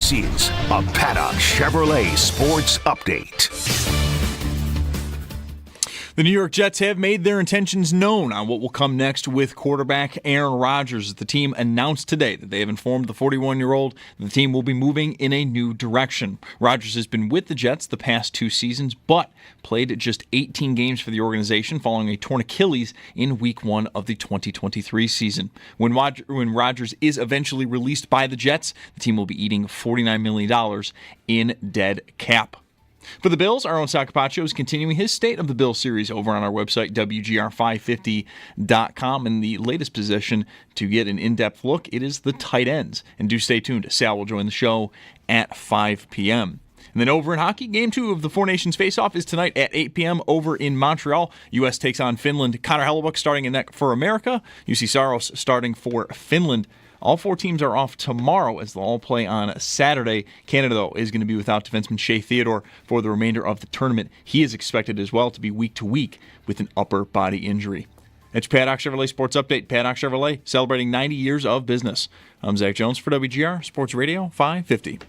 This is a Paddock Chevrolet Sports Update. The New York Jets have made their intentions known on what will come next with quarterback Aaron Rodgers. The team announced today that they have informed the 41-year-old that the team will be moving in a new direction. Rodgers has been with the Jets the past 2 seasons, but played just 18 games for the organization following a torn Achilles in Week 1 of the 2023 season. When Rodgers is eventually released by the Jets, the team will be eating $49 million in dead cap. For the Bills, our own Sal Capaccio is continuing his State of the Bill series over on our website, WGR550.com. And the latest position to get an in-depth look, it is the tight ends. And do stay tuned. Sal will join the show at 5 p.m. And then over in hockey, Game 2 of the Four Nations Faceoff is tonight at 8 p.m. over in Montreal. U.S. takes on Finland. Connor Hellebuck starting in net for America. UC Saros starting for Finland. All 4 teams are off tomorrow as they'll all play on Saturday. Canada, though, is going to be without defenseman Shea Theodore for the remainder of the tournament. He is expected as well to be week to week with an upper body injury. It's Paddock Chevrolet Sports Update. Paddock Chevrolet celebrating 90 years of business. I'm Zach Jones for WGR Sports Radio 550.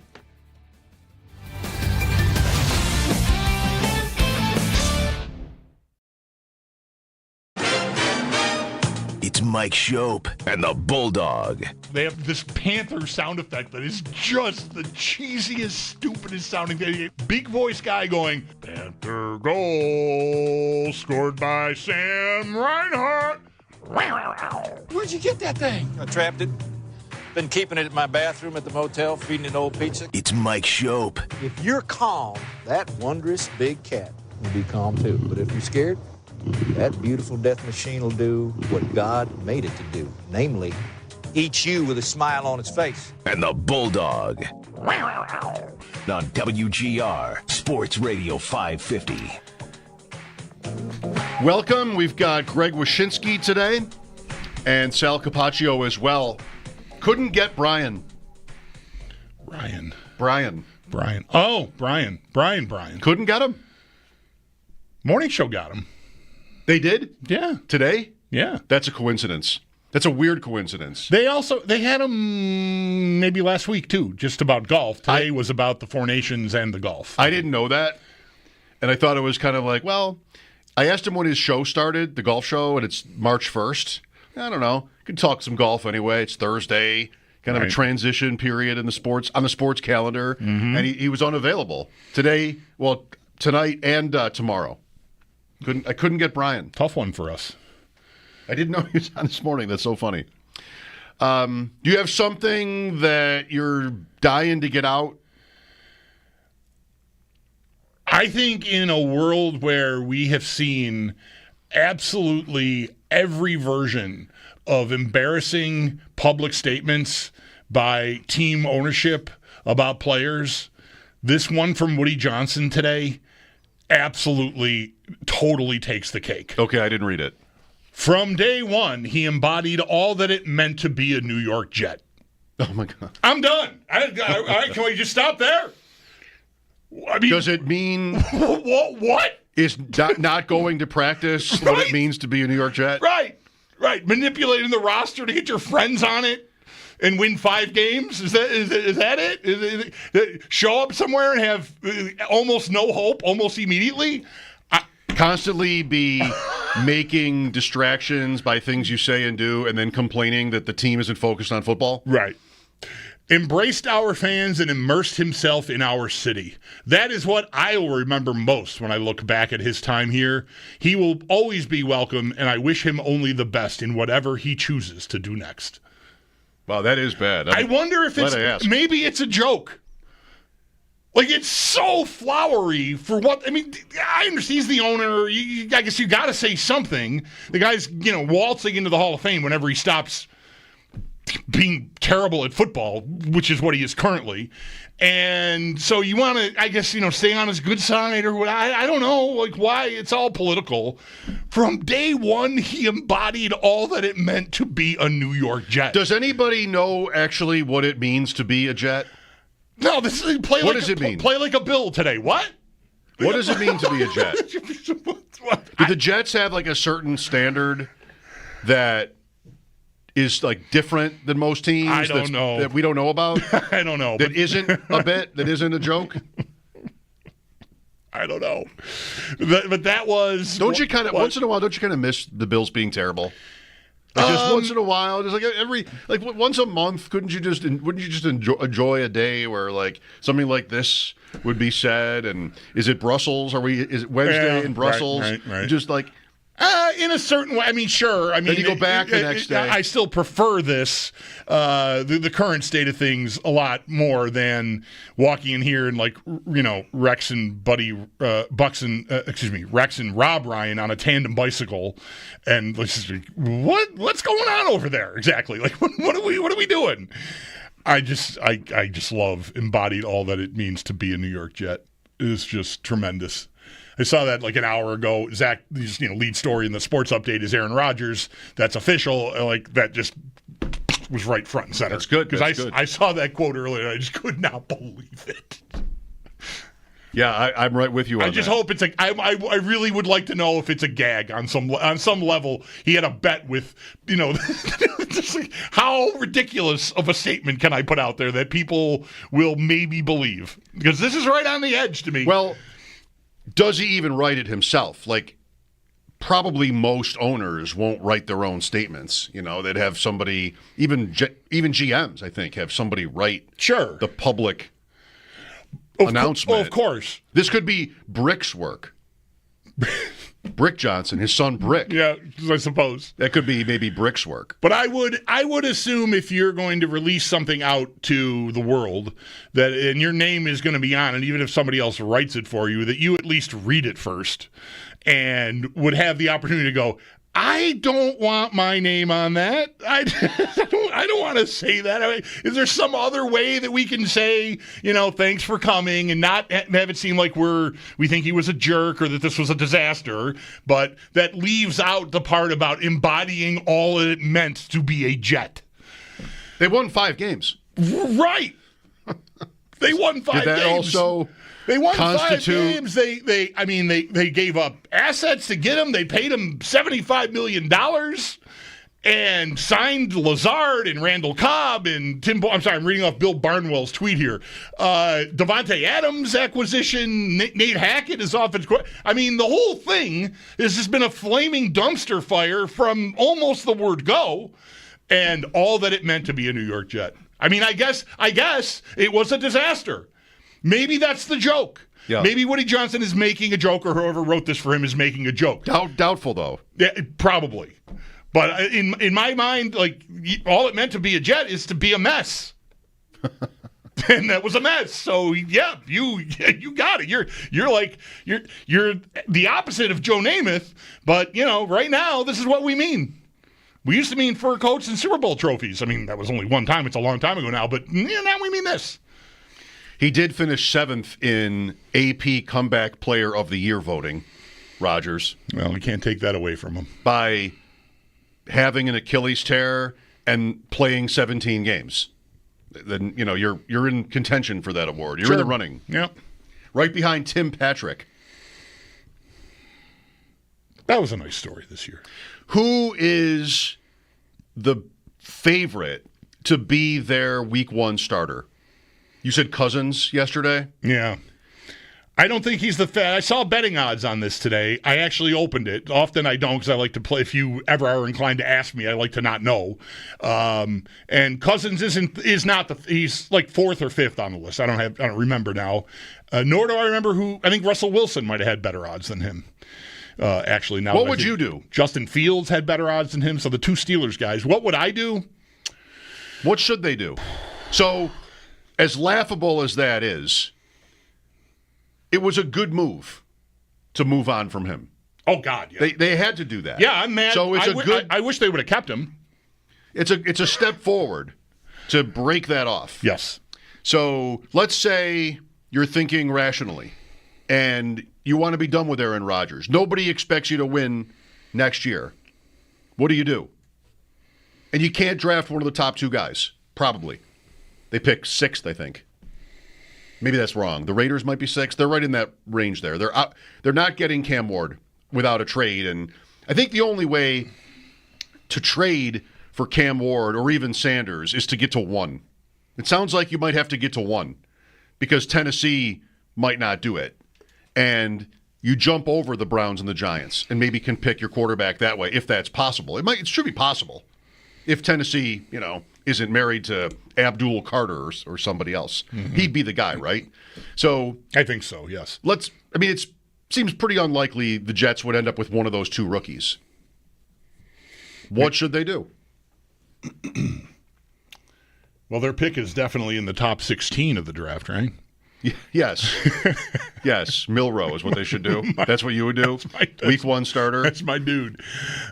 It's Mike Schopp and the Bulldog. They have this Panther sound effect that is just the cheesiest, stupidest sounding thing. Big voice guy going, Panther goal scored by Sam Reinhart. Where'd you get that thing? I trapped it. Been keeping it in my bathroom at the motel, feeding it old pizza. It's Mike Schopp. If you're calm, that wondrous big cat will be calm too. But if you're scared, that beautiful death machine will do what God made it to do. Namely, eat you with a smile on its face. And the Bulldog. On WGR Sports Radio 550. Welcome. We've got Greg Wyshynski today and Sal Capaccio as well. Couldn't get Brian. Brian. Oh, Brian. Couldn't get him. Morning show got him. They did? Yeah. Today? Yeah. That's a coincidence. That's a weird coincidence. They had him maybe last week too, just about golf. Today was about the Four Nations and the golf. I didn't know that. And I thought it was kind of like, well, I asked him when his show started, the golf show, and it's March 1st. I don't know. Could talk some golf anyway. It's Thursday. Kind of a transition period in the sports calendar. Mm-hmm. And he was unavailable today, well, tonight and tomorrow. I couldn't get Brian. Tough one for us. I didn't know he was on this morning. That's so funny. Do you have something that you're dying to get out? I think in a world where we have seen absolutely every version of embarrassing public statements by team ownership about players, this one from Woody Johnson today absolutely, totally takes the cake. Okay, I didn't read it. From day one, he embodied all that it meant to be a New York Jet. Oh, my God. I'm done. All right, can we just stop there? I mean, does it mean... What? Is not going to practice what it means to be a New York Jet? Right. Manipulating the roster to get your friends on it and win 5 games? Is that it? Is it show up somewhere and have almost no hope almost immediately? Constantly be making distractions by things you say and do and then complaining that the team isn't focused on football? Right. Embraced our fans and immersed himself in our city. That is what I will remember most when I look back at his time here. He will always be welcome, and I wish him only the best in whatever he chooses to do next. Wow, that is bad. I wonder if maybe it's a joke. Like, it's so flowery for what, I mean, I understand he's the owner. I guess you got to say something. The guy's, waltzing into the Hall of Fame whenever he stops being terrible at football, which is what he is currently. And so you want to, I guess, stay on his good side or what. I don't know, like, why it's all political. From day one, he embodied all that it meant to be a New York Jet. Does anybody know actually what it means to be a Jet? No, this is what does it mean? Play like a Bill today. What? What does it mean to be a Jet? Do the Jets have like a certain standard that is like different than most teams? I don't know. That we don't know about? I don't know. That isn't a bit? That isn't a joke? I don't know. But that was... Once in a while, don't you kind of miss the Bills being terrible? Like just once in a while, just like once a month, wouldn't you just enjoy a day where like something like this would be said? And is it Brussels? Is it Wednesday in Brussels? Right. Just like in a certain way. I mean, sure. I mean, then you go back the next day. I still prefer this, the current state of things, a lot more than walking in here and Rex and Rob Ryan on a tandem bicycle, and what's going on over there exactly? Like, what are we doing? I just love embodied all that it means to be a New York Jet. It's just tremendous. I saw that like an hour ago. Zach, lead story in the sports update is Aaron Rodgers. That's official. Like that just was right front and center. That's good. Because I saw that quote earlier and I just could not believe it. Yeah, I'm right with you on that. I just hope it's I really would like to know if it's a gag on some level. He had a bet with, just like, how ridiculous of a statement can I put out there that people will maybe believe? Because this is right on the edge to me. Well, does he even write it himself? Like, probably most owners won't write their own statements. They'd have somebody, even GMs, I think, have somebody write the public announcement. Of course. This could be Brick's work. Brick Johnson, his son Brick. Yeah, I suppose. That could be maybe Brick's work. But I would assume if you're going to release something out to the world and your name is going to be on it, even if somebody else writes it for you, that you at least read it first and would have the opportunity to go, I don't want my name on that. I don't want to say that. I mean, is there some other way that we can say, thanks for coming and not have it seem like we think he was a jerk or that this was a disaster, but that leaves out the part about embodying all it meant to be a Jet. They won 5 games. Right. They won 5 games. Did that also... They won 5 games. They gave up assets to get him. They paid him $75 million and signed Lazard and Randall Cobb and I'm reading off Bill Barnwell's tweet here. Devontae Adams acquisition. Nate Hackett is offense. The whole thing has just been a flaming dumpster fire from almost the word go, and all that it meant to be a New York Jet. I guess it was a disaster. Maybe that's the joke. Yeah. Maybe Woody Johnson is making a joke, or whoever wrote this for him is making a joke. Doubtful, though. Yeah, probably. But in my mind, like, all it meant to be a Jet is to be a mess. And that was a mess. So yeah, you got it. You're the opposite of Joe Namath, but right now this is what we mean. We used to mean fur coats and Super Bowl trophies. That was only one time. It's a long time ago now, but now we mean this. He did finish 7th in AP Comeback Player of the Year voting, Rodgers. Well, we can't take that away from him. By having an Achilles tear and playing 17 games. Then, you're in contention for that award. You're in the running. Yep. Right behind Tim Patrick. That was a nice story this year. Who is the favorite to be their Week 1 starter? You said Cousins yesterday? Yeah. I don't think he's the I saw betting odds on this today. I actually opened it. Often I don't because I like to play. If you ever are inclined to ask me, I like to not know. And Cousins is not he's like 4th or 5th on the list. I don't remember now. Nor do I remember who. I think Russell Wilson might have had better odds than him. Actually, now what would you do? Justin Fields had better odds than him. So the 2 Steelers guys. What would I do? What should they do? So, as laughable as that is, it was a good move to move on from him. Oh, God, yeah. They had to do that. Yeah, I'm mad. So I wish they would have kept him. It's a step forward to break that off. Yes. So let's say you're thinking rationally and you want to be done with Aaron Rodgers. Nobody expects you to win next year. What do? And you can't draft one of the top 2 guys, probably. They pick 6th, I think. Maybe that's wrong. The Raiders might be 6th. They're right in that range there. They're not getting Cam Ward without a trade. And I think the only way to trade for Cam Ward or even Sanders is to get to 1. It sounds like you might have to get to 1 because Tennessee might not do it. And you jump over the Browns and the Giants and maybe can pick your quarterback that way if that's possible. It should be possible if Tennessee, isn't married to Abdul Carter or somebody else. Mm-hmm. He'd be the guy, right? So I think so, yes. It seems pretty unlikely the Jets would end up with one of those 2 rookies. What should they do? Well, their pick is definitely in the top 16 of the draft, right? Yes. Yes. Milroe is what they should do. That's what you would do? Week 1 starter? That's my dude.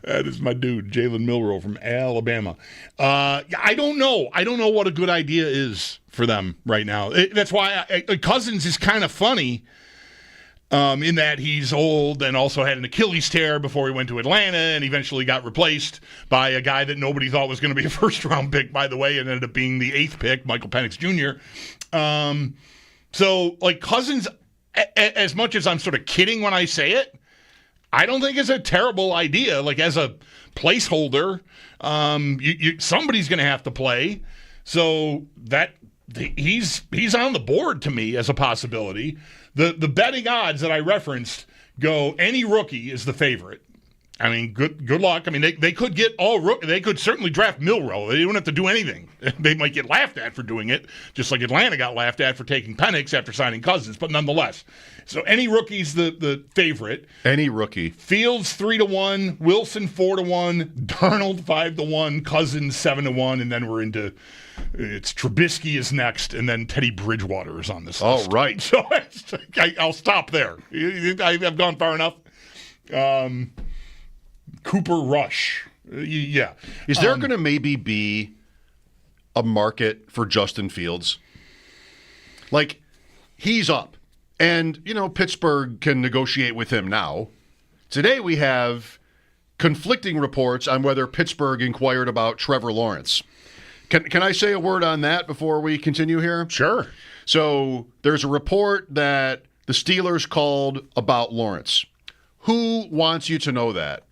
That is my dude, Jalen Milroe from Alabama. I don't know. I don't know what a good idea is for them right now. That's why Cousins is kind of funny in that he's old and also had an Achilles tear before he went to Atlanta and eventually got replaced by a guy that nobody thought was going to be a first-round pick, by the way, and ended up being the 8th pick, Michael Penix Jr. So, Cousins, as much as I'm sort of kidding when I say it, I don't think it's a terrible idea. As a placeholder, somebody's going to have to play. So he's on the board to me as a possibility. The betting odds that I referenced go any rookie is the favorite. I mean, good luck. I mean, they could get they could certainly draft Milroe. They don't have to do anything. They might get laughed at for doing it, just like Atlanta got laughed at for taking Penix after signing Cousins, but nonetheless. So any rookie's the favorite. Any rookie. Fields 3-1, Wilson 4-1, Darnold 5-1, Cousins 7-1, and then we're into it's Trubisky is next, and then Teddy Bridgewater is on this list. Oh, right. So I'll stop there. I've gone far enough. Cooper Rush. Yeah. Is there going to maybe be a market for Justin Fields? He's up. And, Pittsburgh can negotiate with him now. Today we have conflicting reports on whether Pittsburgh inquired about Trevor Lawrence. Can I say a word on that before we continue here? Sure. So there's a report that the Steelers called about Lawrence. Who wants you to know that?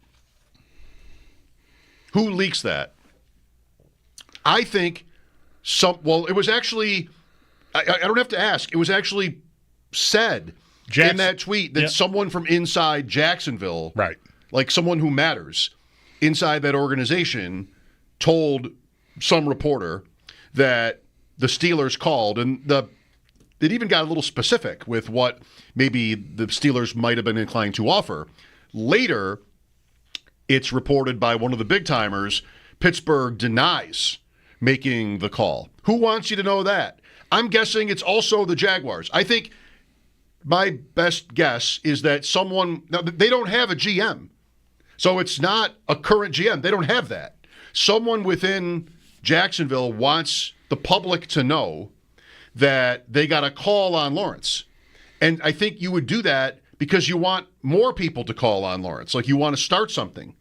Who leaks that? I think it was actually, I don't have to ask, it was actually said in that tweet that someone from inside Jacksonville, right, someone who matters inside that organization, told some reporter that the Steelers called, and it even got a little specific with what maybe the Steelers might have been inclined to offer. Later, it's reported by one of the big-timers, Pittsburgh denies making the call. Who wants you to know that? I'm guessing it's also the Jaguars. I think my best guess is that now, they don't have a GM. So it's not a current GM. They don't have that. Someone within Jacksonville wants the public to know that they got a call on Lawrence. And I think you would do that because you want more people to call on Lawrence. You want to start something.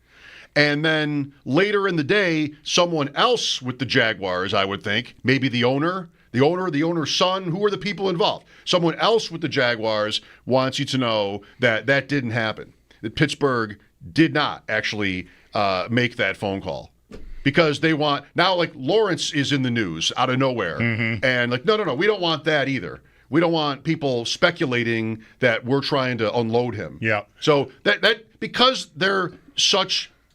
And then later in the day, someone else with the Jaguars, I would think, maybe the owner's son, who are the people involved? Someone else with the Jaguars wants you to know that didn't happen, that Pittsburgh did not actually make that phone call. Because they want, now Lawrence is in the news out of nowhere. Mm-hmm. And no, we don't want that either. We don't want people speculating that we're trying to unload him. Yeah. So that because they're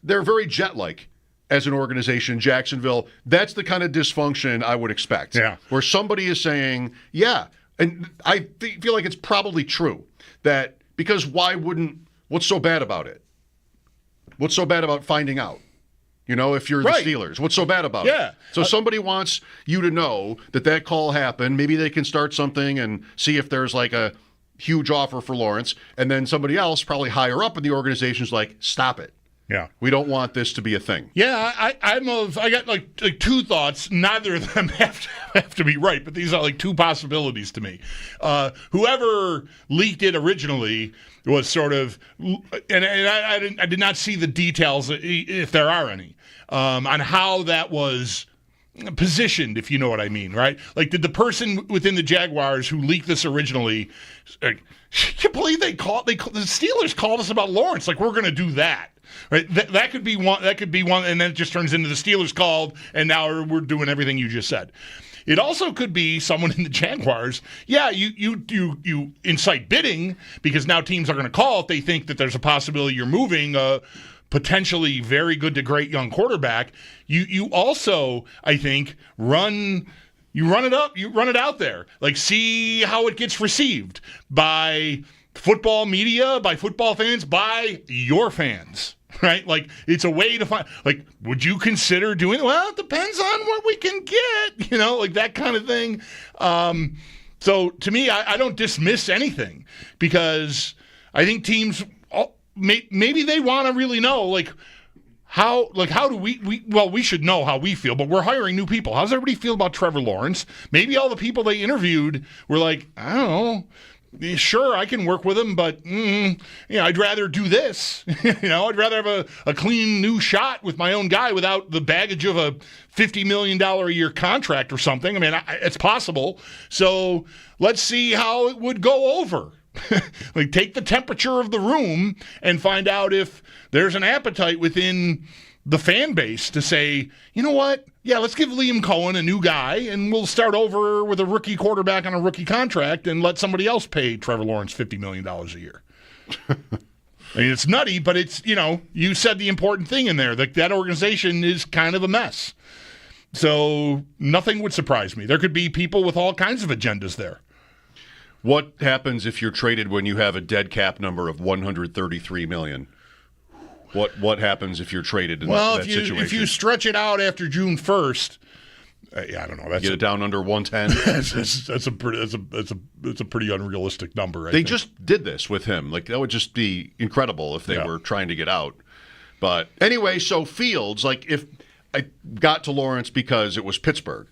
very jet-like as an organization, Jacksonville, that's the kind of dysfunction I would expect. Yeah. Where somebody is saying, and I feel like it's probably true, that because what's so bad about it? What's so bad about finding out? If you're the Steelers, what's so bad about it? So somebody wants you to know that call happened. Maybe they can start something and see if there's a huge offer for Lawrence. And then somebody else, probably higher up in the organization, is like, stop it. Yeah. We don't want this to be a thing. Yeah, I got two thoughts. Neither of them have to be right, but these are two possibilities to me. Whoever leaked it originally was sort of, and I did not see the details, if there are any, on how that was positioned, if you know what I mean, right? Like, did the person within the Jaguars who leaked this originally, can you believe the Steelers called us about Lawrence? Like, we're going to do that. Right, that could be one. That could be one, and then it just turns into the Steelers called, and now we're doing everything you just said. It also could be someone in the Jaguars. Yeah, you incite bidding because now teams are going to call if they think that there's a possibility you're moving a potentially very good to great young quarterback. You also, I think, run it out there, like see how it gets received by football media, by football fans, by your fans. Right? Like, it's a way to find, like, would you consider doing it? Well, it depends on what we can get, like that kind of thing. So to me, I don't dismiss anything because I think teams, maybe they want to really know, how do we should know how we feel, but we're hiring new people. How does everybody feel about Trevor Lawrence? Maybe all the people they interviewed were like, I don't know. Sure, I can work with him, but I'd rather do this. I'd rather have a clean new shot with my own guy without the baggage of a $50 million a year contract or something. I mean, it's possible. So let's see how it would go over. Like, take the temperature of the room and find out if there's an appetite within the fan base to say, you know what? Yeah, let's give Liam Cohen a new guy, and we'll start over with a rookie quarterback on a rookie contract and let somebody else pay Trevor Lawrence $50 million a year. I mean, it's nutty, but it's, you said the important thing in there. That organization is kind of a mess. So nothing would surprise me. There could be people with all kinds of agendas there. What happens if you're traded when you have a dead cap number of $133 million? What happens if you're traded in that situation? If you stretch it out after June 1st, I don't know. That's get it down under 110. That's a pretty unrealistic number. They just did this with him. Like, that would just be incredible if they were trying to get out. But anyway, so Fields, if I got to Lawrence because it was Pittsburgh,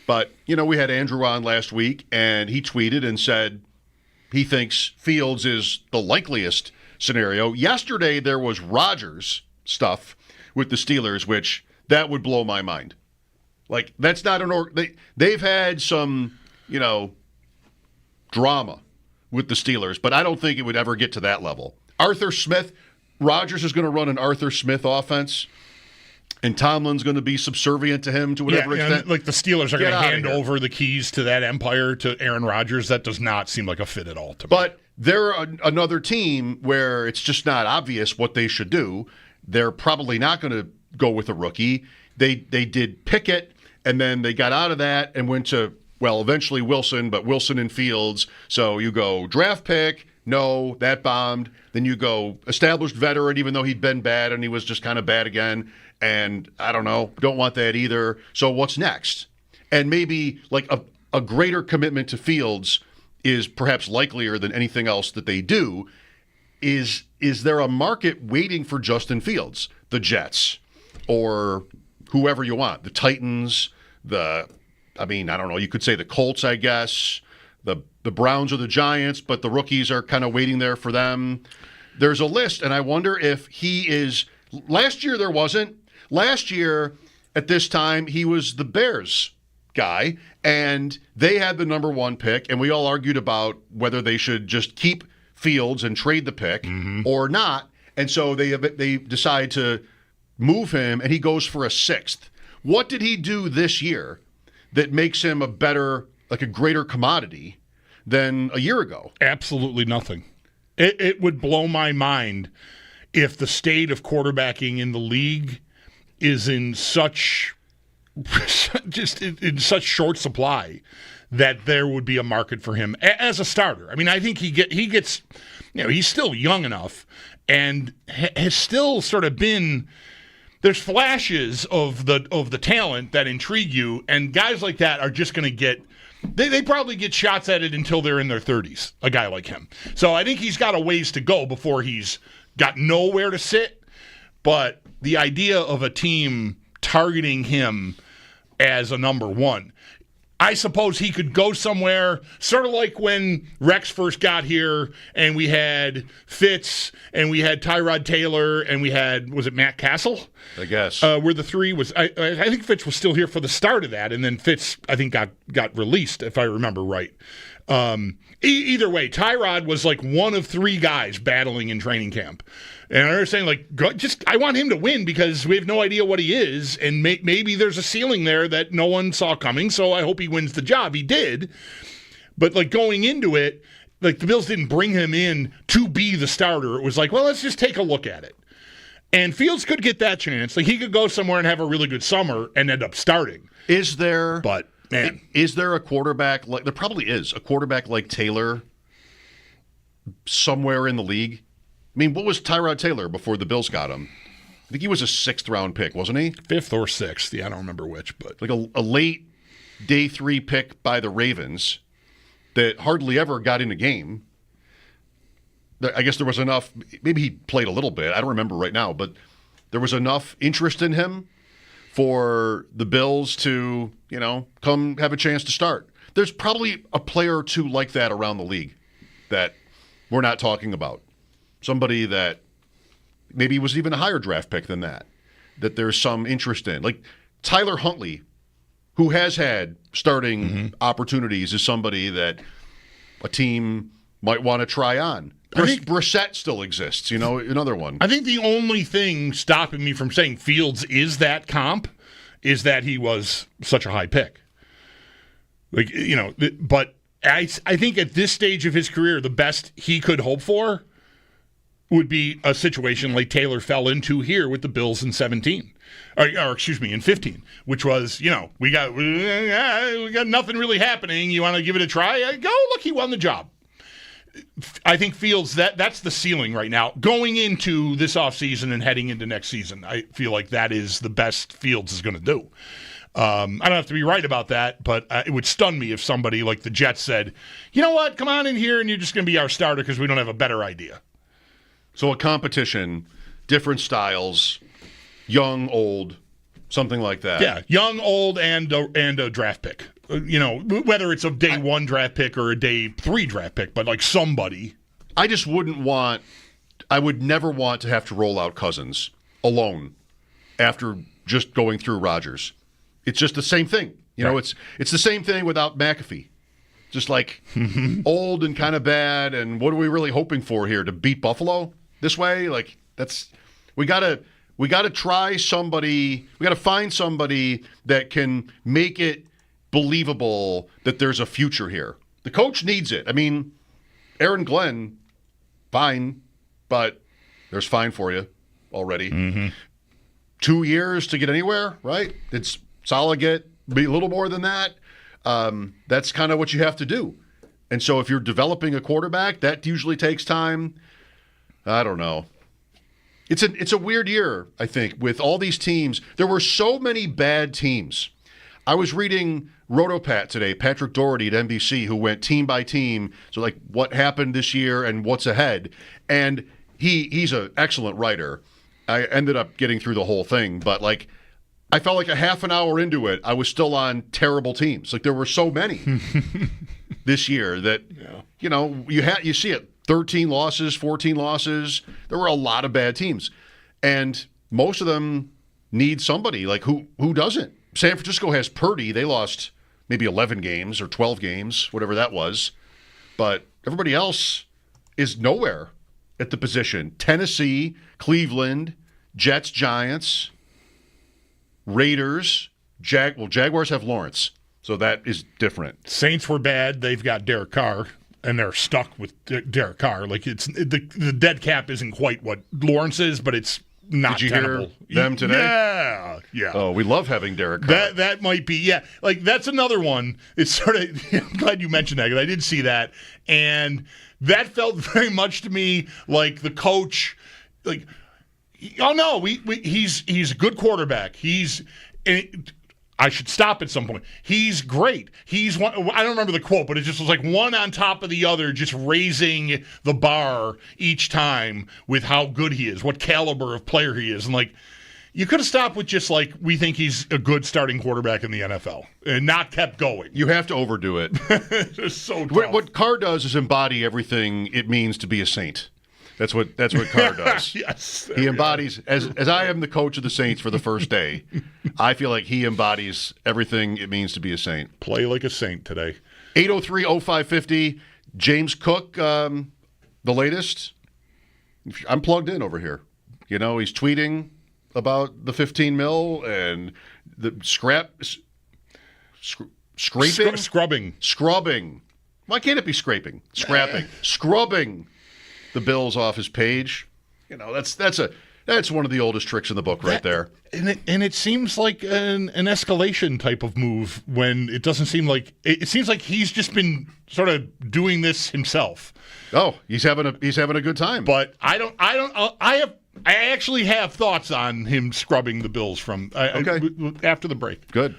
but we had Andrew on last week, and he tweeted and said he thinks Fields is the likeliest scenario. Yesterday there was Rodgers stuff with the Steelers, which that would blow my mind. Like, that's not they've had some, drama with the Steelers, but I don't think it would ever get to that level. Arthur Smith, Rodgers is going to run an Arthur Smith offense, and Tomlin's going to be subservient to him to whatever extent. Like, the Steelers are going to hand over the keys to that empire to Aaron Rodgers. That does not seem like a fit at all to me. But they're another team where it's just not obvious what they should do. They're probably not going to go with a rookie. They did Pickett, and then they got out of that and went to, eventually Wilson, but Wilson and Fields. So you go draft pick, no, that bombed. Then you go established veteran, even though he'd been bad and he was just kind of bad again. And I don't know, don't want that either. So what's next? And maybe a greater commitment to Fields is perhaps likelier than anything else that they do. Is there a market waiting for Justin Fields? The Jets or whoever you want, the Titans, I don't know, you could say the Colts, I guess, the Browns or the Giants, but the rookies are kind of waiting there for them. There's a list, and I wonder if he is. Last year there wasn't. Last year at this time he was the Bears guy, and they had the number 1 pick, and we all argued about whether they should just keep Fields and trade the pick or not. And so they decide to move him, and he goes for a 6th. What did he do this year that makes him a greater commodity than a year ago? Absolutely nothing. It would blow my mind if the state of quarterbacking in the league is in such short supply that there would be a market for him as a starter. I mean, I think he gets, he's still young enough and has still sort of been. There's flashes of the talent that intrigue you, and guys like that are just going to get. They probably get shots at it until they're in their 30s. A guy like him, so I think he's got a ways to go before he's got nowhere to sit. But the idea of a team targeting him as a number 1, I suppose he could go somewhere, sort of like when Rex first got here and we had Fitz and we had Tyrod Taylor and we had, was it Matt Castle? I guess. Where the three was, I think Fitz was still here for the start of that, and then Fitz, I think, got released, if I remember right. Either way, Tyrod was like one of three guys battling in training camp. And I was saying, like, I want him to win because we have no idea what he is, and maybe there's a ceiling there that no one saw coming, so I hope he wins the job. He did. But, like, going into it, like, the Bills didn't bring him in to be the starter. It was like, well, let's just take a look at it. And Fields could get that chance. Like, he could go somewhere and have a really good summer and end up starting. Is there... But, man. Is there a quarterback... There probably is. A quarterback like Taylor somewhere in the league? I mean, what was Tyrod Taylor before the Bills got him? I think he was a 6th-round pick, wasn't he? 5th or 6th. Yeah, I don't remember which. But like a late day 3 pick by the Ravens that hardly ever got in a game. I guess there was enough. Maybe he played a little bit. I don't remember right now. But there was enough interest in him for the Bills to, come have a chance to start. There's probably a player or two like that around the league that we're not talking about. Somebody that maybe was even a higher draft pick than that there's some interest in. Like Tyler Huntley, who has had starting opportunities, is somebody that a team might want to try on. Brissett still exists, another one. I think the only thing stopping me from saying Fields is that comp is that he was such a high pick. Like, but I think at this stage of his career, the best he could hope for would be a situation like Taylor fell into here with the Bills in 17. Or in 15, which was, we got nothing really happening. You want to give it a try? Go, look, he won the job. I think Fields, that's the ceiling right now. Going into this offseason and heading into next season, I feel like that is the best Fields is going to do. I don't have to be right about that, but it would stun me if somebody like the Jets said, you know what, come on in here and you're just going to be our starter because we don't have a better idea. So a competition, different styles, young, old, something like that. Yeah, young, old, and a draft pick. Whether it's a day 1 draft pick or a day 3 draft pick, but like somebody. I would never want to have to roll out Cousins alone after just going through Rodgers. It's just the same thing. It's the same thing without McAfee. Just like old and kind of bad, and what are we really hoping for here? To beat Buffalo this way? Like we gotta try somebody. We gotta find somebody that can make it believable that there's a future here. The coach needs it. I mean, Aaron Glenn, fine, but there's fine for you already. 2 years to get anywhere, right? It's solid. Be a little more than that. That's kind of what you have to do. And so if you're developing a quarterback, that usually takes time. I don't know. It's a weird year, I think, with all these teams. There were so many bad teams. I was reading Rotopat today, Patrick Doherty at NBC, who went team by team. So like what happened this year and what's ahead. And he's an excellent writer. I ended up getting through the whole thing, but like I felt like a half an hour into it, I was still on terrible teams. Like there were so many this year that, you see it, 13 losses, 14 losses. There were a lot of bad teams. And most of them need somebody. Like who doesn't? San Francisco has Purdy. They lost maybe 11 games or 12 games, whatever that was. But everybody else is nowhere at the position. Tennessee, Cleveland, Jets, Giants, Raiders, Jaguars have Lawrence, so that is different. Saints were bad. They've got Derek Carr, and they're stuck with Derek Carr. Like the dead cap isn't quite what Lawrence is, but it's not Did you tenable. hear them today? Yeah. Oh, we love having Derek Carr. That might be, yeah. Like that's another one. It's sort of. I'm glad you mentioned that because I did see that, and that felt very much to me like the coach, like. Oh no, he's a good quarterback. I should stop at some point. He's great. He's one. I don't remember the quote, but it just was like one on top of the other, just raising the bar each time with how good he is, what caliber of player he is, and like You could have stopped with just like, we think he's a good starting quarterback in the NFL and not kept going. You have to overdo it. It's so tough. What Carr does is embody everything it means to be a Saint. That's what Carr does. Yes. He embodies, as I am the coach of the Saints for the first day, I feel like he embodies everything it means to be a Saint. Play like a Saint today. 803-0550, James Cook, the latest. I'm plugged in over here. You know, he's tweeting about the 15 mil and the scrubbing. Why can't it be scraping? Scrapping. Scrubbing the Bills off his page. You know, that's one of the oldest tricks in the book right there. And it seems like an escalation type of move when it doesn't seem like it seems like he's just been sort of doing this himself. Oh, he's having a good time. But I actually have thoughts on him scrubbing the Bills from after the break. Good.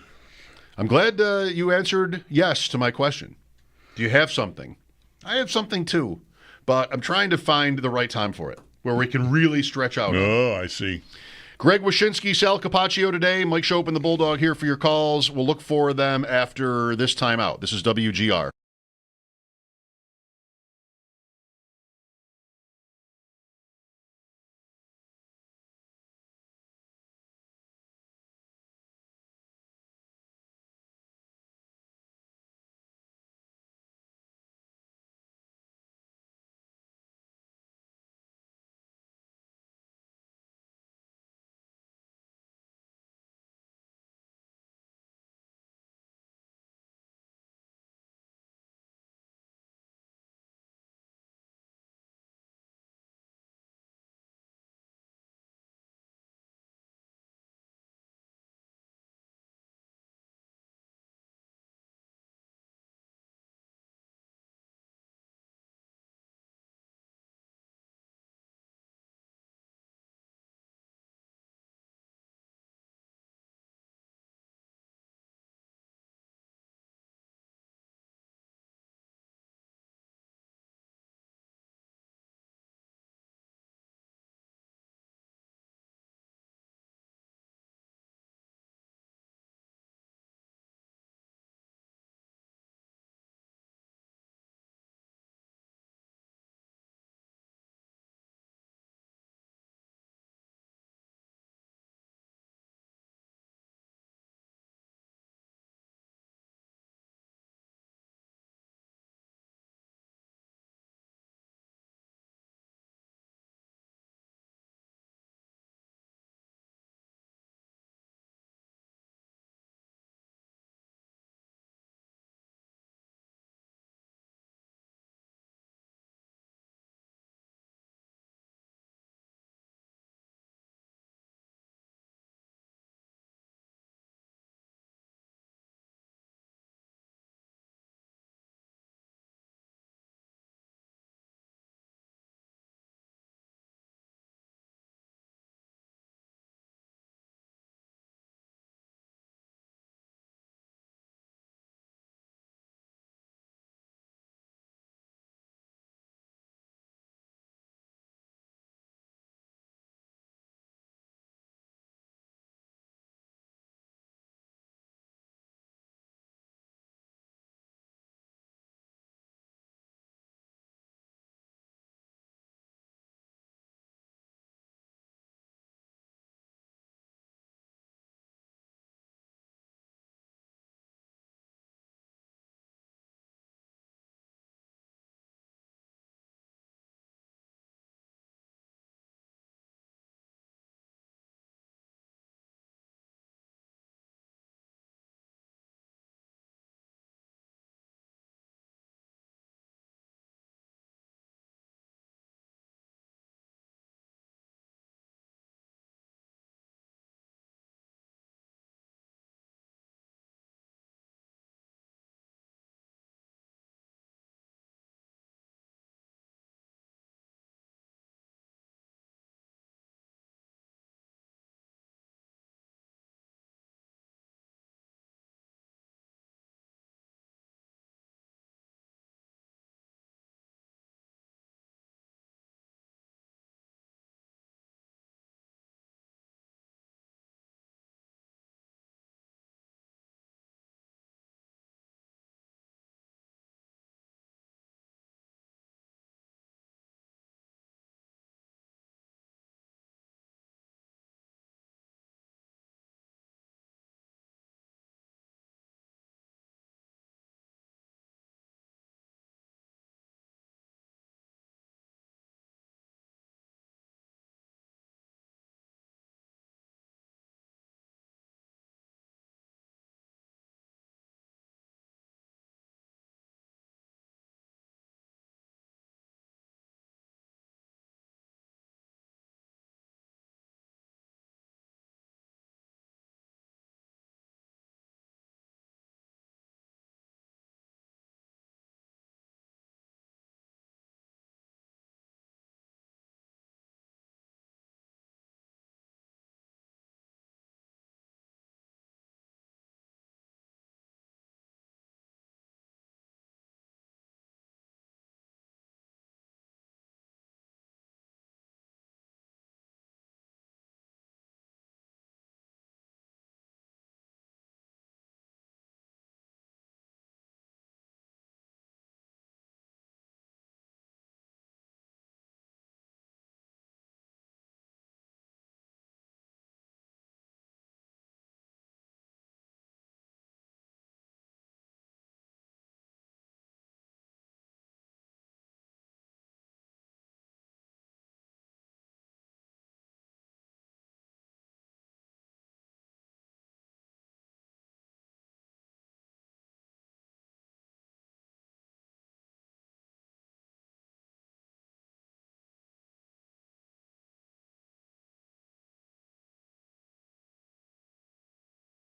I'm glad you answered yes to my question. Do you have something? I have something too, but I'm trying to find the right time for it, where we can really stretch out. Oh, I see. Greg Wyshynski, Sal Capaccio today. Mike Schopp and the Bulldog here for your calls. We'll look for them after this timeout. This is WGR.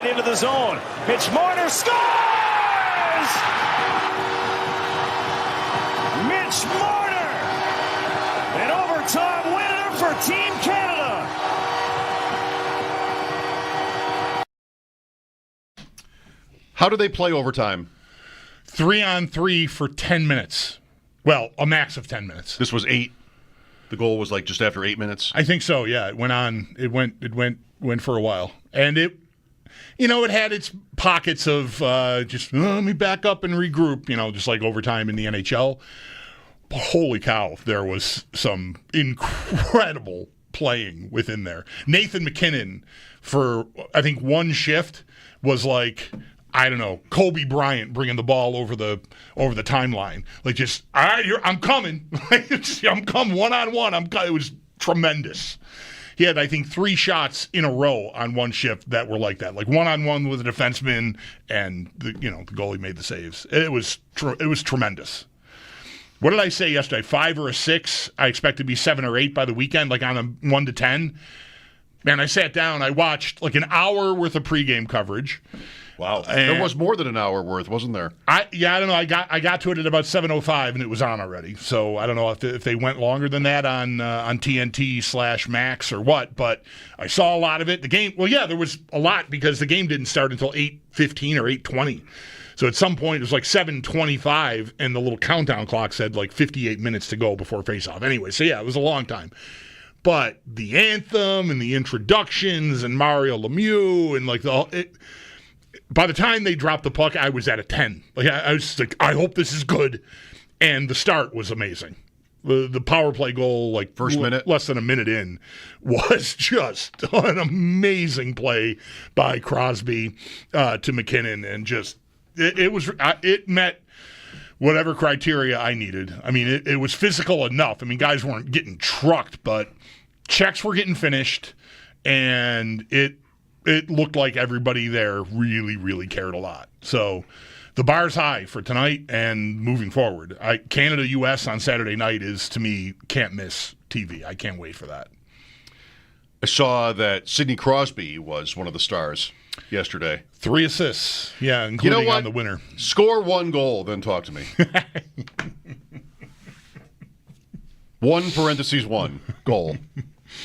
Into the zone. Mitch Marner scores! Mitch Marner, an overtime winner for Team Canada. How do they play overtime? 3-on-3 for 10 minutes. Well, a max of 10 minutes. This was 8. The goal was like just after 8 minutes. I think so. Yeah, it went on. It went for a while, and it had its pockets of just let me back up and regroup. Just like overtime in the NHL. But holy cow, there was some incredible playing within there. Nathan McKinnon for I think one shift was like, I don't know, Kobe Bryant bringing the ball over the timeline. Like just, all right, I'm coming. I'm coming one-on-one. It was tremendous. He had, I think, 3 shots in a row on one shift that were like that, like one-on-one with a defenseman, and the goalie made the saves. It was tremendous. What did I say yesterday? 5 or a 6. I expect to be 7 or 8 by the weekend, like on a 1 to 10. Man, I sat down. I watched like an hour worth of pregame coverage. Wow, there was more than an hour worth, wasn't there? I don't know. I got to it at about 7:05 and it was on already. So I don't know if they went longer than that on TNT/Max or what. But I saw a lot of it. The game. Well, yeah, there was a lot because the game didn't start until 8:15 or 8:20. So at some point it was like 7:25 and the little countdown clock said like 58 minutes to go before faceoff. Anyway, so yeah, it was a long time. But the anthem and the introductions and Mario Lemieux and like by the time they dropped the puck, I was at a 10. Like I was like, I hope this is good. And the start was amazing. The power play goal, like first minute, less than a minute in, was just an amazing play by Crosby to McKinnon, and just it met whatever criteria I needed. I mean, it was physical enough. I mean, guys weren't getting trucked, but checks were getting finished, and it looked like everybody there really, really cared a lot. So the bar's high for tonight and moving forward. Canada-US on Saturday night is, to me, can't miss TV. I can't wait for that. I saw that Sidney Crosby was one of the stars yesterday. 3 assists, yeah, including on the winner. Score 1 goal, then talk to me. 1 goal.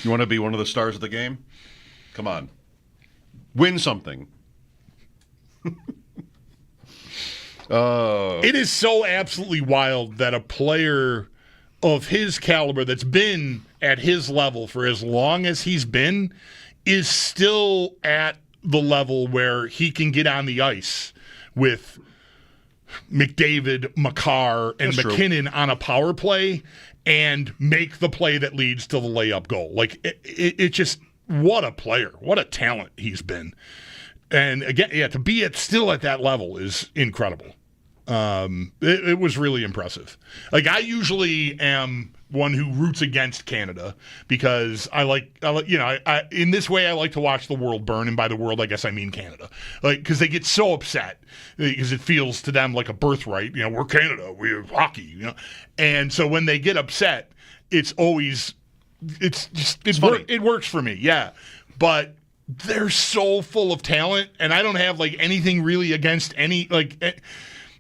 You want to be one of the stars of the game? Come on. Win something. It is so absolutely wild that a player of his caliber that's been at his level for as long as he's been is still at the level where he can get on the ice with McDavid, Makar, and That's McKinnon on a power play and make the play that leads to the layup goal. Like, it just... What a player. What a talent he's been. And again, yeah, to be still at that level is incredible. It was really impressive. Like, I usually am one who roots against Canada because I like in this way I like to watch the world burn, and by the world I guess I mean Canada. Like, because they get so upset because it feels to them like a birthright. We're Canada, we're hockey. And so when they get upset, it's always... It works for me, yeah. But they're so full of talent, and I don't have like anything really against any the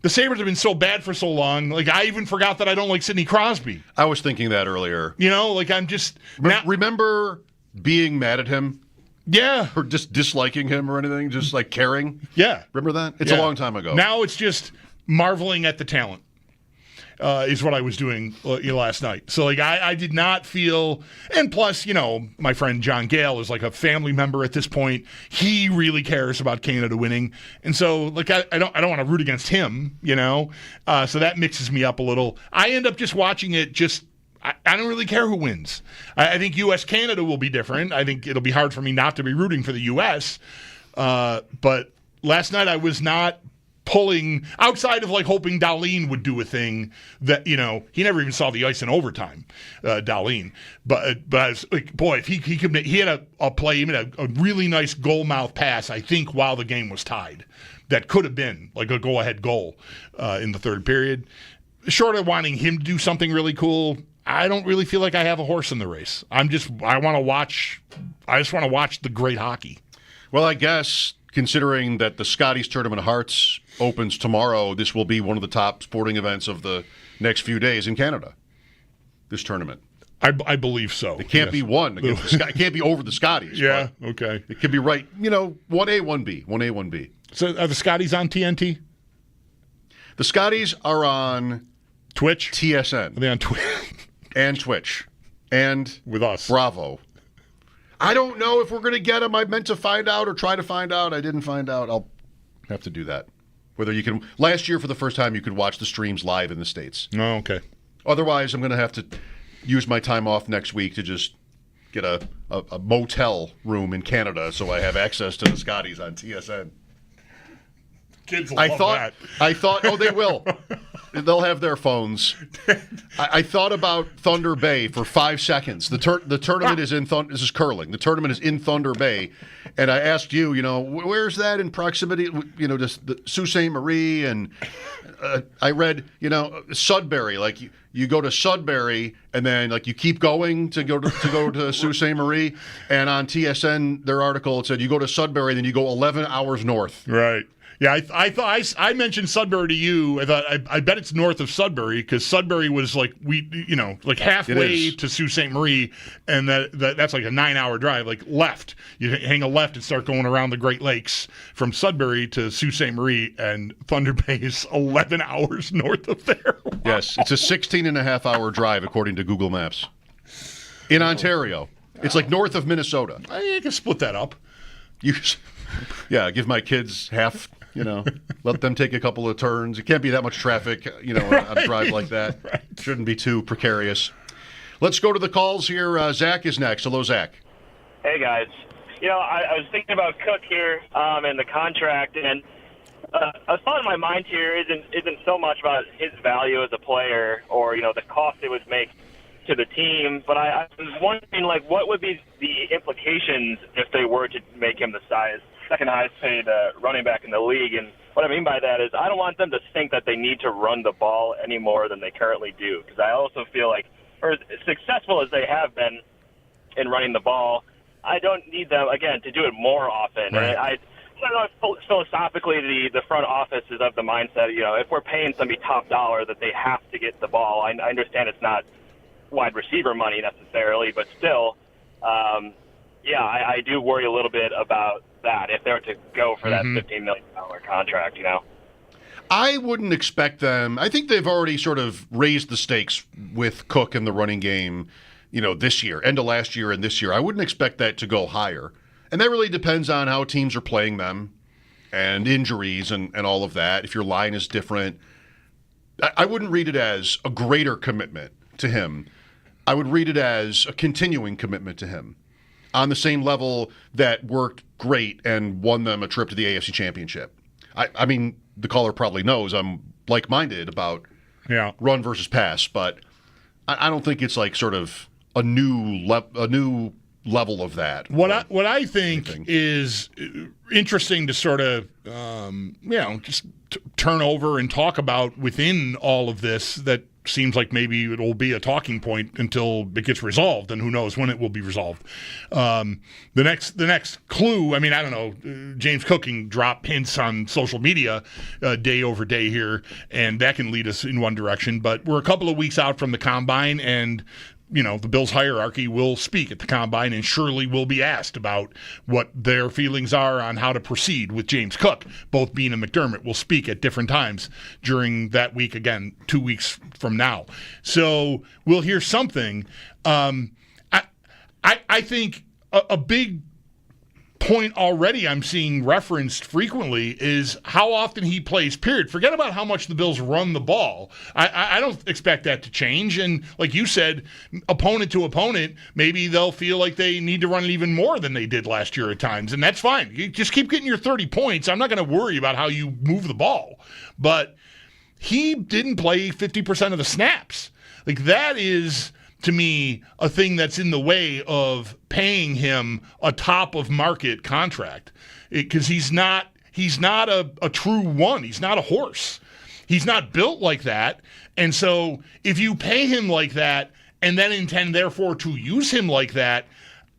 Sabres have been so bad for so long. Like, I even forgot that I don't like Sidney Crosby. I was thinking that earlier. I'm just remember being mad at him. Yeah, or just disliking him or anything, just like caring. Yeah, remember that? It's a long time ago. Now it's just marveling at the talent. Is what I was doing last night. So, like, I did not feel... And plus, my friend John Gale is like a family member at this point. He really cares about Canada winning. And so, like, I don't want to root against him, So that mixes me up a little. I end up just watching it I don't really care who wins. I think U.S.-Canada will be different. I think it'll be hard for me not to be rooting for the U.S. But last night I was not... pulling outside of like hoping Dahlin would do a thing that he never even saw the ice in overtime, Dahlin. But I was like, boy, if he could, he had a play, he made a really nice goal mouth pass, I think, while the game was tied, that could have been like a go ahead goal in the third period. Short of wanting him to do something really cool, I don't really feel like I have a horse in the race. I just want to watch the great hockey. Well, I guess considering that the Scotties Tournament of Hearts opens tomorrow, this will be one of the top sporting events of the next few days in Canada, this tournament. I believe so. It can't be won against it can't be over the Scotties. Yeah, okay. It could be right, 1A, 1B. 1A, 1B. So are the Scotties on TNT? The Scotties are on Twitch? TSN. Are they on Twitch? And Twitch. And with us. Bravo. I don't know if we're going to get them. I meant to find out or try to find out. I didn't find out. I'll have to do that. Whether you can. Last year, for the first time, you could watch the streams live in the States. Oh, okay. Otherwise, I'm going to have to use my time off next week to just get a motel room in Canada so I have access to the Scotties on TSN. Kids love that. I thought, oh, they will. They'll have their phones. I thought about Thunder Bay for 5 seconds. The tournament is in this is curling. The tournament is in Thunder Bay, and I asked you, where's that in proximity? Just the Sault Ste. Marie, and I read, Sudbury. Like you go to Sudbury, and then like you keep going to go to Sault Ste. Marie, and on TSN their article it said you go to Sudbury, then you go 11 hours north. Right. Yeah, I thought I mentioned Sudbury to you. I thought I bet it's north of Sudbury because Sudbury was like halfway to Sault Ste. Marie, and that's like a 9-hour drive. Like left, you hang a left and start going around the Great Lakes from Sudbury to Sault Ste. Marie, and Thunder Bay is 11 hours north of there. Wow. Yes, it's a 16.5-hour drive according to Google Maps. In Ontario, it's like north of Minnesota. I can split that up. Give my kids half. Let them take a couple of turns. It can't be that much traffic, on a drive like that. Right. Shouldn't be too precarious. Let's go to the calls here. Zach is next. Hello, Zach. Hey, guys. I was thinking about Cook here and the contract, and a thought in my mind here isn't so much about his value as a player or, the cost it would make to the team, but I was wondering, what would be the implications if they were to make him the second highest paid running back in the league? And what I mean by that is I don't want them to think that they need to run the ball any more than they currently do, because I also feel like, or as successful as they have been in running the ball, I don't need them, again, to do it more often. Right. And I don't know if philosophically the front office is of the mindset, if we're paying somebody top dollar that they have to get the ball. I understand it's not wide receiver money necessarily, but still, I do worry a little bit about that if they were to go for that $15 million contract, I wouldn't expect them. I think they've already sort of raised the stakes with Cook in the running game, this year, end of last year and this year. I wouldn't expect that to go higher. And that really depends on how teams are playing them and injuries and all of that. If your line is different, I wouldn't read it as a greater commitment to him. I would read it as a continuing commitment to him on the same level that worked great and won them a trip to the AFC Championship. I mean, the caller probably knows I'm like-minded about run versus pass, but I don't think it's like sort of a new level of that. What I think is interesting to sort of just turn over and talk about within all of this that seems like maybe it'll be a talking point until it gets resolved, and who knows when it will be resolved. The next clue, I don't know, James Cook can drop hints on social media day over day here, and that can lead us in one direction, but we're a couple of weeks out from the Combine, and the Bills hierarchy will speak at the Combine and surely will be asked about what their feelings are on how to proceed with James Cook. Both Bean and McDermott will speak at different times during that week, again, 2 weeks from now. So we'll hear something. I think a big point already I'm seeing referenced frequently is how often he plays, period. Forget about how much the Bills run the ball. I don't expect that to change. And like you said, opponent to opponent, maybe they'll feel like they need to run it even more than they did last year at times. And that's fine. You just keep getting your 30 points. I'm not going to worry about how you move the ball. But he didn't play 50% of the snaps. Like that is, to me, a thing that's in the way of paying him a top of market contract, because he's not a true one. He's not a horse. He's not built like that. And so if you pay him like that and then intend therefore to use him like that,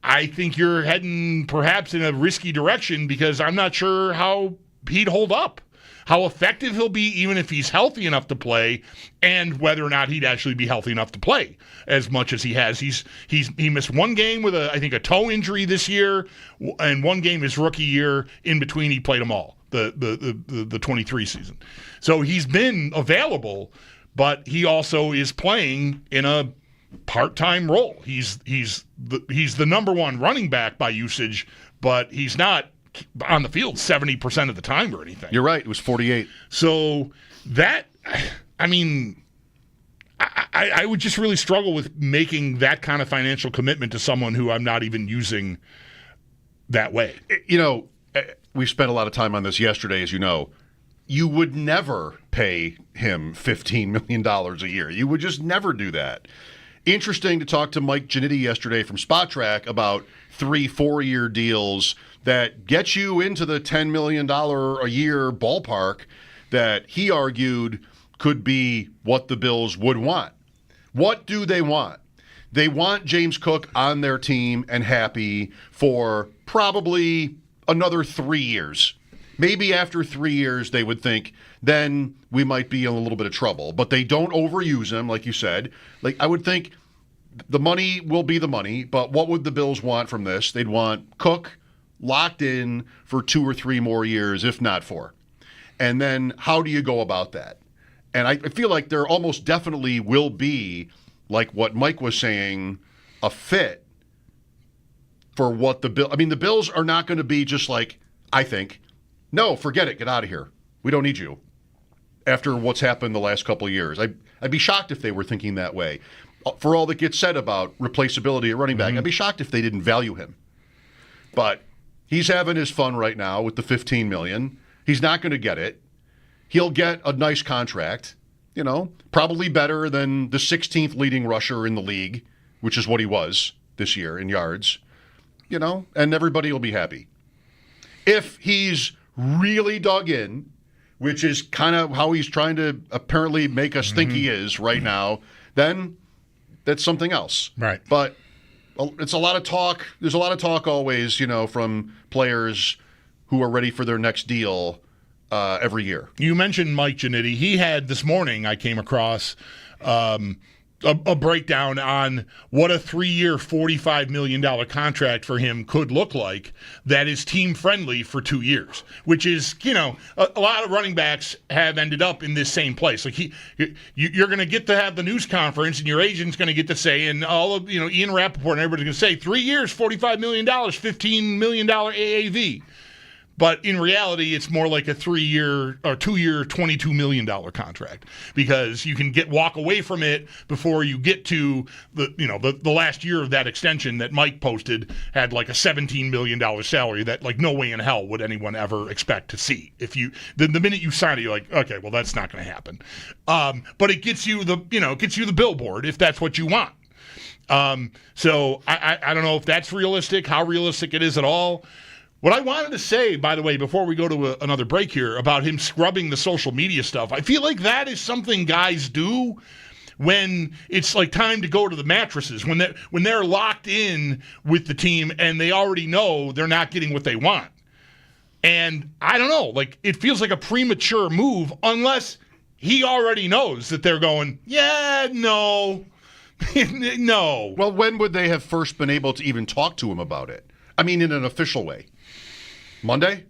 I think you're heading perhaps in a risky direction because I'm not sure how he'd hold up, how effective he'll be even if he's healthy enough to play, and whether or not he'd actually be healthy enough to play as much as he has. He missed one game with I think a toe injury this year, and one game his rookie year. In between, he played them all, the 23 season. So he's been available, but he also is playing in a part-time role. He's the number one running back by usage, but he's not on the field 70% of the time or anything. You're right. It was 48. So that, I mean, I would just really struggle with making that kind of financial commitment to someone who I'm not even using that way. You know, we spent a lot of time on this yesterday, as you know. You would never pay him $15 million a year. You would just never do that. Interesting to talk to Mike Giannitti yesterday from Spot Track about 3-4-year deals that get you into the $10 million a year ballpark that he argued could be what the Bills would want. What do they want? They want James Cook on their team and happy for probably another 3 years. Maybe after 3 years they would think, then we might be in a little bit of trouble. But they don't overuse him, like you said. Like I would think the money will be the money, but what would the Bills want from this? They'd want Cook locked in for 2 or 3 more years, if not 4. And then how do you go about that? And I feel like there almost definitely will be, like what Mike was saying, a fit for what the Bills. I mean, the Bills are not going to be just like, I think, no, forget it, get out of here. We don't need you. After what's happened the last couple of years. I'd be shocked if they were thinking that way. For all that gets said about replaceability at running back, I'd be shocked if they didn't value him. But he's having his fun right now with the $15 million. He's not going to get it. He'll get a nice contract, you know, probably better than the 16th leading rusher in the league, which is what he was this year in yards, you know, and everybody will be happy. If he's really dug in, which is kind of how he's trying to apparently make us think he is right now, then that's something else. Right. But it's a lot of talk. There's a lot of talk always, you know, from players who are ready for their next deal every year. You mentioned Mike Giannitti. He had this morning, I came across a breakdown on what a 3-year, $45 million contract for him could look like that is team-friendly for 2 years, which is, you know, a lot of running backs have ended up in this same place. Like you're going to get to have the news conference, and your agent's going to get to say, and all of, you know, Ian Rappaport and everybody's going to say, 3 years, $45 million, $15 million AAV. But in reality, it's more like a 3-year or 2-year, $22 million contract because you can walk away from it before you get to the last year of that extension that Mike posted had like a $17 million salary that like no way in hell would anyone ever expect to see. If you the minute you sign it, you're like, okay, well that's not going to happen. But it gets you the billboard if that's what you want. So I don't know if that's realistic, how realistic it is at all. What I wanted to say, by the way, before we go to another break here, about him scrubbing the social media stuff, I feel like that is something guys do when it's like time to go to the mattresses, when they're locked in with the team and they already know they're not getting what they want. And I don't know, like it feels like a premature move unless he already knows that they're going, yeah, no, no. Well, when would they have first been able to even talk to him about it? I mean, in an official way. Monday?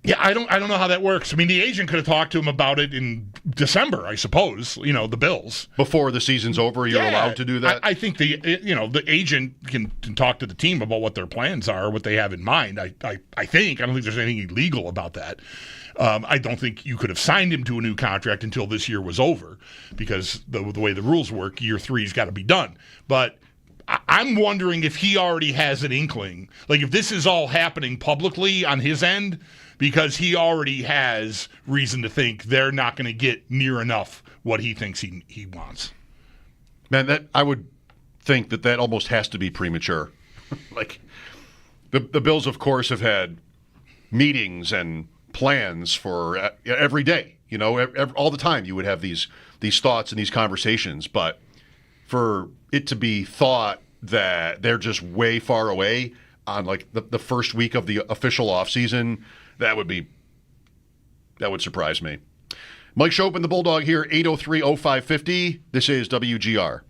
Yeah, I don't know how that works. I mean, the agent could have talked to him about it in December, I suppose. You know, the Bills before the season's over. You're allowed to do that. I think the agent can talk to the team about what their plans are, what they have in mind. I think I don't think there's anything illegal about that. I don't think you could have signed him to a new contract until this year was over, because the way the rules work, year 3's got to be done. But I'm wondering if he already has an inkling, like if this is all happening publicly on his end, because he already has reason to think they're not going to get near enough what he thinks he wants. Man, that I would think that almost has to be premature. Like the Bills, of course, have had meetings and plans for every day. You know, all the time you would have these thoughts and these conversations, but for it to be thought that they're just way far away on like the first week of the official offseason, that would surprise me. Mike Schopp and the Bulldog here, 803-0550. This is WGR.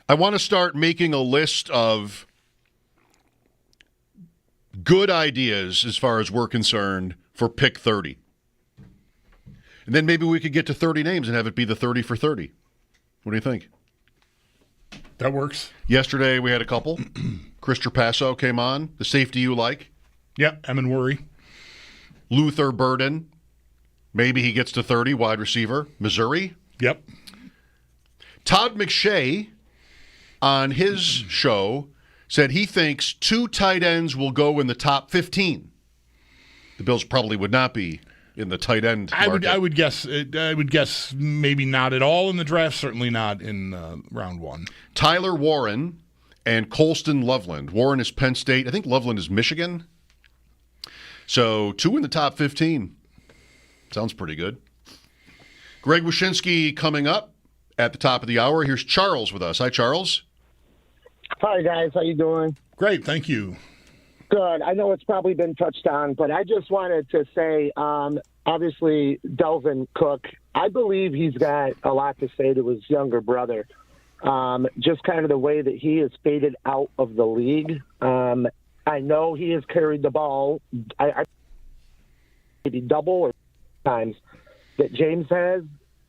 I want to start making a list of good ideas as far as we're concerned for pick 30. And then maybe we could get to 30 names and have it be the 30 for 30. What do you think? That works. Yesterday we had a couple. Chris Trapasso came on, the safety you like. Yeah, Emin Worry. Luther Burden. Maybe he gets to 30, wide receiver. Missouri. Yep. Todd McShay on his show said he thinks 2 tight ends will go in the top 15. The Bills probably would not be in the tight end market. I would guess maybe not at all in the draft, certainly not in round 1. Tyler Warren and Colston Loveland. Warren is Penn State. I think Loveland is Michigan. So 2 in the top 15. Sounds pretty good. Greg Wyshynski coming up at the top of the hour. Here's Charles with us. Hi, Charles. Hi, guys. How you doing? Great, thank you. Good. I know it's probably been touched on, but I just wanted to say, obviously, Delvin Cook, I believe he's got a lot to say to his younger brother. Just kind of the way that he is faded out of the league. I know he has carried the ball maybe double or times that James has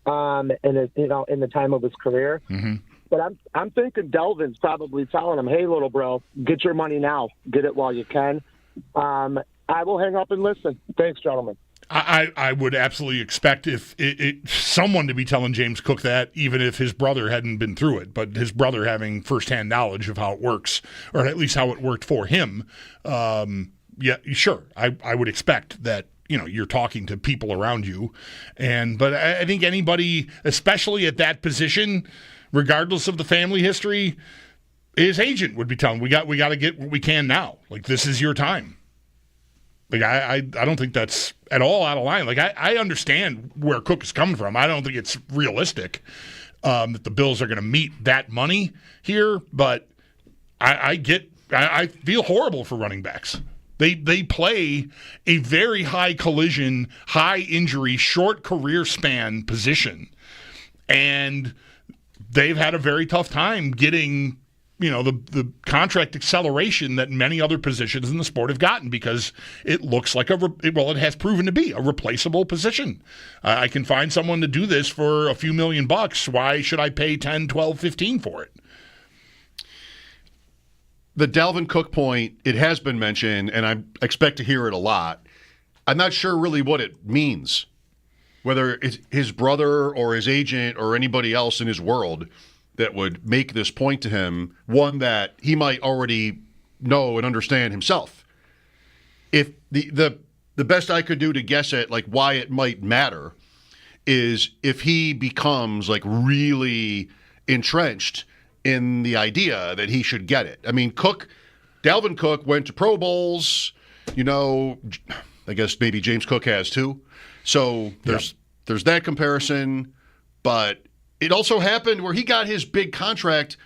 in the time of his career. Mm-hmm. But I'm thinking Delvin's probably telling him, "Hey, little bro, get your money now. Get it while you can." I will hang up and listen. Thanks, gentlemen. I would absolutely expect if someone to be telling James Cook that, even if his brother hadn't been through it, but his brother having firsthand knowledge of how it works, or at least how it worked for him. Yeah, sure. I would expect that. You're talking to people around you, but I think anybody, especially at that position, regardless of the family history, his agent would be telling we got to get what we can now. Like, this is your time. Like, I don't think that's at all out of line. Like, I understand where Cook is coming from. I don't think it's realistic that the Bills are going to meet that money here, but I feel horrible for running backs. They play a very high collision, high injury, short career span position. And they've had a very tough time getting, the contract acceleration that many other positions in the sport have gotten, because it looks like it has proven to be a replaceable position. I can find someone to do this for a few $1,000,000. Why should I pay 10, 12, 15 for it? The Dalvin Cook point, it has been mentioned, and I expect to hear it a lot. I'm not sure really what it means, whether it's his brother or his agent or anybody else in his world that would make this point to him, one that he might already know and understand himself. If the best I could do to guess at like why it might matter is if he becomes like really entrenched in the idea that he should get it. I mean, Dalvin Cook went to Pro Bowls, I guess maybe James Cook has too. So there's that comparison, but it also happened where he got his big contract.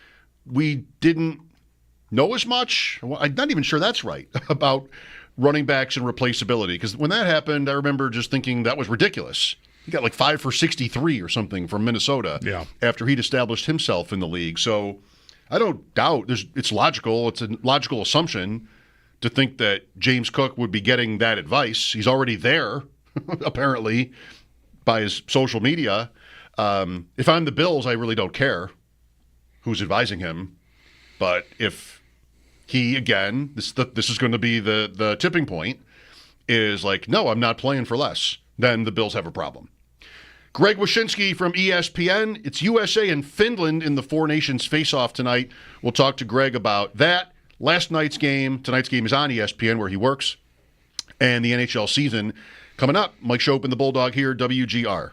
We didn't know as much. I'm not even sure that's right about running backs and replaceability, because when that happened, I remember just thinking that was ridiculous. He got like 5 for 63 or something from Minnesota after he'd established himself in the league. So I don't doubt it's logical. It's a logical assumption to think that James Cook would be getting that advice. He's already there, apparently, by his social media. If I'm the Bills, I really don't care who's advising him. But if he, again, this is going to be the tipping point, is like, no, I'm not playing for less, then the Bills have a problem. Greg Wyshynski from ESPN. It's USA and Finland in the Four Nations Faceoff tonight. We'll talk to Greg about that. Last night's game. Tonight's game is on ESPN, where he works. And the NHL season coming up. Mike Schopp and the Bulldog here, WGR.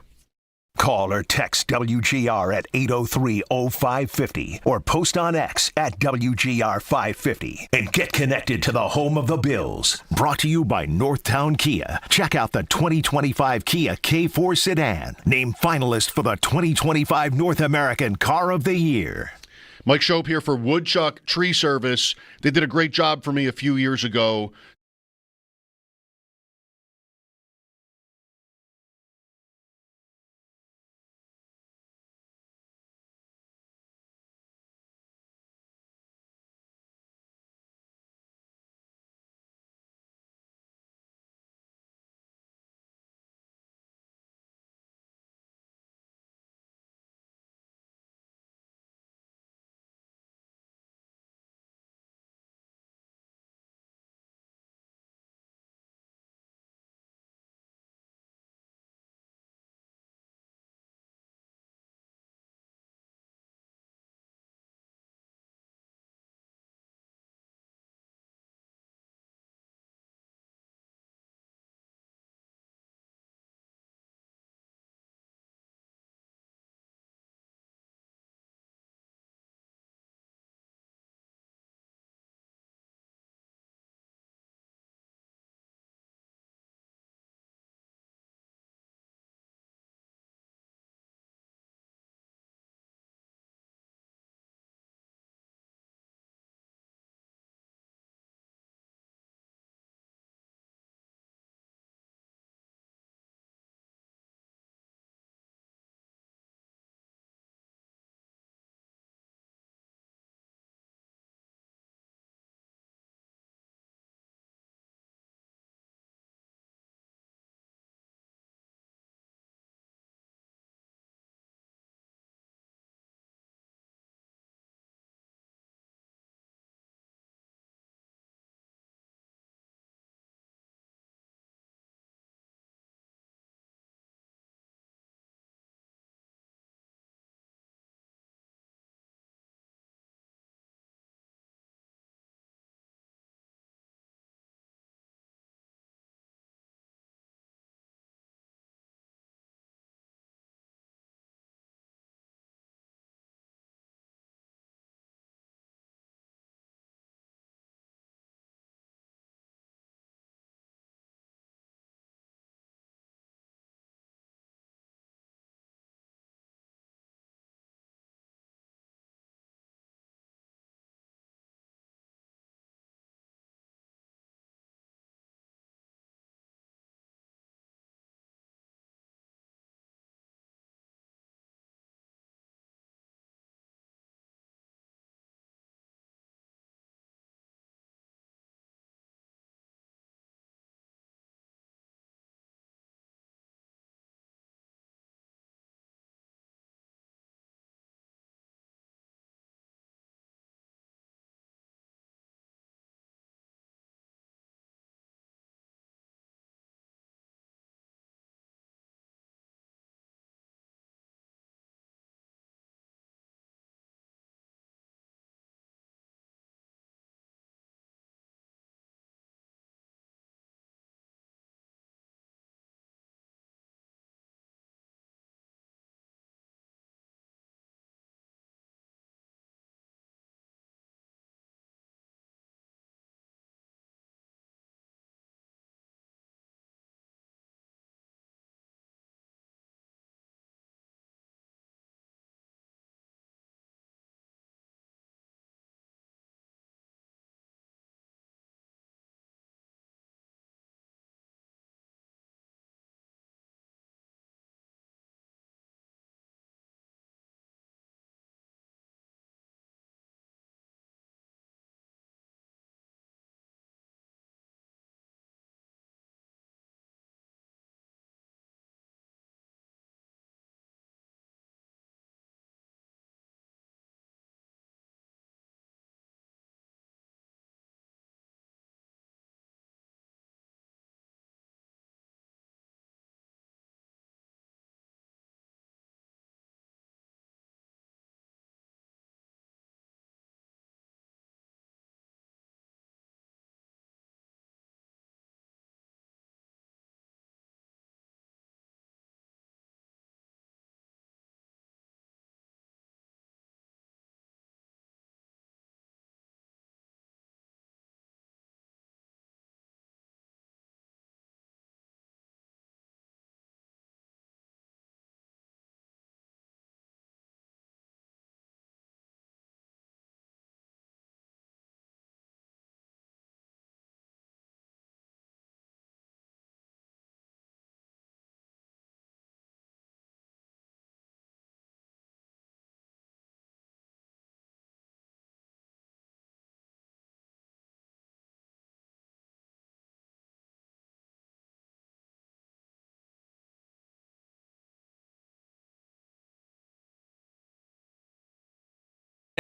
Call or text WGR at 803-0550 or post on X at WGR550 and get connected to the home of the Bills. Brought to you by Northtown Kia. Check out the 2025 Kia K4 sedan, named finalist for the 2025 North American Car of the Year. Mike Schopp here for Woodchuck Tree Service. They did a great job for me a few years ago.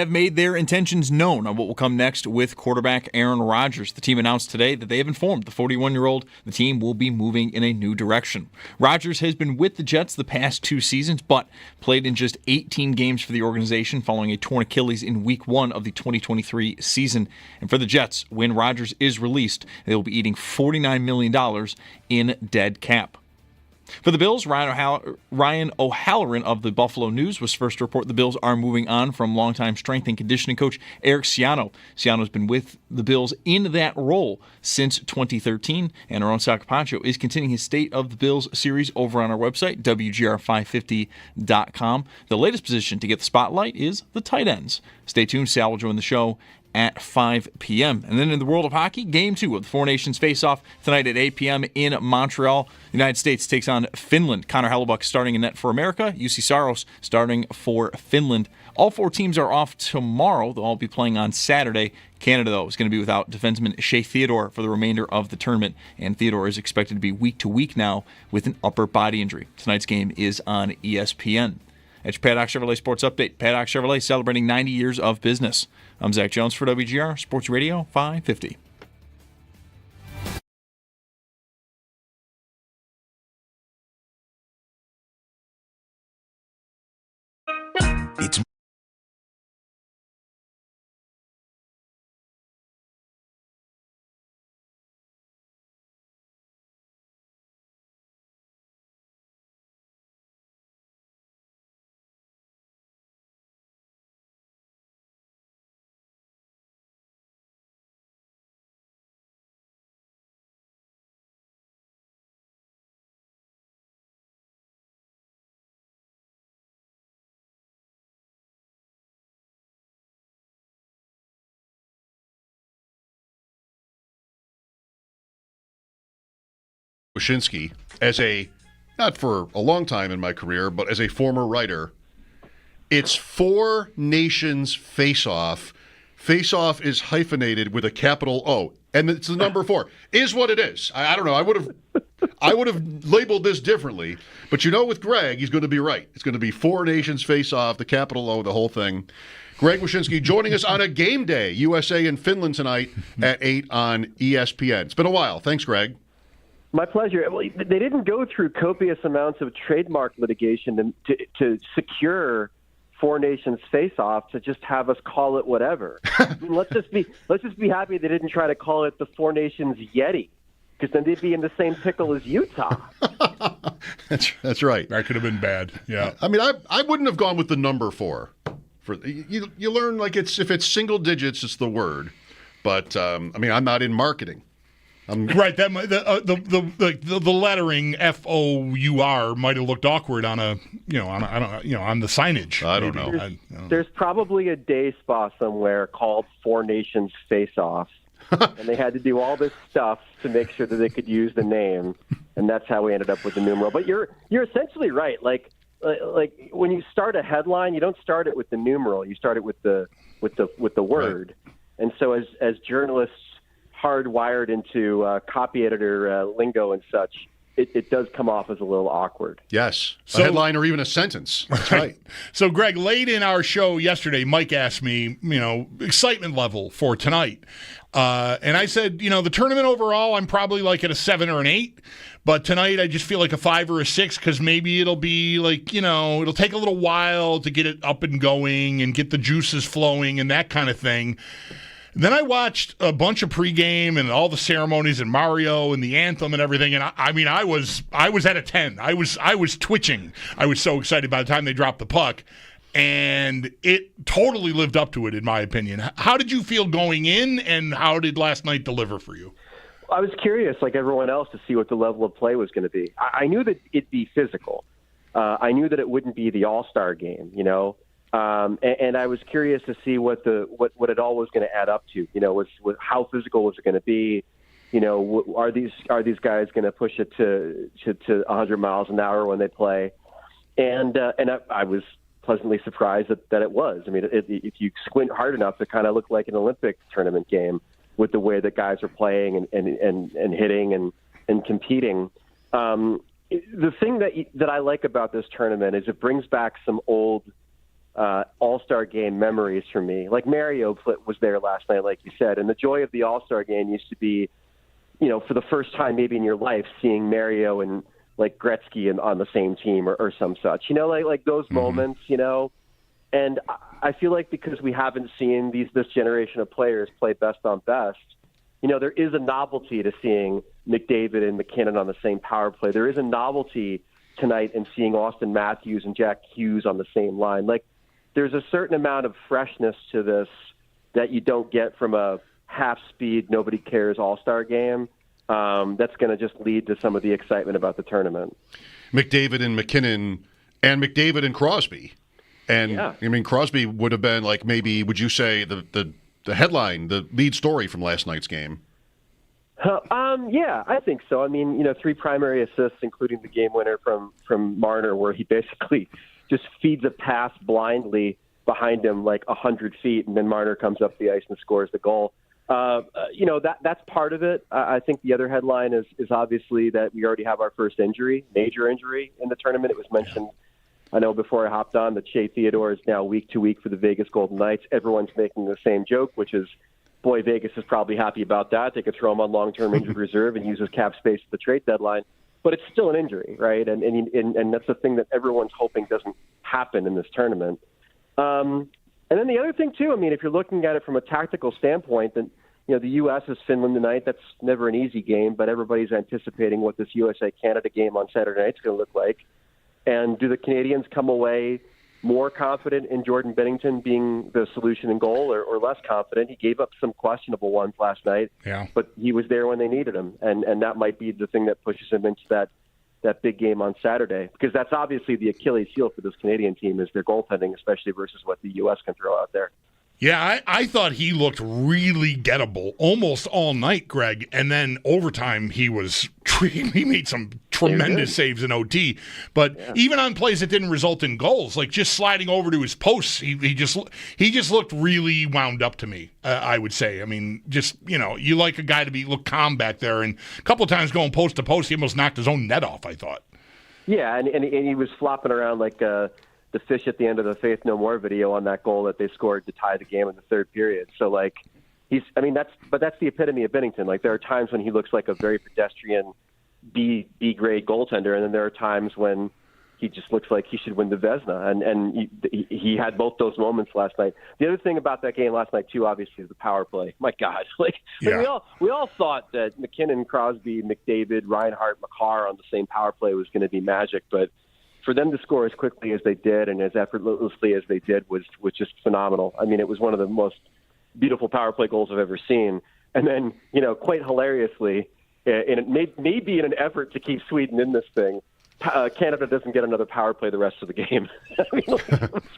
have made their intentions known on what will come next with quarterback Aaron Rodgers. The team announced today that they have informed the 41-year-old the team will be moving in a new direction. Rodgers has been with the Jets the past 2 seasons, but played in just 18 games for the organization following a torn Achilles in Week 1 of the 2023 season. And for the Jets, when Rodgers is released, they will be eating $49 million in dead cap. For the Bills, Ryan O'Halloran of the Buffalo News was first to report the Bills are moving on from longtime strength and conditioning coach Eric Ciano. Ciano's been with the Bills in that role since 2013, and our own Sal Capaccio is continuing his State of the Bills series over on our website, WGR550.com. The latest position to get the spotlight is the tight ends. Stay tuned, Sal will join the show at 5 p.m. And then in the world of hockey, Game 2 of the Four Nations Faceoff tonight at 8 p.m. in Montreal. The United States takes on Finland. Connor Hellebuck starting in net for America. UC Saros starting for Finland. All 4 teams are off tomorrow. They'll all be playing on Saturday. Canada, though, is going to be without defenseman Shea Theodore for the remainder of the tournament. And Theodore is expected to be week to week now with an upper body injury. Tonight's game is on ESPN. That's your Paddock Chevrolet Sports Update. Paddock Chevrolet celebrating 90 years of business. I'm Zach Jones for WGR Sports Radio 550. It's Wyshynski, not for a long time in my career, but as a former writer, it's Four Nations Faceoff. Faceoff is hyphenated with a capital O, and it's the number 4. Is what it is. I don't know. I would have labeled this differently, but with Greg, he's going to be right. It's going to be Four Nations Faceoff, the capital O, the whole thing. Greg Wyshynski joining us on a game day, USA and Finland tonight at 8 on ESPN. It's been a while. Thanks, Greg. My pleasure. Well, they didn't go through copious amounts of trademark litigation to secure Four Nations Face-Off to just have us call it whatever. I mean, let's just be happy they didn't try to call it the Four Nations Yeti, because then they'd be in the same pickle as Utah. That's right. That could have been bad. Yeah. I mean, I wouldn't have gone with the number 4. For you learn if it's single digits, it's the word. But I'm not in marketing. Right, that the lettering FOUR might have looked awkward on on the signage. I don't know. There's probably a day spa somewhere called Four Nations Face Off, and they had to do all this stuff to make sure that they could use the name, and that's how we ended up with the numeral. But you're essentially right. Like when you start a headline, you don't start it with the numeral. You start it with the word. Right. And so as journalists hardwired into copy editor lingo and such, it does come off as a little awkward. Yes, a headline or even a sentence. That's right. So, Greg, late in our show yesterday, Mike asked me, excitement level for tonight. And I said, the tournament overall, I'm probably like at a 7 or an 8. But tonight, I just feel like a 5 or a 6 because maybe it'll be like, it'll take a little while to get it up and going and get the juices flowing and that kind of thing. Then I watched a bunch of pregame and all the ceremonies and Mario and the anthem and everything, and I was at a 10. I was twitching. I was so excited by the time they dropped the puck, and it totally lived up to it, in my opinion. How did you feel going in, and how did last night deliver for you? I was curious, like everyone else, to see what the level of play was going to be. I knew that it'd be physical. I knew that it wouldn't be the all-star game, and I was curious to see what it all was going to add up to. Was how physical was it going to be? Are these guys going to push it to 100 miles an hour when they play? And I was pleasantly surprised that it was. I mean, if you squint hard enough, it kind of looked like an Olympic tournament game with the way that guys are playing and hitting and competing. The thing that I like about this tournament is it brings back some old All-Star Game memories for me. Like Mario was there last night, like you said, and the joy of the All-Star Game used to be, for the first time maybe in your life, seeing Mario and like Gretzky on the same team or some such. Like those moments. And I feel like because we haven't seen this generation of players play best on best, there is a novelty to seeing McDavid and McKinnon on the same power play. There is a novelty tonight in seeing Austin Matthews and Jack Hughes on the same line. Like, there's a certain amount of freshness to this that you don't get from a half-speed, nobody cares All-Star game. That's going to just lead to some of the excitement about the tournament. McDavid and McKinnon, and McDavid and Crosby. And, yeah. I mean, Crosby would have been, like, maybe, would you say, the headline, the lead story from last night's game? Yeah, I think so. I mean, 3 primary assists, including the game winner from Marner, where he basically just feeds a pass blindly behind him like 100 feet, and then Marner comes up the ice and scores the goal. That's part of it. I think the other headline is obviously that we already have our first major injury in the tournament. It was mentioned, I know before I hopped on, that Shea Theodore is now week to week for the Vegas Golden Knights. Everyone's making the same joke, which is, boy, Vegas is probably happy about that. They could throw him on long-term injured reserve and use his cap space at the trade deadline. But it's still an injury, right? And that's the thing that everyone's hoping doesn't happen in this tournament. And then the other thing, too, I mean, if you're looking at it from a tactical standpoint, then, the U.S. is Finland tonight. That's never an easy game, but everybody's anticipating what this USA-Canada game on Saturday night is going to look like. And do the Canadians come away more confident in Jordan Binnington being the solution in goal or less confident? He gave up some questionable ones last night, but he was there when they needed him. And that might be the thing that pushes him into that big game on Saturday, because that's obviously the Achilles heel for this Canadian team is their goaltending, especially versus what the U.S. can throw out there. Yeah, I thought he looked really gettable almost all night, Greg. And then overtime, he made some tremendous saves in OT. But even on plays that didn't result in goals, like just sliding over to his posts, he just looked really wound up to me. I would say. I mean, just you like a guy to look calm back there, and a couple of times going post to post, he almost knocked his own net off, I thought. Yeah, and he was flopping around like the fish at the end of the Faith No More video on that goal that they scored to tie the game in the third period. So like that's the epitome of Binnington. Like there are times when he looks like a very pedestrian B grade goaltender, and then there are times when he just looks like he should win the Vezina, and he had both those moments last night. The other thing about that game last night too, obviously, is the power play. My God, we all thought that McKinnon, Crosby, McDavid, Reinhart, Makar on the same power play was going to be magic, but for them to score as quickly as they did and as effortlessly as they did was just phenomenal. I mean, it was one of the most beautiful power play goals I've ever seen. And then, quite hilariously, maybe in an effort to keep Sweden in this thing, Canada doesn't get another power play the rest of the game. I mean, it's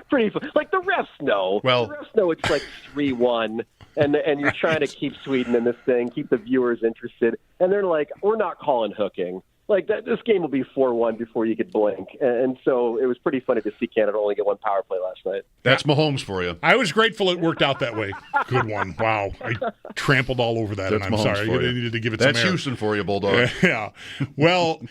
pretty fun. Like the refs know. Well, the refs know it's like 3-1, and you're trying to keep Sweden in this thing, keep the viewers interested, and they're like, we're not calling hooking. Like this game will be 4-1 before you could blink, and so it was pretty funny to see Canada only get one power play last night. That's Mahomes for you. I was grateful it worked out that way. Good one. Wow, I trampled all over that, That's and I'm Mahomes sorry. For you. I needed to give it some air. That's Houston for you, Bulldog. Yeah. Well,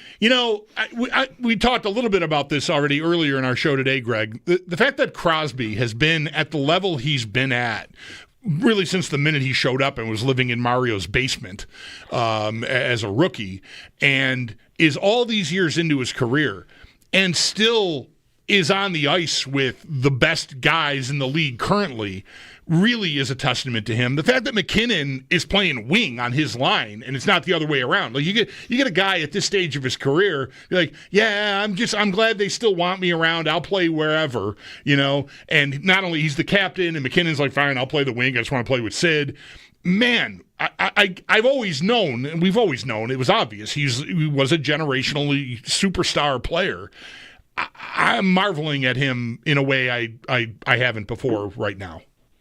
we talked a little bit about this already earlier in our show today, Greg. The fact that Crosby has been at the level he's been at really since the minute he showed up and was living in Mario's basement as a rookie, and is all these years into his career and still is on the ice with the best guys in the league currently, really is a testament to him. The fact that McKinnon is playing wing on his line and it's not the other way around. Like you get a guy at this stage of his career, you're like, yeah, I'm glad they still want me around. I'll play wherever, and not only he's the captain and McKinnon's like, fine, I'll play the wing. I just want to play with Sid. Man, I've always known, and we've always known, it was obvious, he was a generationally superstar player. I'm marveling at him in a way I haven't before right now.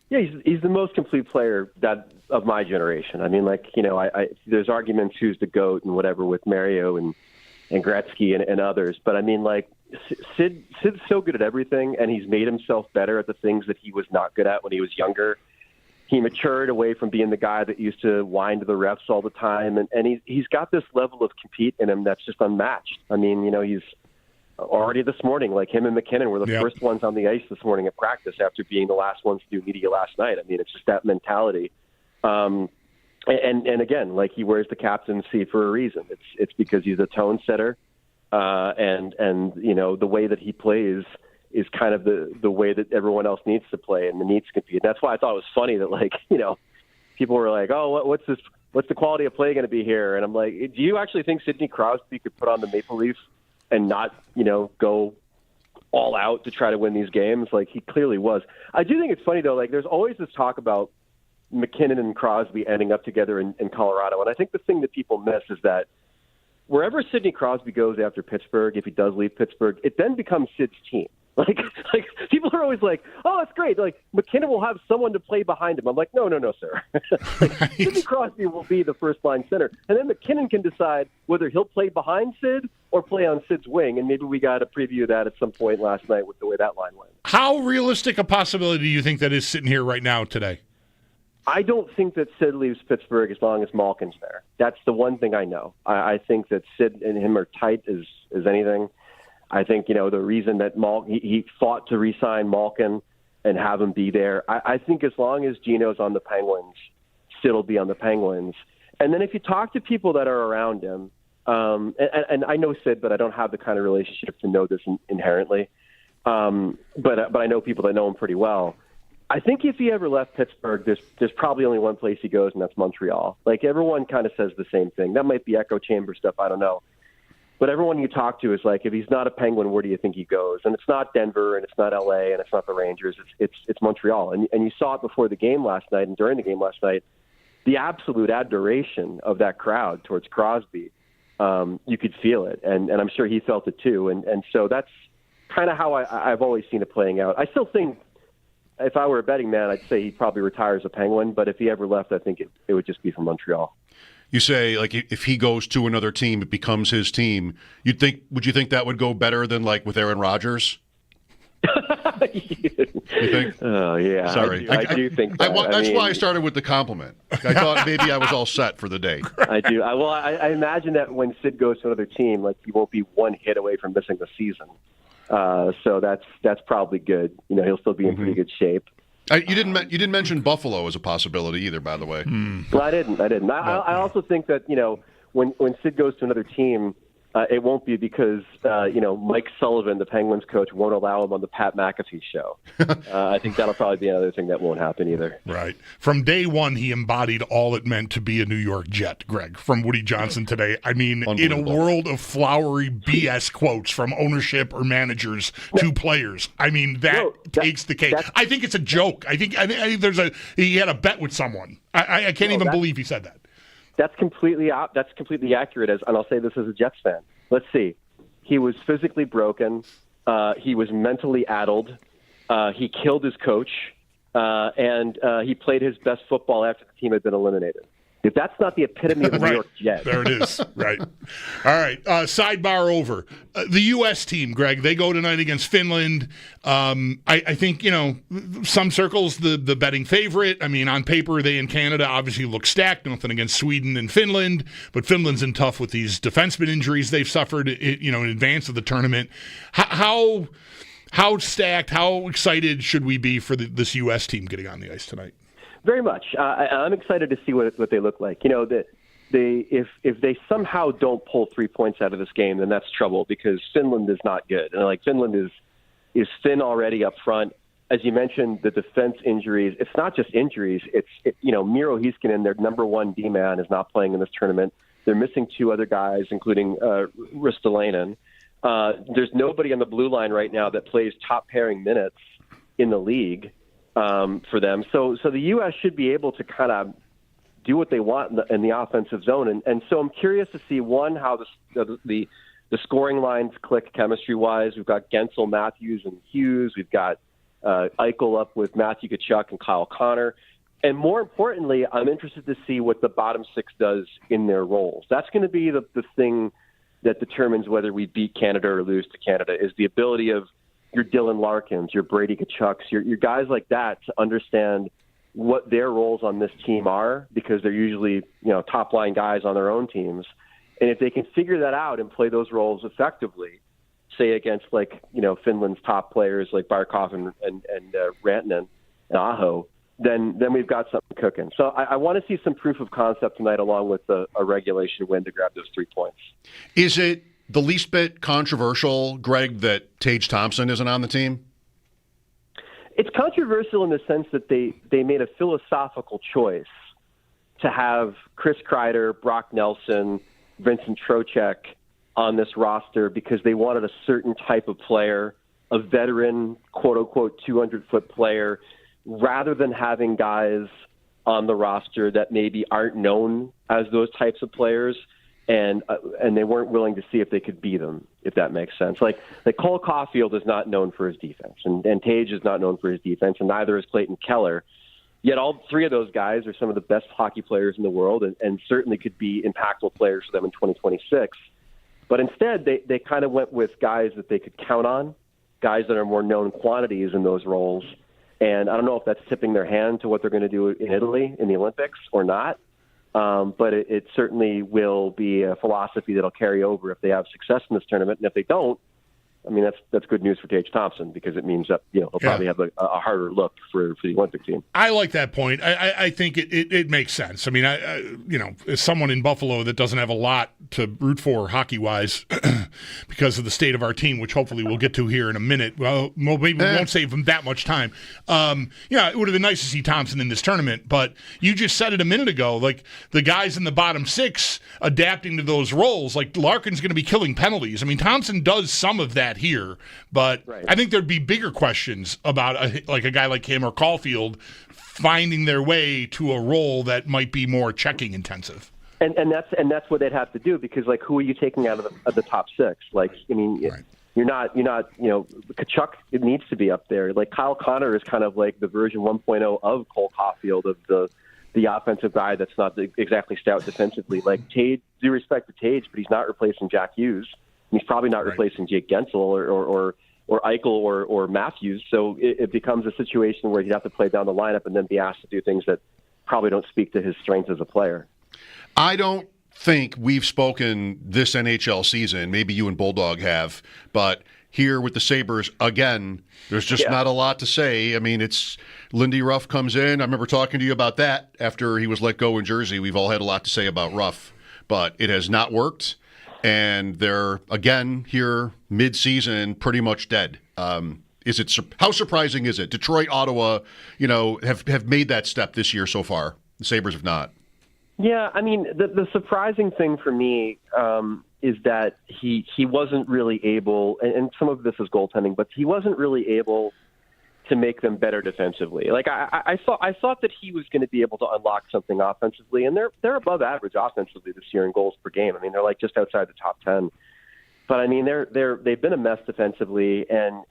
Yeah, he's the most complete player of my generation. I mean, there's arguments who's the GOAT and whatever with Mario and Gretzky and others, but I mean, like Sid's so good at everything, and he's made himself better at the things that he was not good at when he was younger. He matured away from being the guy that used to whine to the refs all the time, and he's got this level of compete in him that's just unmatched. I mean, already this morning, like him and McKinnon were the first ones on the ice this morning at practice after being the last ones to do media last night. I mean, it's just that mentality. And again, like he wears the captaincy for a reason. It's because he's a tone setter, and the way that he plays is kind of the way that everyone else needs to play and needs to compete. And that's why I thought it was funny that people were like, oh, what's the quality of play going to be here? And I'm like, do you actually think Sidney Crosby could put on the Maple Leafs and not, go all out to try to win these games? Like, he clearly was. I do think it's funny, though. Like, there's always this talk about McKinnon and Crosby ending up together in Colorado. And I think the thing that people miss is that wherever Sidney Crosby goes after Pittsburgh, if he does leave Pittsburgh, it then becomes Sid's team. Like people are always like, oh, that's great. Like, McKinnon will have someone to play behind him. I'm like, no, sir. Sidney Crosby will be the first-line center. And then McKinnon can decide whether he'll play behind Sid or play on Sid's wing. And maybe we got a preview of that at some point last night with the way that line went. How realistic a possibility do you think that is sitting here right now today? I don't think that Sid leaves Pittsburgh as long as Malkin's there. That's the one thing I know. I think that Sid and him are tight as anything. I think, the reason that he fought to re-sign Malkin and have him be there, I think as long as Gino's on the Penguins, Sid will be on the Penguins. And then if you talk to people that are around him, and I know Sid, but I don't have the kind of relationship to know this inherently, but I know people that know him pretty well. I think if he ever left Pittsburgh, there's probably only one place he goes, and that's Montreal. Like, everyone kind of says the same thing. That might be echo chamber stuff, I don't know. But everyone you talk to is like, if he's not a Penguin, where do you think he goes? And it's not Denver, and it's not LA, and it's not the Rangers. It's Montreal. And you saw it before the game last night and during the game last night, the absolute adoration of that crowd towards Crosby. You could feel it, and I'm sure he felt it too. And so that's kind of how I've always seen it playing out. I still think if I were a betting man, I'd say he probably retires a Penguin. But if he ever left, I think it would just be from Montreal. You say, like, if he goes to another team, it becomes his team. Would you think that would go better than, like, with Aaron Rodgers? You think? Oh, yeah. Sorry. I do think that. That's why I started with the compliment. I thought maybe I was all set for the day. I do. I imagine that when Sid goes to another team, like, he won't be one hit away from missing the season. So that's probably good. He'll still be in pretty good shape. You didn't mention Buffalo as a possibility either, by the way. Well, I didn't. I also think that when Sid goes to another team, it won't be because Mike Sullivan, the Penguins coach, won't allow him on the Pat McAfee show. I think that'll probably be another thing that won't happen either. Right. From day one, he embodied all it meant to be a New York Jet, Greg, from Woody Johnson today. I mean, in a world of flowery BS quotes from ownership or managers to players, I mean, that takes the cake. I think it's a joke. I think he had a bet with someone. I can't even believe he said that. That's completely accurate. And I'll say this as a Jets fan. Let's see. He was physically broken. He was mentally addled. He killed his coach. And he played his best football after the team had been eliminated. If that's not the epitome of a New York Jet. There it is. Right. All right. Sidebar over. The U.S. team, Greg, they go tonight against Finland. I think, some circles, the betting favorite. I mean, on paper, they in Canada obviously look stacked. Nothing against Sweden and Finland. But Finland's in tough with these defenseman injuries they've suffered, in advance of the tournament. How stacked, how excited should we be for this U.S. team getting on the ice tonight? Very much. I'm excited to see what they look like. If they somehow don't pull 3 points out of this game, then that's trouble because Finland is not good. And Finland is thin already up front. As you mentioned, the defense injuries. It's not just injuries. Miro Heiskanen, their number one D-man, is not playing in this tournament. They're missing 2 other guys, including Ristolainen. There's nobody on the blue line right now that plays top pairing minutes in the league. For them. So the U.S. should be able to kind of do what they want in the offensive zone. And so I'm curious to see, one, how the scoring lines click chemistry-wise. We've got Gensel, Matthews, and Hughes. We've got Eichel up with Matthew Tkachuk and Kyle Connor. And more importantly, I'm interested to see what the bottom 6 does in their roles. That's going to be the thing that determines whether we beat Canada or lose to Canada, is the ability of your Dylan Larkins, your Brady Kachucks, your guys like that to understand what their roles on this team are, because they're usually, top-line guys on their own teams. And if they can figure that out and play those roles effectively, say against Finland's top players like Barkov and Rantanen and Aho, then we've got something cooking. So I want to see some proof of concept tonight, along with a regulation win to grab those 3 points. Is it the least bit controversial, Greg, that Tage Thompson isn't on the team? It's controversial in the sense that they made a philosophical choice to have Chris Kreider, Brock Nelson, Vincent Trocheck on this roster because they wanted a certain type of player, a veteran, quote-unquote, 200-foot player, rather than having guys on the roster that maybe aren't known as those types of players, and they weren't willing to see if they could beat them, if that makes sense. Like Cole Caulfield is not known for his defense, and Tage is not known for his defense, and neither is Clayton Keller. Yet all 3 of those guys are some of the best hockey players in the world, and certainly could be impactful players for them in 2026. But instead, they kind of went with guys that they could count on, guys that are more known quantities in those roles. And I don't know if that's tipping their hand to what they're going to do in Italy in the Olympics or not. But it certainly will be a philosophy that'll carry over if they have success in this tournament. And if they don't, I mean, that's good news for Tage Thompson, because it means that he'll probably have a harder look for the Olympic team. I like that point. I think it makes sense. I mean, as someone in Buffalo that doesn't have a lot to root for hockey-wise because of the state of our team, which hopefully we'll get to here in a minute. Well, maybe we won't save him that much time. It would have been nice to see Thompson in this tournament, but you just said it a minute ago, like the guys in the bottom 6 adapting to those roles, like Larkin's going to be killing penalties. I mean, Thompson does some of that here, but right. I think there'd be bigger questions about a guy like him or Caulfield finding their way to a role that might be more checking intensive. And that's what they'd have to do, because who are you taking out of the top 6? Right. You're not Kachuk, it needs to be up there. Like Kyle Connor is kind of like the version 1.0 of Cole Caulfield, of the offensive guy that's not exactly stout defensively. Like Tage, due respect to Tage, but he's not replacing Jack Hughes. He's probably not replacing Jake Gensel or Eichel or Matthews. So it becomes a situation where he'd have to play down the lineup and then be asked to do things that probably don't speak to his strengths as a player. I don't think we've spoken this NHL season. Maybe you and Bulldog have, but here with the Sabres, again, there's just not a lot to say. I mean, it's Lindy Ruff comes in. I remember talking to you about that after he was let go in Jersey. We've all had a lot to say about Ruff, but it has not worked. And they're, again, here mid-season, pretty much dead. How surprising is it? Detroit, Ottawa, have made that step this year so far. The Sabres have not. Yeah, I mean, the surprising thing for me is that he wasn't really able, and some of this is goaltending, but he wasn't really able to make them better defensively. Like I thought that he was going to be able to unlock something offensively, and they're above average offensively this year in goals per game. I mean, they're like just outside the top 10. But I mean, they've been a mess defensively, and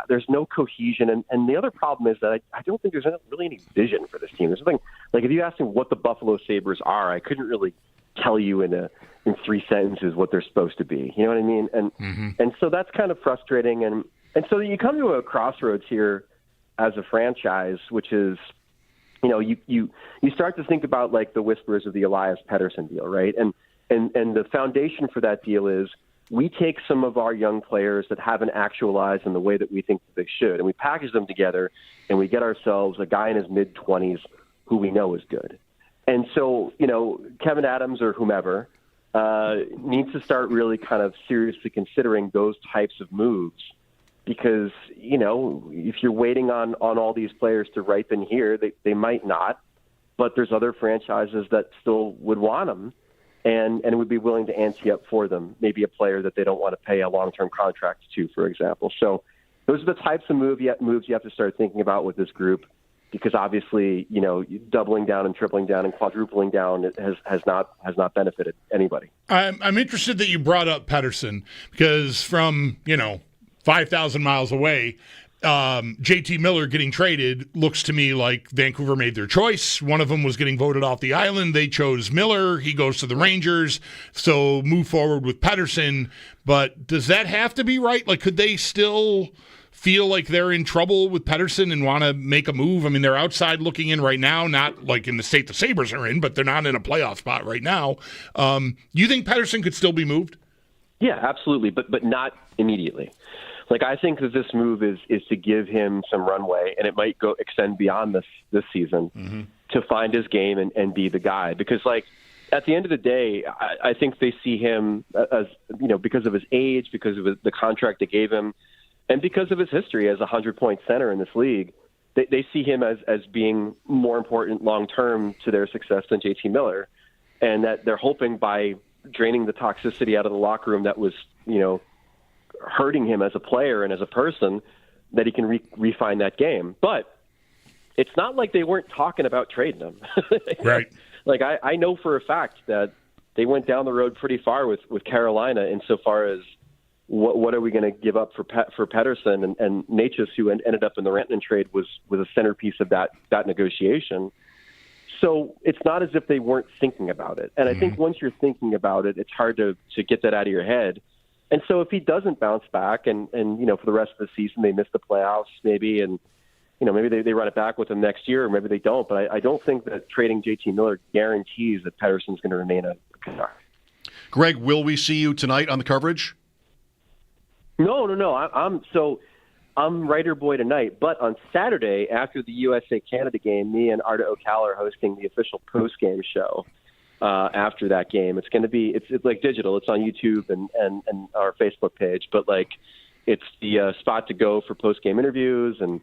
there's no cohesion. And the other problem is that I don't think there's really any vision for this team. There's something like, if you ask me what the Buffalo Sabres are, I couldn't really tell you in 3 sentences what they're supposed to be. You know what I mean? And so that's kind of frustrating. And so you come to a crossroads here as a franchise, which is, you start to think about like the whispers of the Elias Pettersson deal, right? And the foundation for that deal is, we take some of our young players that haven't actualized in the way that we think that they should, and we package them together, and we get ourselves a guy in his mid-20s who we know is good. And so, Kevin Adams or whomever needs to start really kind of seriously considering those types of moves, because, if you're waiting on all these players to ripen here, they might not, but there's other franchises that still would want them. And would be willing to ante up for them, maybe a player that they don't want to pay a long-term contract to, for example. So those are the types of moves you have to start thinking about with this group, because obviously, doubling down and tripling down and quadrupling down has not benefited anybody. I'm interested that you brought up Pettersson, because from 5,000 miles away, JT Miller getting traded looks to me like Vancouver made their choice. One of them was getting voted off the island. They chose Miller. He goes to the Rangers. So move forward with Pettersson. But does that have to be right? Like, could they still feel like they're in trouble with Pettersson and want to make a move? I mean, they're outside looking in right now, not like in the state the Sabres are in, but they're not in a playoff spot right now. You think Pettersson could still be moved? Yeah, absolutely, but not immediately. Like, I think that this move is to give him some runway, and it might extend beyond this season to find his game and be the guy. Because, like, at the end of the day, I think they see him as, because of his age, because of the contract they gave him, and because of his history as a 100-point center in this league, they see him as being more important long-term to their success than JT Miller, and that they're hoping by draining the toxicity out of the locker room that was, hurting him as a player and as a person, that he can refine that game. But it's not like they weren't talking about trading him. Right. Like, I know for a fact that they went down the road pretty far with Carolina insofar as what are we going to give up for Pettersson and Natchez, who ended up in the Rantanen trade, was a centerpiece of that negotiation. So it's not as if they weren't thinking about it. And I think once you're thinking about it, it's hard to get that out of your head. And so if he doesn't bounce back and for the rest of the season they miss the playoffs maybe, and maybe they run it back with him next year, or maybe they don't. But I don't think that trading JT Miller guarantees that Pettersson's going to remain a star. Greg, will we see you tonight on the coverage? No. I'm writer boy tonight, but on Saturday after the USA-Canada game, me and Arda Okal are hosting the official post-game show after that game. It's going to be it's like digital. It's on YouTube and our Facebook page, but like it's the spot to go for post-game interviews and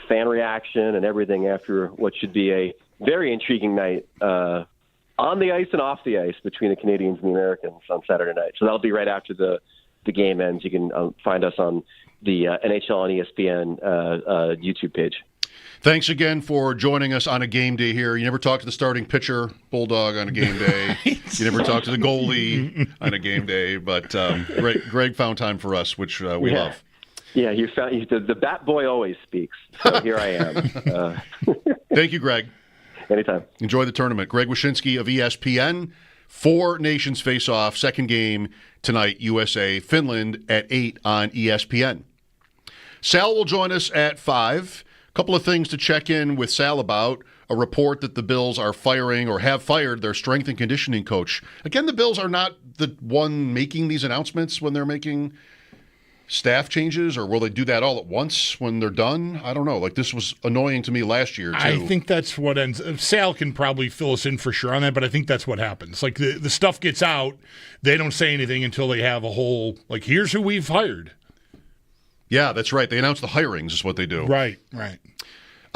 fan reaction and everything after what should be a very intriguing night on the ice and off the ice between the Canadians and the Americans on Saturday night. So that'll be right after the game ends. You can find us on the NHL and ESPN YouTube page. Thanks again for joining us on a game day here. You never talk to the starting pitcher, Bulldog, on a game day. You never talk to the goalie on a game day. But Greg found time for us, which we love. Yeah, the bat boy always speaks. So here I am. Thank you, Greg. Anytime. Enjoy the tournament. Greg Wyshynski of ESPN for Nations Faceoff. Second game tonight, USA, Finland at 8 on ESPN. Sal will join us at 5. A couple of things to check in with Sal about. A report that the Bills are firing or have fired their strength and conditioning coach. Again, the Bills are not the one making these announcements when they're making staff changes, or will they do that all at once when they're done? I don't know. Like, this was annoying to me last year, too. I think that's what ends. Sal can probably fill us in for sure on that, but I think that's what happens. Like, the stuff gets out, they don't say anything until they have a whole, like, here's who we've hired. Yeah, that's right. They announce the hirings is what they do. Right.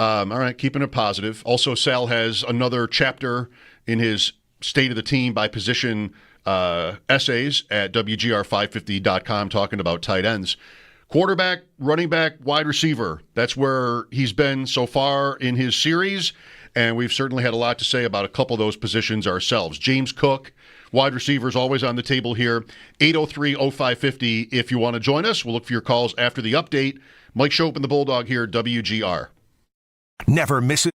All right, keeping it positive. Also, Sal has another chapter in his State of the Team by Position essays at WGR550.com talking about tight ends. Quarterback, running back, wide receiver. That's where he's been so far in his series, and we've certainly had a lot to say about a couple of those positions ourselves. James Cook, wide receivers, always on the table here. 803-0550 if you want to join us. We'll look for your calls after the update. Mike Schopp and the Bulldog here, WGR. Never miss it.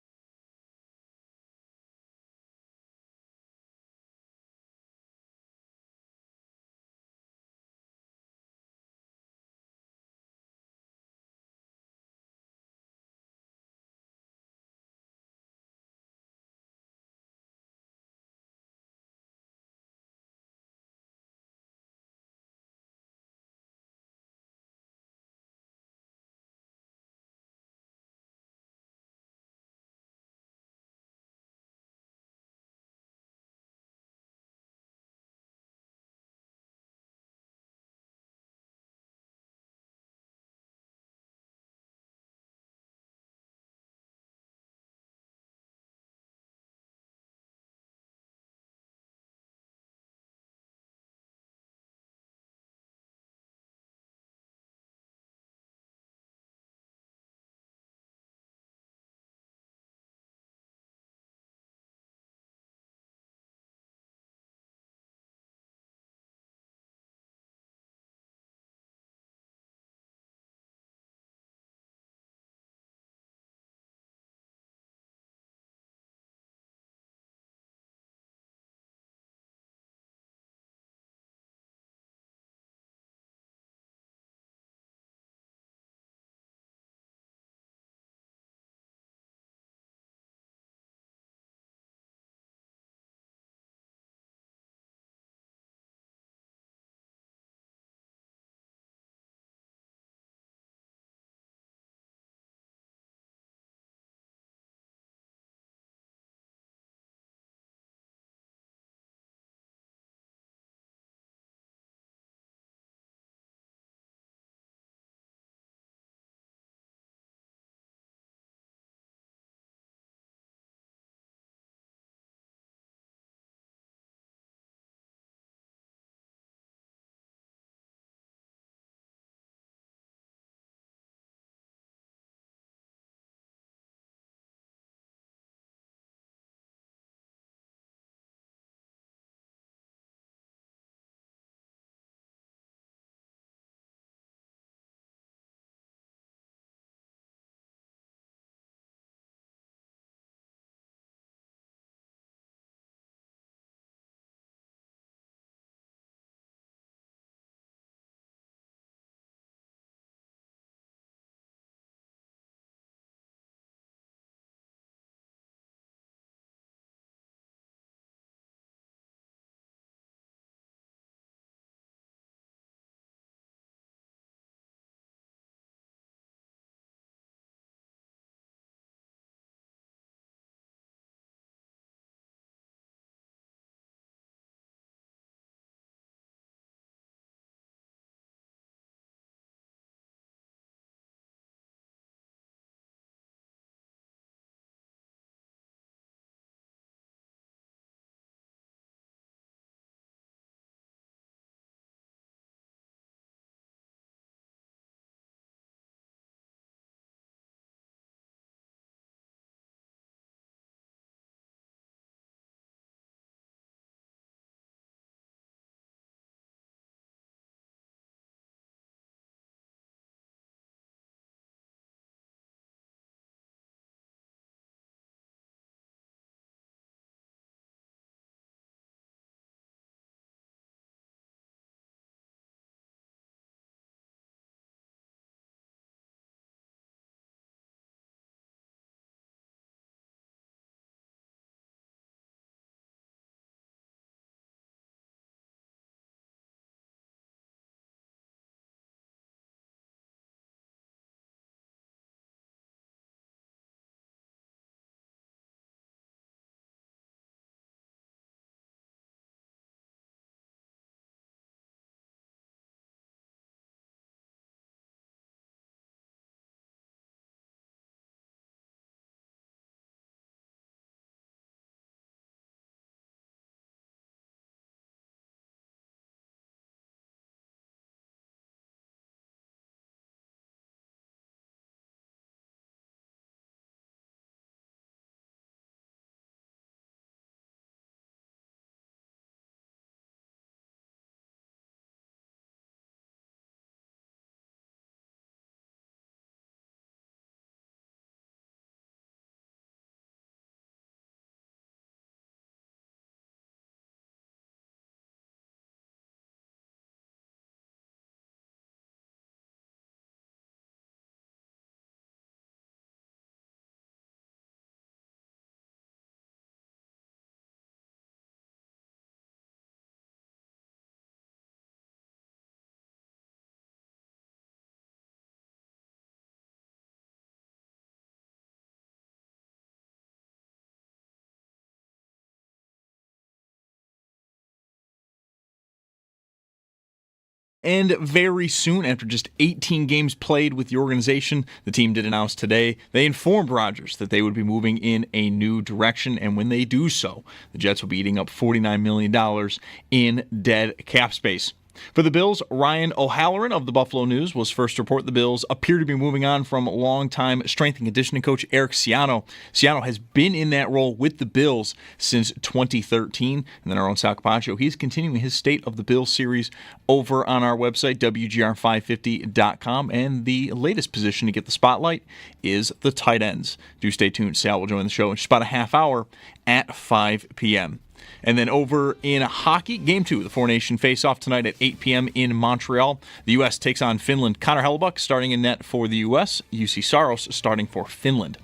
end very soon after just 18 games played with the organization. The team did announce today they informed Rodgers that they would be moving in a new direction, and when they do so, the Jets will be eating up $49 million in dead cap space. For the Bills, Ryan O'Halloran of the Buffalo News was first to report the Bills appear to be moving on from longtime strength and conditioning coach Eric Ciano. Ciano has been in that role with the Bills since 2013. And then our own Sal Capaccio, he's continuing his State of the Bills series over on our website, WGR550.com. And the latest position to get the spotlight is the tight ends. Do stay tuned. Sal will join the show in just about a half hour at 5 p.m. And then over in hockey, Game 2, the Four Nation Faceoff tonight at 8 p.m. in Montreal. The U.S. takes on Finland. Connor Hellebuck starting in net for the U.S., UC Saros starting for Finland.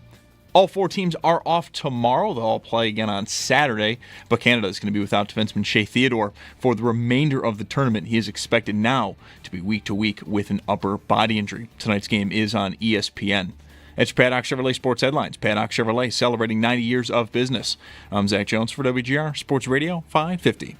All four teams are off tomorrow. They'll all play again on Saturday, but Canada is going to be without defenseman Shea Theodore for the remainder of the tournament. He is expected now to be week to week with an upper body injury. Tonight's game is on ESPN. It's Paddock Chevrolet Sports Headlines. Paddock Chevrolet celebrating 90 years of business. I'm Zach Jones for WGR Sports Radio 550.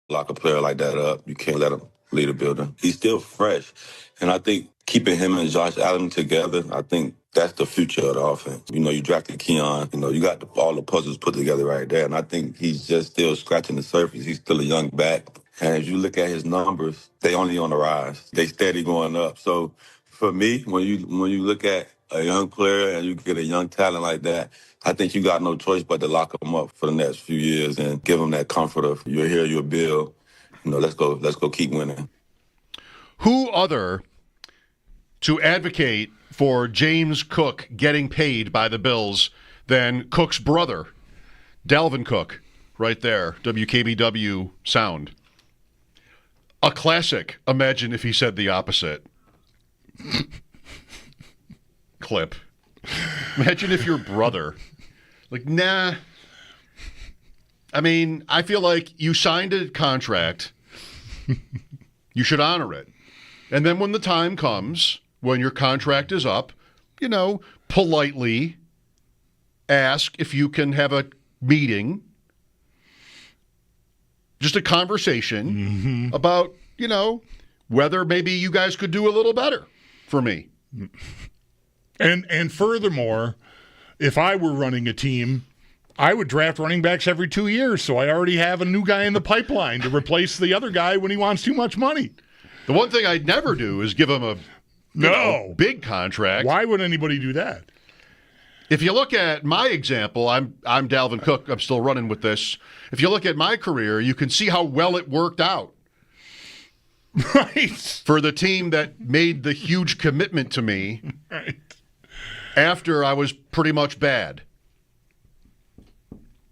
Lock a player like that up. You can't let him lead a building. He's still fresh. And I think keeping him and Josh Allen together, I think that's the future of the offense. You know, you drafted Keon. You know, you got all the puzzles put together right there. And I think he's just still scratching the surface. He's still a young back. And as you look at his numbers, they only on the rise. They steady going up. So for me, when you look at a young player and you get a young talent like that, I think you got no choice but to lock him up for the next few years and give him that comfort of you're here, you're Bill. You know, let's go keep winning. Who other to advocate for James Cook getting paid by the Bills than Cook's brother, Dalvin Cook, right there, WKBW sound. A classic. Imagine if he said the opposite. Clip. Imagine if your brother, like, nah. I mean, I feel like you signed a contract. You should honor it. And then when the time comes, when your contract is up, you know, politely ask if you can have a meeting, just a conversation about, you know, whether maybe you guys could do a little better for me. And furthermore, if I were running a team, I would draft running backs every 2 years, so I already have a new guy in the pipeline to replace the other guy when he wants too much money. The one thing I'd never do is give him a big contract. Why would anybody do that? If you look at my example, I'm Dalvin Cook. I'm still running with this. If you look at my career, you can see how well it worked out. Right. For the team that made the huge commitment to me right. After I was pretty much bad.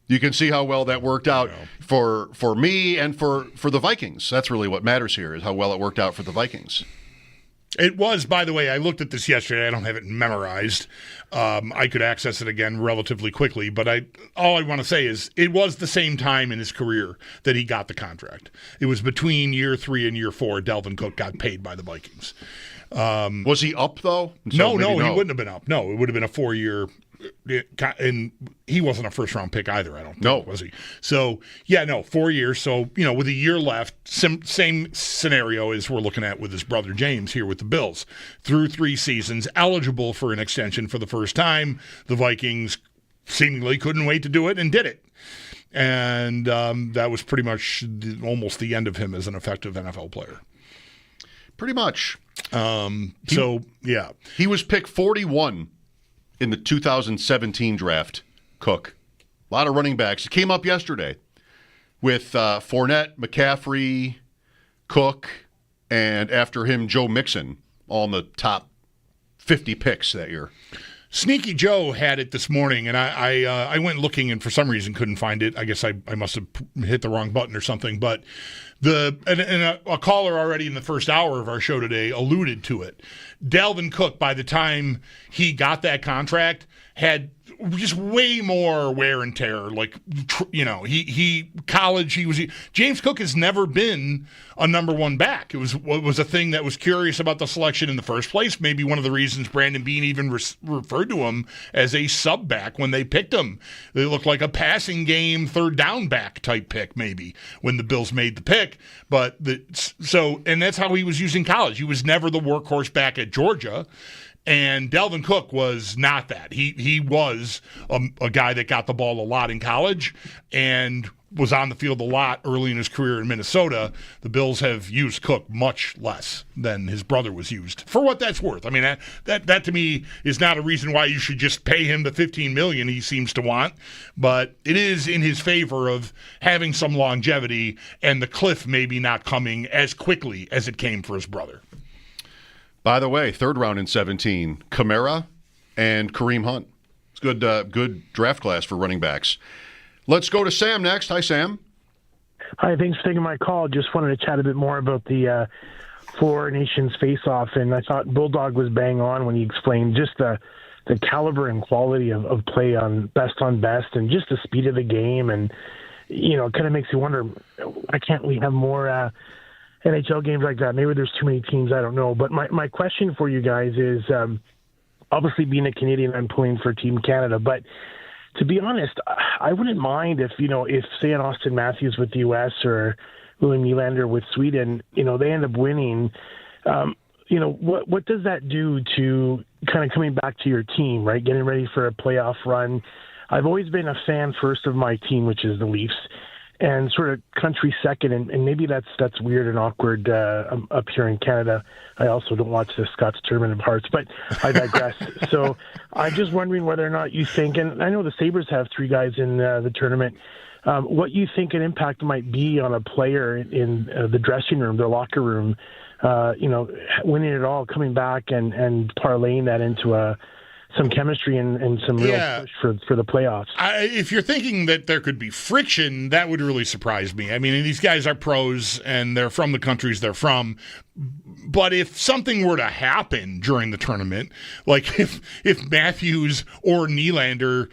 You can see how well that worked out for me and for the Vikings. That's really what matters here, is how well it worked out for the Vikings. It was, by the way, I looked at this yesterday. I don't have it memorized. I could access it again relatively quickly, but all I want to say is it was the same time in his career that he got the contract. It was between year 3 and year 4, Dalvin Cook got paid by the Vikings. Was he up, though? So no, he wouldn't have been up. No, it would have been a 4-year, and he wasn't a first-round pick either, I don't think, was he? So, 4 years. So, with a year left, same scenario as we're looking at with his brother James here with the Bills. Through 3 seasons, eligible for an extension for the first time. The Vikings seemingly couldn't wait to do it and did it. And that was pretty much almost the end of him as an effective NFL player. Pretty much. He was pick 41 in the 2017 draft, Cook. A lot of running backs. It came up yesterday with Fournette, McCaffrey, Cook, and after him, Joe Mixon, all in the top 50 picks that year. Sneaky Joe had it this morning, and I went looking and for some reason couldn't find it. I guess I must have hit the wrong button or something. But a caller already in the first hour of our show today alluded to it. Dalvin Cook, by the time he got that contract, had just way more wear and tear. Like, James Cook has never been a number one back. It was a thing that was curious about the selection in the first place. Maybe one of the reasons Brandon Beane even referred to him as a sub back when they picked him. They looked like a passing game, third down back type pick, maybe, when the Bills made the pick. And that's how he was using college. He was never the workhorse back at Georgia. And Dalvin Cook was not that. He was a guy that got the ball a lot in college and was on the field a lot early in his career in Minnesota. The Bills have used Cook much less than his brother was used, for what that's worth. I mean, that to me is not a reason why you should just pay him the $15 million he seems to want, but it is in his favor of having some longevity and the cliff maybe not coming as quickly as it came for his brother. By the way, third round in 17, Kamara and Kareem Hunt. It's good draft class for running backs. Let's go to Sam next. Hi, Sam. Hi, thanks for taking my call. Just wanted to chat a bit more about the Four Nations Faceoff, and I thought Bulldog was bang on when he explained just the caliber and quality of play on best, and just the speed of the game, and it kind of makes you wonder, why can't we have more NHL games like that? Maybe there's too many teams, I don't know. But my question for you guys is, obviously being a Canadian, I'm pulling for Team Canada. But to be honest, I wouldn't mind if say an Austin Matthews with the U.S. or William Nylander with Sweden, they end up winning. What does that do to kind of coming back to your team, right? Getting ready for a playoff run. I've always been a fan first of my team, which is the Leafs, and sort of country second, and maybe that's weird and awkward up here in Canada. I also don't watch the Scots Tournament of Hearts, but I digress. So I'm just wondering whether or not you think, and I know the Sabres have 3 guys in the tournament, what you think an impact might be on a player in the dressing room, their locker room, winning it all, coming back and parlaying that into some chemistry and some real push for the playoffs. If you're thinking that there could be friction, that would really surprise me. I mean, these guys are pros, and they're from the countries they're from. But if something were to happen during the tournament, like if Matthews or Nylander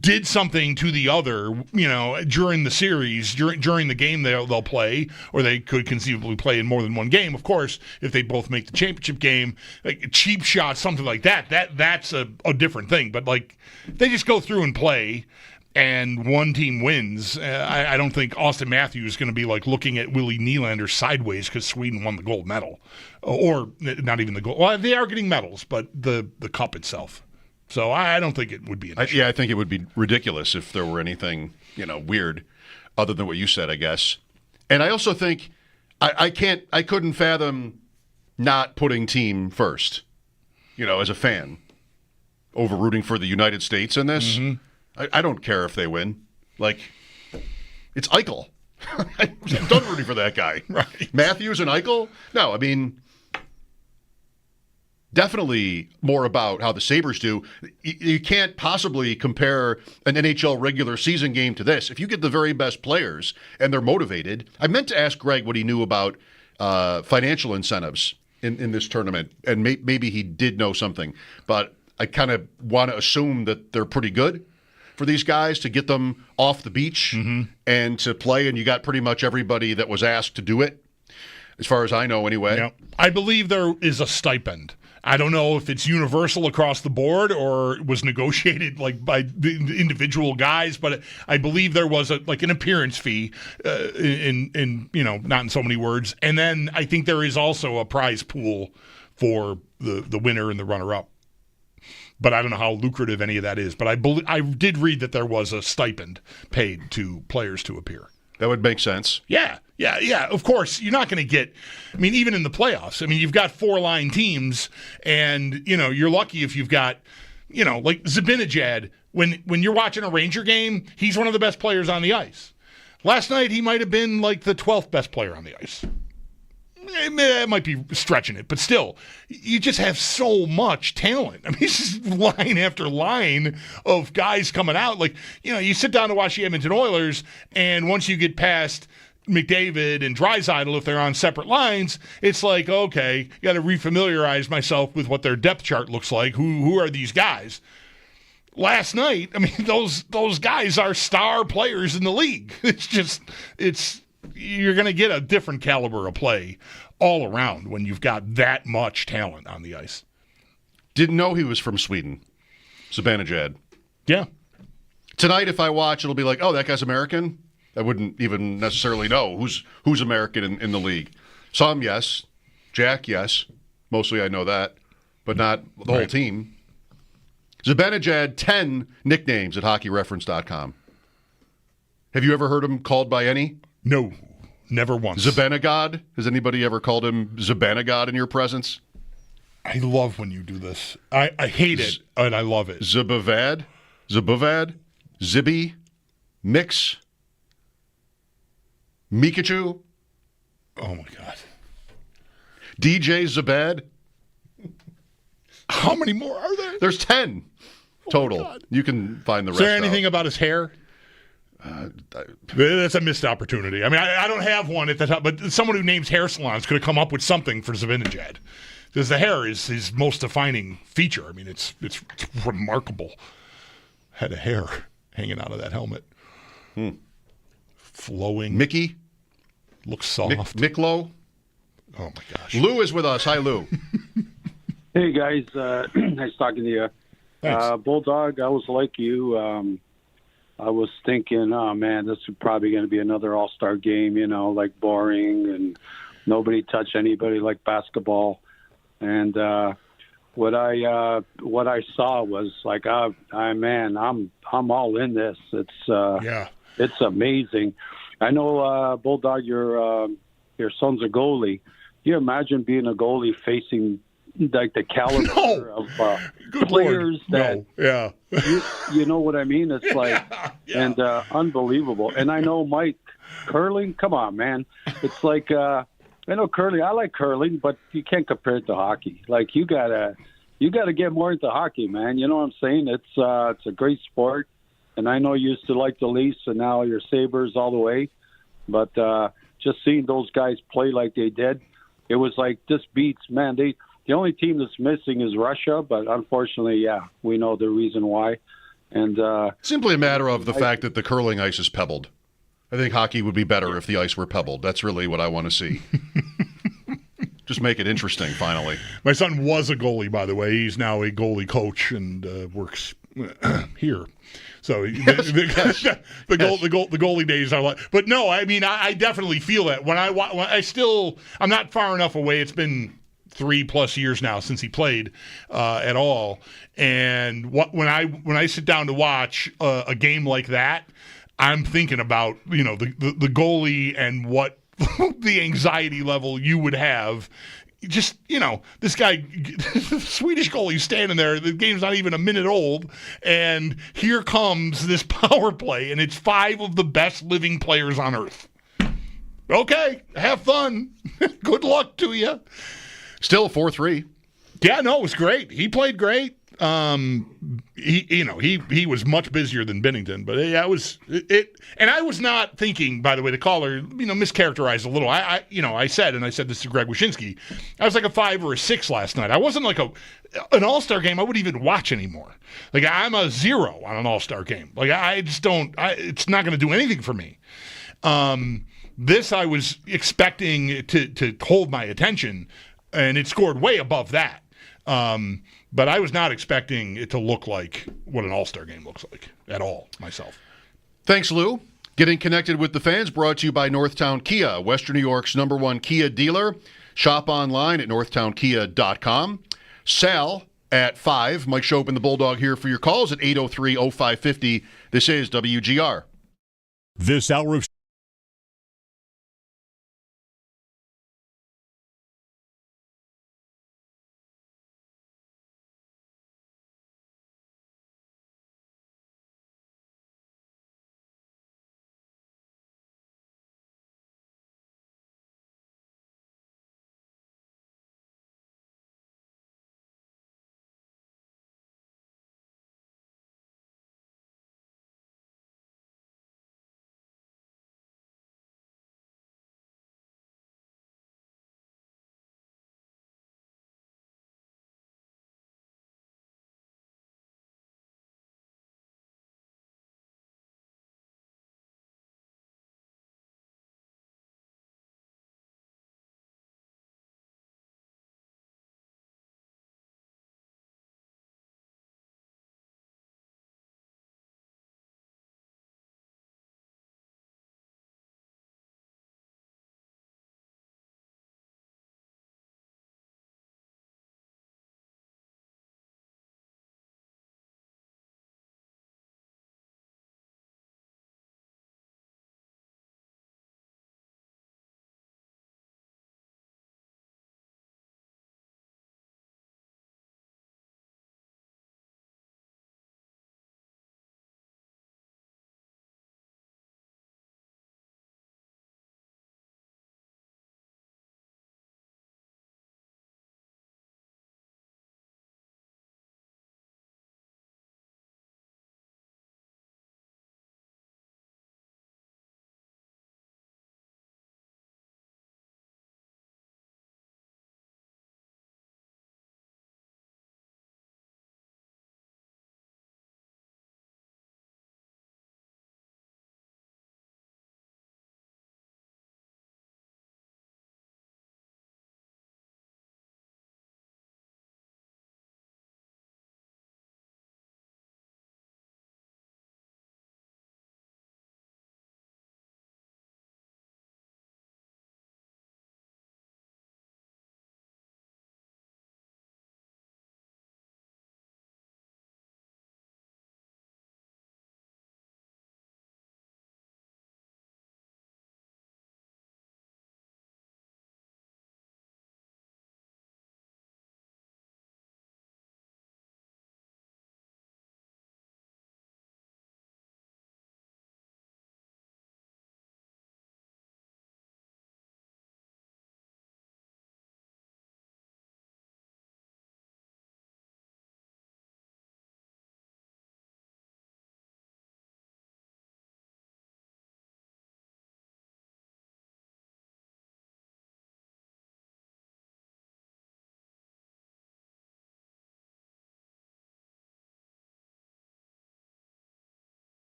did something to the other, during the series, during the game they'll play, or they could conceivably play in more than one game. Of course, if they both make the championship game, like a cheap shot, something like that's a different thing. But like, they just go through and play, and one team wins. I don't think Austin Matthews is going to be like looking at Willie Nylander sideways because Sweden won the gold medal, or not even the gold. Well, they are getting medals, but the cup itself. So I don't think it would be an issue. I think it would be ridiculous if there were anything, weird, other than what you said, I guess. And I also think I couldn't fathom not putting team first, as a fan, over rooting for the United States in this. Mm-hmm. I don't care if they win. Like, it's Eichel. I'm done rooting for that guy. Right. Matthews and Eichel? No, I mean, definitely more about how the Sabres do. You can't possibly compare an NHL regular season game to this. If you get the very best players and they're motivated, I meant to ask Greg what he knew about financial incentives in this tournament, and maybe he did know something, but I kind of want to assume that they're pretty good for these guys to get them off the beach and to play, and you got pretty much everybody that was asked to do it, as far as I know anyway. Yeah. I believe there is a stipend. I don't know if it's universal across the board or was negotiated like by the individual guys, but I believe there was an appearance fee in not in so many words. And then I think there is also a prize pool for the winner and the runner-up. But I don't know how lucrative any of that is. But I did read that there was a stipend paid to players to appear. That would make sense. Yeah. Of course, you're not going to get. I mean, even in the playoffs. I mean, you've got 4-line teams, and you're lucky if you've got, like Zibanejad. When you're watching a Ranger game, he's one of the best players on the ice. Last night, he might have been like the 12th best player on the ice. It might be stretching it, but still, you just have so much talent. I mean, it's just line after line of guys coming out. Like, you sit down to watch the Edmonton Oilers, and once you get past McDavid and Draisaitl, if they're on separate lines, it's like, okay, got to refamiliarize myself with what their depth chart looks like. Who are these guys? last night, I mean, those guys are star players in the league. You're going to get a different caliber of play all around when you've got that much talent on the ice. Didn't know he was from Sweden. Zibanejad. Yeah. Tonight, if I watch, it'll be like, oh, that guy's American? I wouldn't even necessarily know who's American in the league. Some, yes. Jack, yes. Mostly I know that, but not the whole team. Zibanejad, 10 nicknames at hockeyreference.com. Have you ever heard him called by any? No, never once. Zibanejad? Has anybody ever called him Zibanejad in your presence? I love when you do this. I hate it, and I love it. Zibavad? Zibby? Mix? Mikachu? Oh, my God. DJ Zabad? How many more are there? There's 10 total. You can find the rest. Is there anything about his hair? That's a missed opportunity. I mean, I don't have one at the top, but someone who names hair salons could have come up with something for Zibanejad. Because the hair is his most defining feature. I mean, it's remarkable. Head of hair hanging out of that helmet. Flowing. Mickey? Looks soft. Miklo? Oh, my gosh. Lou is with us. Hi, Lou. Hey, guys. Nice talking to you. Bulldog, I was like you. I was thinking, oh, man, this is probably going to be another all-star game, like boring and nobody touch anybody like basketball. And what I saw was like, man, I'm all in this. It's amazing. I know, Bulldog, your son's a goalie. Can you imagine being a goalie facing like the caliber of players you know what I mean? It's like and unbelievable. And I know Mike curling. Come on, man. It's like I know curling. I like curling, but you can't compare it to hockey. Like you gotta get more into hockey, man. You know what I'm saying? It's a great sport, and I know you used to like the Leafs, and now you're Sabres all the way. But just seeing those guys play like they did, it was like this beats, man. The only team that's missing is Russia, but unfortunately, we know the reason why. And simply a matter of the fact that the curling ice is pebbled. I think hockey would be better if the ice were pebbled. That's really what I want to see. Just make it interesting, finally. My son was a goalie, by the way. He's now a goalie coach and works here. So the goalie days are like, but no, I mean, I definitely feel that when I'm not far enough away. It's been 3+ years now since he played at all. And when I sit down to watch a game like that, I'm thinking about the goalie and what the anxiety level you would have. Just, this guy, Swedish goalie standing there, the game's not even a minute old, and here comes this power play, and it's 5 of the best living players on earth. Okay, have fun. Good luck to you. Still 4-3. Yeah, no, it was great. He played great. He was much busier than Binnington, but it was. And I was not thinking. By the way, the caller, mischaracterized a little. I said this to Greg Wyshynski. I was like a 5 or a 6 last night. I wasn't like an all-star game. I wouldn't even watch anymore. Like I'm a 0 on an all-star game. Like I just don't. It's not going to do anything for me. This I was expecting to hold my attention. And it scored way above that. But I was not expecting it to look like what an all-star game looks like at all, myself. Thanks, Lou. Getting connected with the fans brought to you by Northtown Kia, Western New York's #1 Kia dealer. Shop online at northtownkia.com. Sal at 5. Mike Schopp and the Bulldog here for your calls at 803-0550. This is WGR. This hour of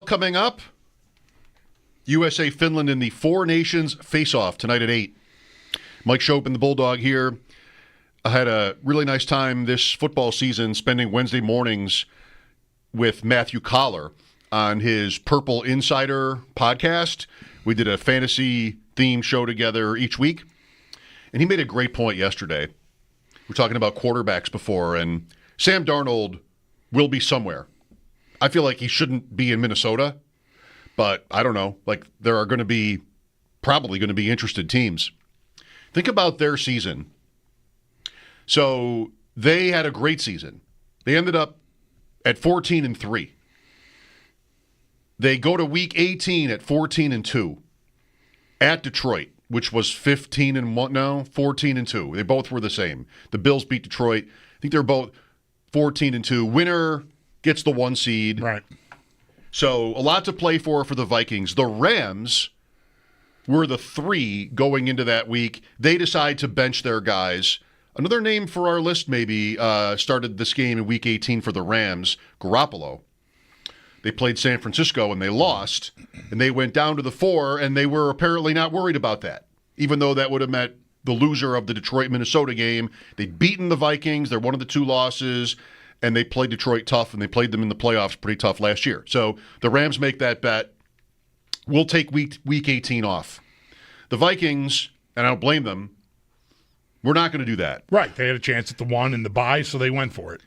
Coming up, USA Finland in the Four Nations Faceoff tonight at 8. Mike Schopp and the Bulldog here. I had a really nice time this football season spending Wednesday mornings with Matthew Collar on his Purple Insider podcast. We did a fantasy theme show together each week, and he made a great point yesterday. We were talking about quarterbacks before, and Sam Darnold will be somewhere. I feel like he shouldn't be in Minnesota, but I don't know. Like, there are probably going to be interested teams. Think about their season. So they had a great season. They ended up at 14-3. They go to week 18 at 14-2 at Detroit, which was 15-1. No, 14-2. They both were the same. The Bills beat Detroit. I think they're both 14-2. Winner gets the 1 seed. Right. So a lot to play for the Vikings. The Rams were the 3 going into that week. They decide to bench their guys. Another name for our list maybe started this game in week 18 for the Rams, Garoppolo. They played San Francisco and they lost, and they went down to the 4, and they were apparently not worried about that, even though that would have meant the loser of the Detroit-Minnesota game. They'd beaten the Vikings. They're one of the 2 losses. And they played Detroit tough, and they played them in the playoffs pretty tough last year. So the Rams make that bet. We'll take week 18 off. The Vikings, and I don't blame them, we're not going to do that. Right. They had a chance at the 1 in the bye, so they went for it.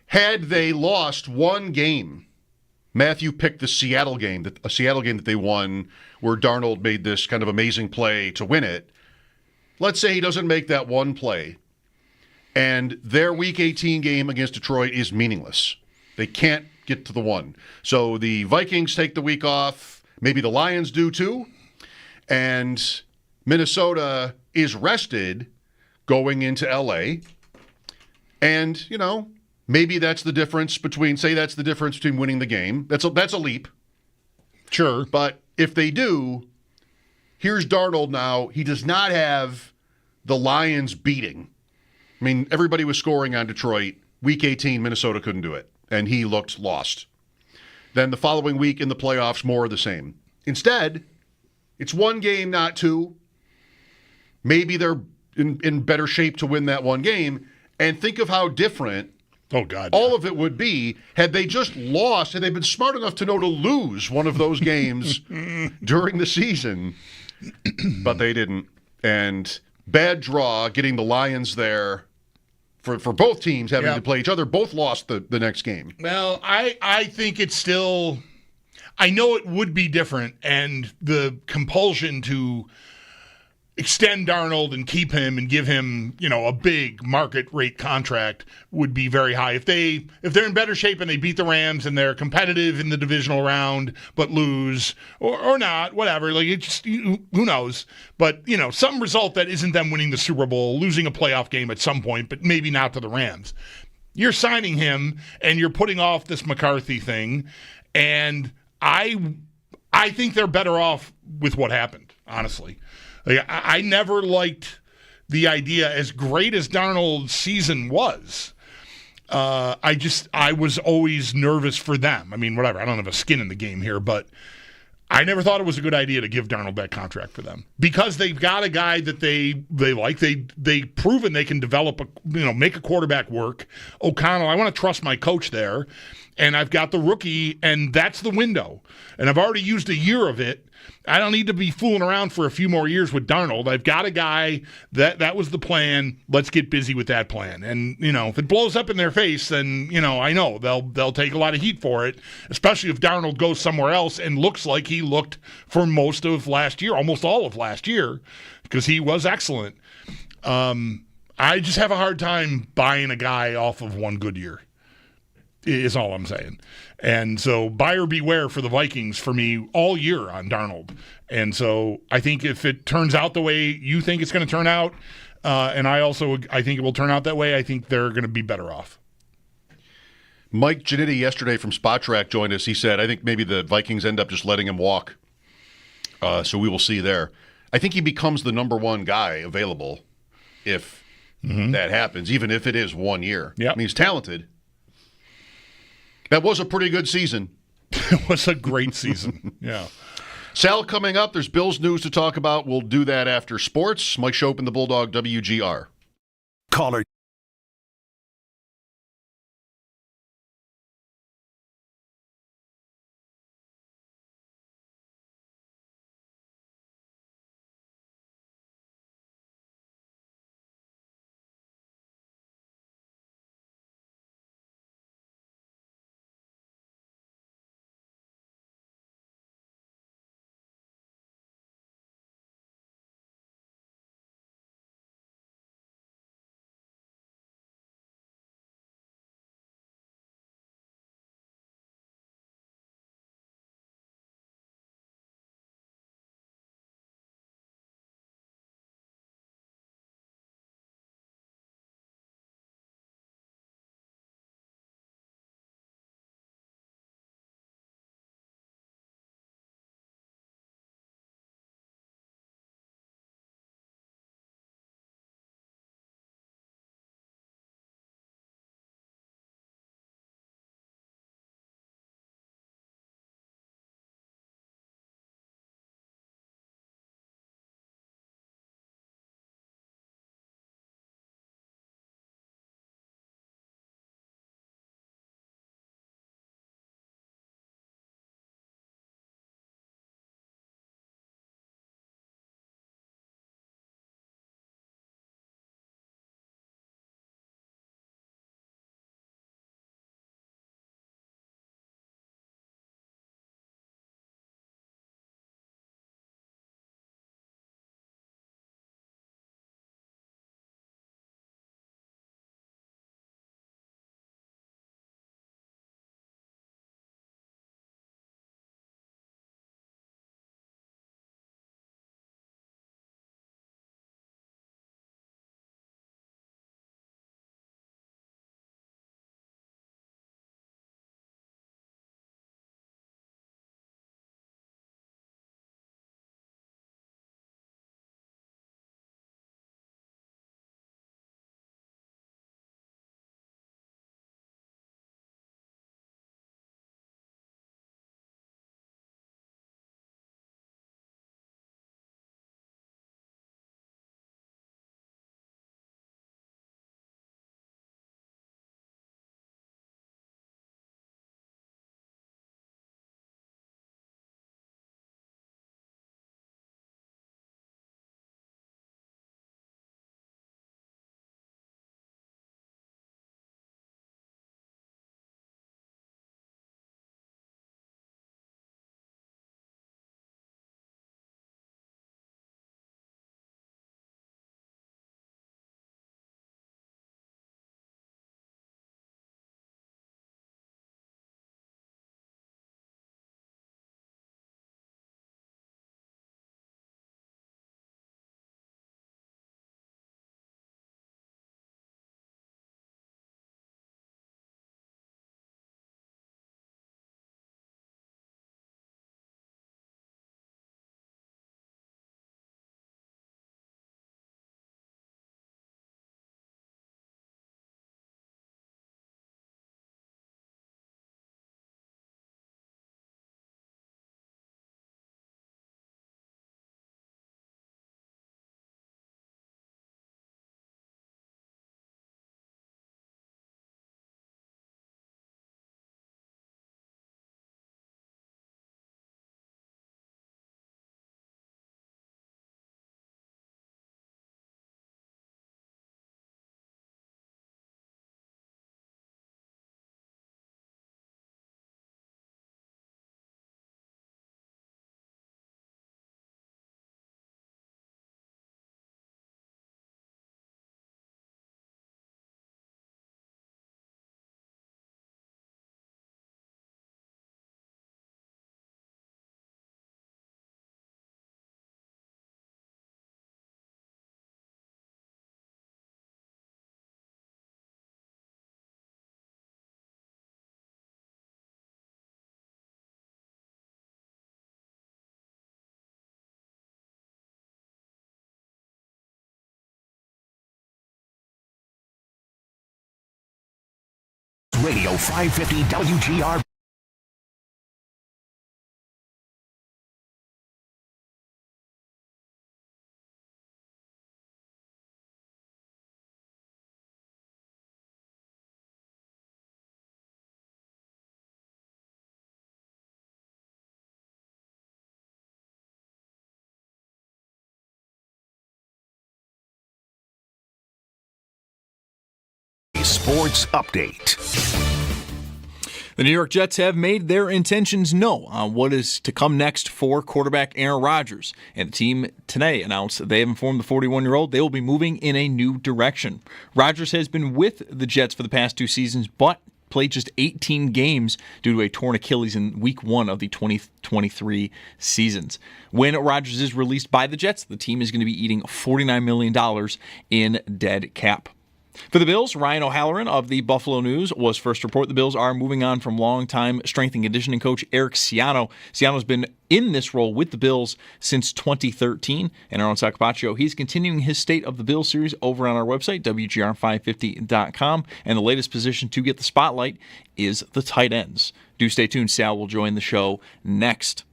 Had they lost 1 game, Matthew picked the Seattle game, a Seattle game that they won, where Darnold made this kind of amazing play to win it. Let's say he doesn't make that 1 play, and their Week 18 game against Detroit is meaningless. They can't get to the 1. So the Vikings take the week off. Maybe the Lions do too. And Minnesota is rested going into L.A. And, maybe that's the difference between winning the game. That's a leap. Sure. But if they do, here's Darnold now. He does not have the Lions beating. I mean, everybody was scoring on Detroit. Week 18, Minnesota couldn't do it, and he looked lost. Then the following week in the playoffs, more of the same. Instead, it's 1 game, not 2. Maybe they're in better shape to win that 1 game, and think of how different all of it would be had they just lost, had they been smart enough to know to lose one of those games during the season. But they didn't. And bad draw, getting the Lions there. For both teams having to play each other, both lost the next game. Well, I think it's still – I know it would be different, and the compulsion to extend Darnold and keep him and give him, a big market rate contract would be very high. If they're in better shape and they beat the Rams and they're competitive in the divisional round but lose or not, whatever, like it's just, who knows? But, some result that isn't them winning the Super Bowl, losing a playoff game at some point, but maybe not to the Rams. You're signing him and you're putting off this McCarthy thing, and I think they're better off with what happened, honestly. Like, I never liked the idea, as great as Darnold's season was. I was always nervous for them. I mean, whatever. I don't have a skin in the game here, but I never thought it was a good idea to give Darnold that contract for them because they've got a guy that they like. They've proven they can develop make a quarterback work. O'Connell, I want to trust my coach there, and I've got the rookie, and that's the window. And I've already used a year of it. I don't need to be fooling around for a few more years with Darnold. I've got a guy that was the plan. Let's get busy with that plan. And, if it blows up in their face, then, I know they'll take a lot of heat for it, especially if Darnold goes somewhere else and looks like he looked for most of last year, almost all of last year, because he was excellent. I just have a hard time buying a guy off of 1 good year, is all I'm saying. And so buyer beware for the Vikings for me all year on Darnold. And so I think if it turns out the way you think it's going to turn out, and I think it will turn out that way, I think they're going to be better off. Mike Giannitti yesterday from Spot Track joined us. He said, I think maybe the Vikings end up just letting him walk. So we will see there. I think he becomes the number 1 guy available if that happens, even if it is 1 year. Yep. I mean, he's talented. That was a pretty good season. It was a great season. Yeah. Sal, coming up, there's Bills news to talk about. We'll do that after sports. Mike Schopp and the Bulldog, WGR. Caller. Radio 550 WGR. Sports Update. The New York Jets have made their intentions known on what is to come next for quarterback Aaron Rodgers. And the team today announced that they have informed the 41-year-old they will be moving in a new direction. Rodgers has been with the Jets for the past 2 seasons, but played just 18 games due to a torn Achilles in Week 1 of the 2023 seasons. When Rodgers is released by the Jets, the team is going to be eating $49 million in dead cap. For the Bills, Ryan O'Halloran of the Buffalo News was first to report the Bills are moving on from longtime strength and conditioning coach Eric Ciano. Ciano's been in this role with the Bills since 2013. And Aaron Sacapaccio, he's continuing his State of the Bills series over on our website, WGR550.com. And the latest position to get the spotlight is the tight ends. Do stay tuned. Sal will join the show next.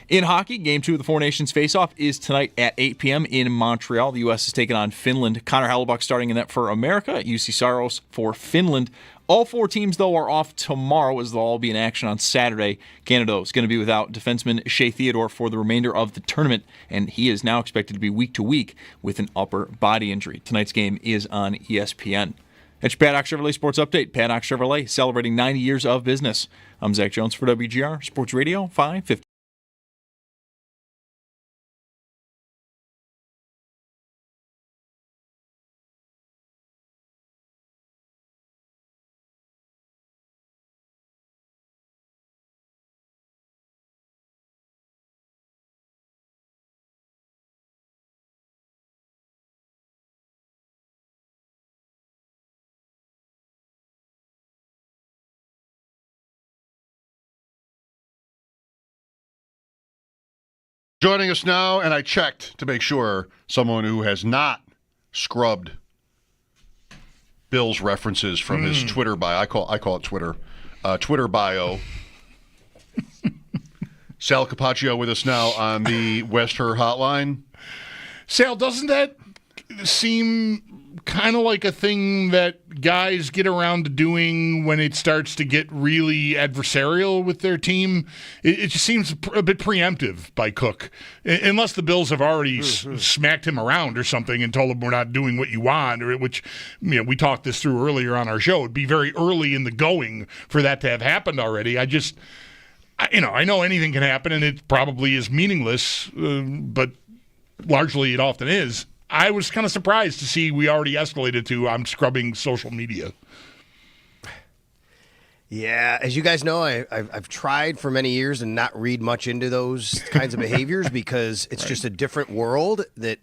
In hockey, Game 2 of the Four Nations Faceoff is tonight at 8 p.m. in Montreal. The U.S. is taking on Finland. Connor Hellebuck starting in net for America. UC Saros for Finland. All 4 teams, though, are off tomorrow as they'll all be in action on Saturday. Canada is going to be without defenseman Shea Theodore for the remainder of the tournament, and he is now expected to be week to week with an upper body injury. Tonight's game is on ESPN. It's your Paddock Chevrolet Sports Update. Paddock Chevrolet celebrating 90 years of business. I'm Zach Jones for WGR Sports Radio 550. Joining us now, and I checked to make sure, someone who has not scrubbed Bill's references from his Twitter bio. I call it Twitter. Twitter bio. Sal Capaccio with us now on the West Her hotline. Sal, doesn't that seem kind of like a thing that guys get around to doing when it starts to get really adversarial with their team? It just seems a bit preemptive by Cook, unless the Bills have already smacked him around or something and told him we're not doing what you want, or which, you know, we talked this through earlier on our show. It'd be very early in the going for that to have happened already. I know anything can happen, and it probably is meaningless, but largely it often is. I was kind of surprised to see we already escalated to I'm scrubbing social media. Yeah, as you guys know, I've tried for many years and not read much into those kinds of behaviors because it's just a different world that,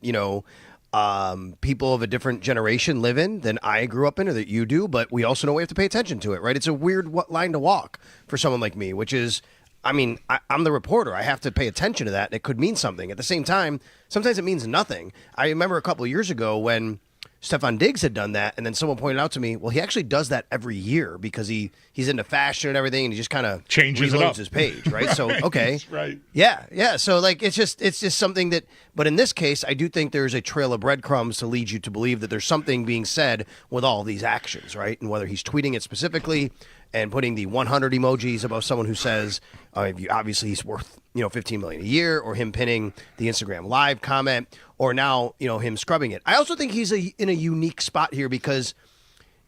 people of a different generation live in than I grew up in or that you do, but we also know we have to pay attention to it, right? It's a weird line to walk for someone like me, which is, I'm the reporter. I have to pay attention to that, and it could mean something. At the same time, sometimes it means nothing. I remember a couple of years ago when Stefan Diggs had done that, and then someone pointed out to me, well, he actually does that every year because he's into fashion and everything, and he just kind of changes reloads his page, right? Right. So, okay. Right. Yeah. So, it's just something that, but in this case, I do think there's a trail of breadcrumbs to lead you to believe that there's something being said with all these actions, right? And whether he's tweeting it specifically and putting the 100 emojis above someone who says, obviously he's worth, $15 million a year, or him pinning the Instagram Live comment, or now, him scrubbing it. I also think he's in a unique spot here because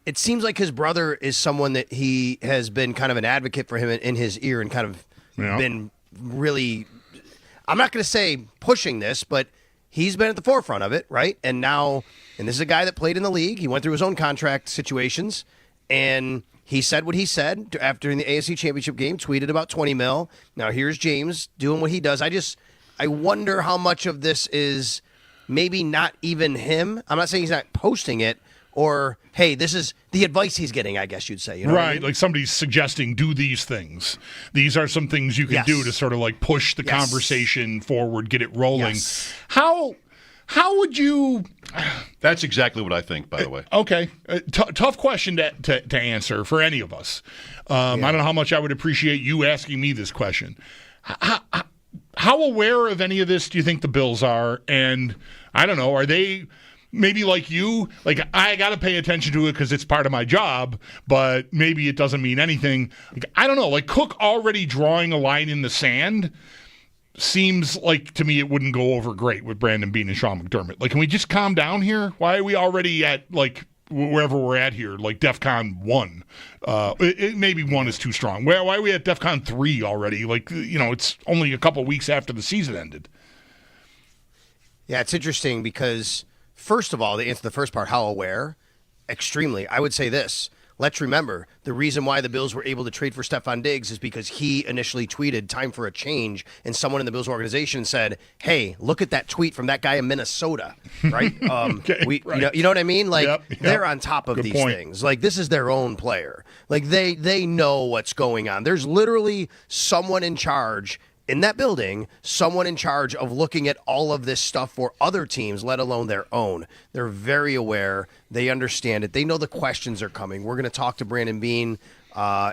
it seems like his brother is someone that he has been kind of an advocate for him in his ear and kind of been really, I'm not going to say pushing this, but he's been at the forefront of it, right? And this is a guy that played in the league. He went through his own contract situations, and he said what he said after in the AFC Championship game, tweeted about 20 mil. Now here's James doing what he does. I wonder how much of this is maybe not even him. I'm not saying he's not posting it, or, hey, this is the advice he's getting, I guess you'd say. You know right, what I mean? like somebody's suggesting do these things. These are some things you can do to sort of like push the conversation forward, get it rolling. Yes. How would you... That's exactly what I think, by the way. Okay. Tough question to answer for any of us. I don't know how much I would appreciate you asking me this question. How aware of any of this do you think the Bills are? And I don't know, are they maybe like you? Like, I got to pay attention to it because it's part of my job, but maybe it doesn't mean anything. Like, I don't know. Like, Cook already drawing a line in the sand seems like, to me, it wouldn't go over great with Brandon Beane and Sean McDermott. Like, can we just calm down here? Why are we already at, like, wherever we're at here, like DEFCON 1. Maybe 1 is too strong. Why are we at DEFCON 3 already? Like, it's only a couple weeks after the season ended. Yeah, it's interesting because, first of all, to answer the first part, how aware? Extremely. I would say this. Let's remember, the reason why the Bills were able to trade for Stephon Diggs is because he initially tweeted, time for a change, and someone in the Bills organization said, hey, look at that tweet from that guy in Minnesota, right? Okay, right. You know what I mean? Like, Yep. they're on top of Good these point. things. Like, this is their own player. Like, they know what's going on. There's literally someone in charge in that building, someone in charge of looking at all of this stuff for other teams, let alone their own. They're very aware. They understand it. They know the questions are coming. We're going to talk to Brandon Beane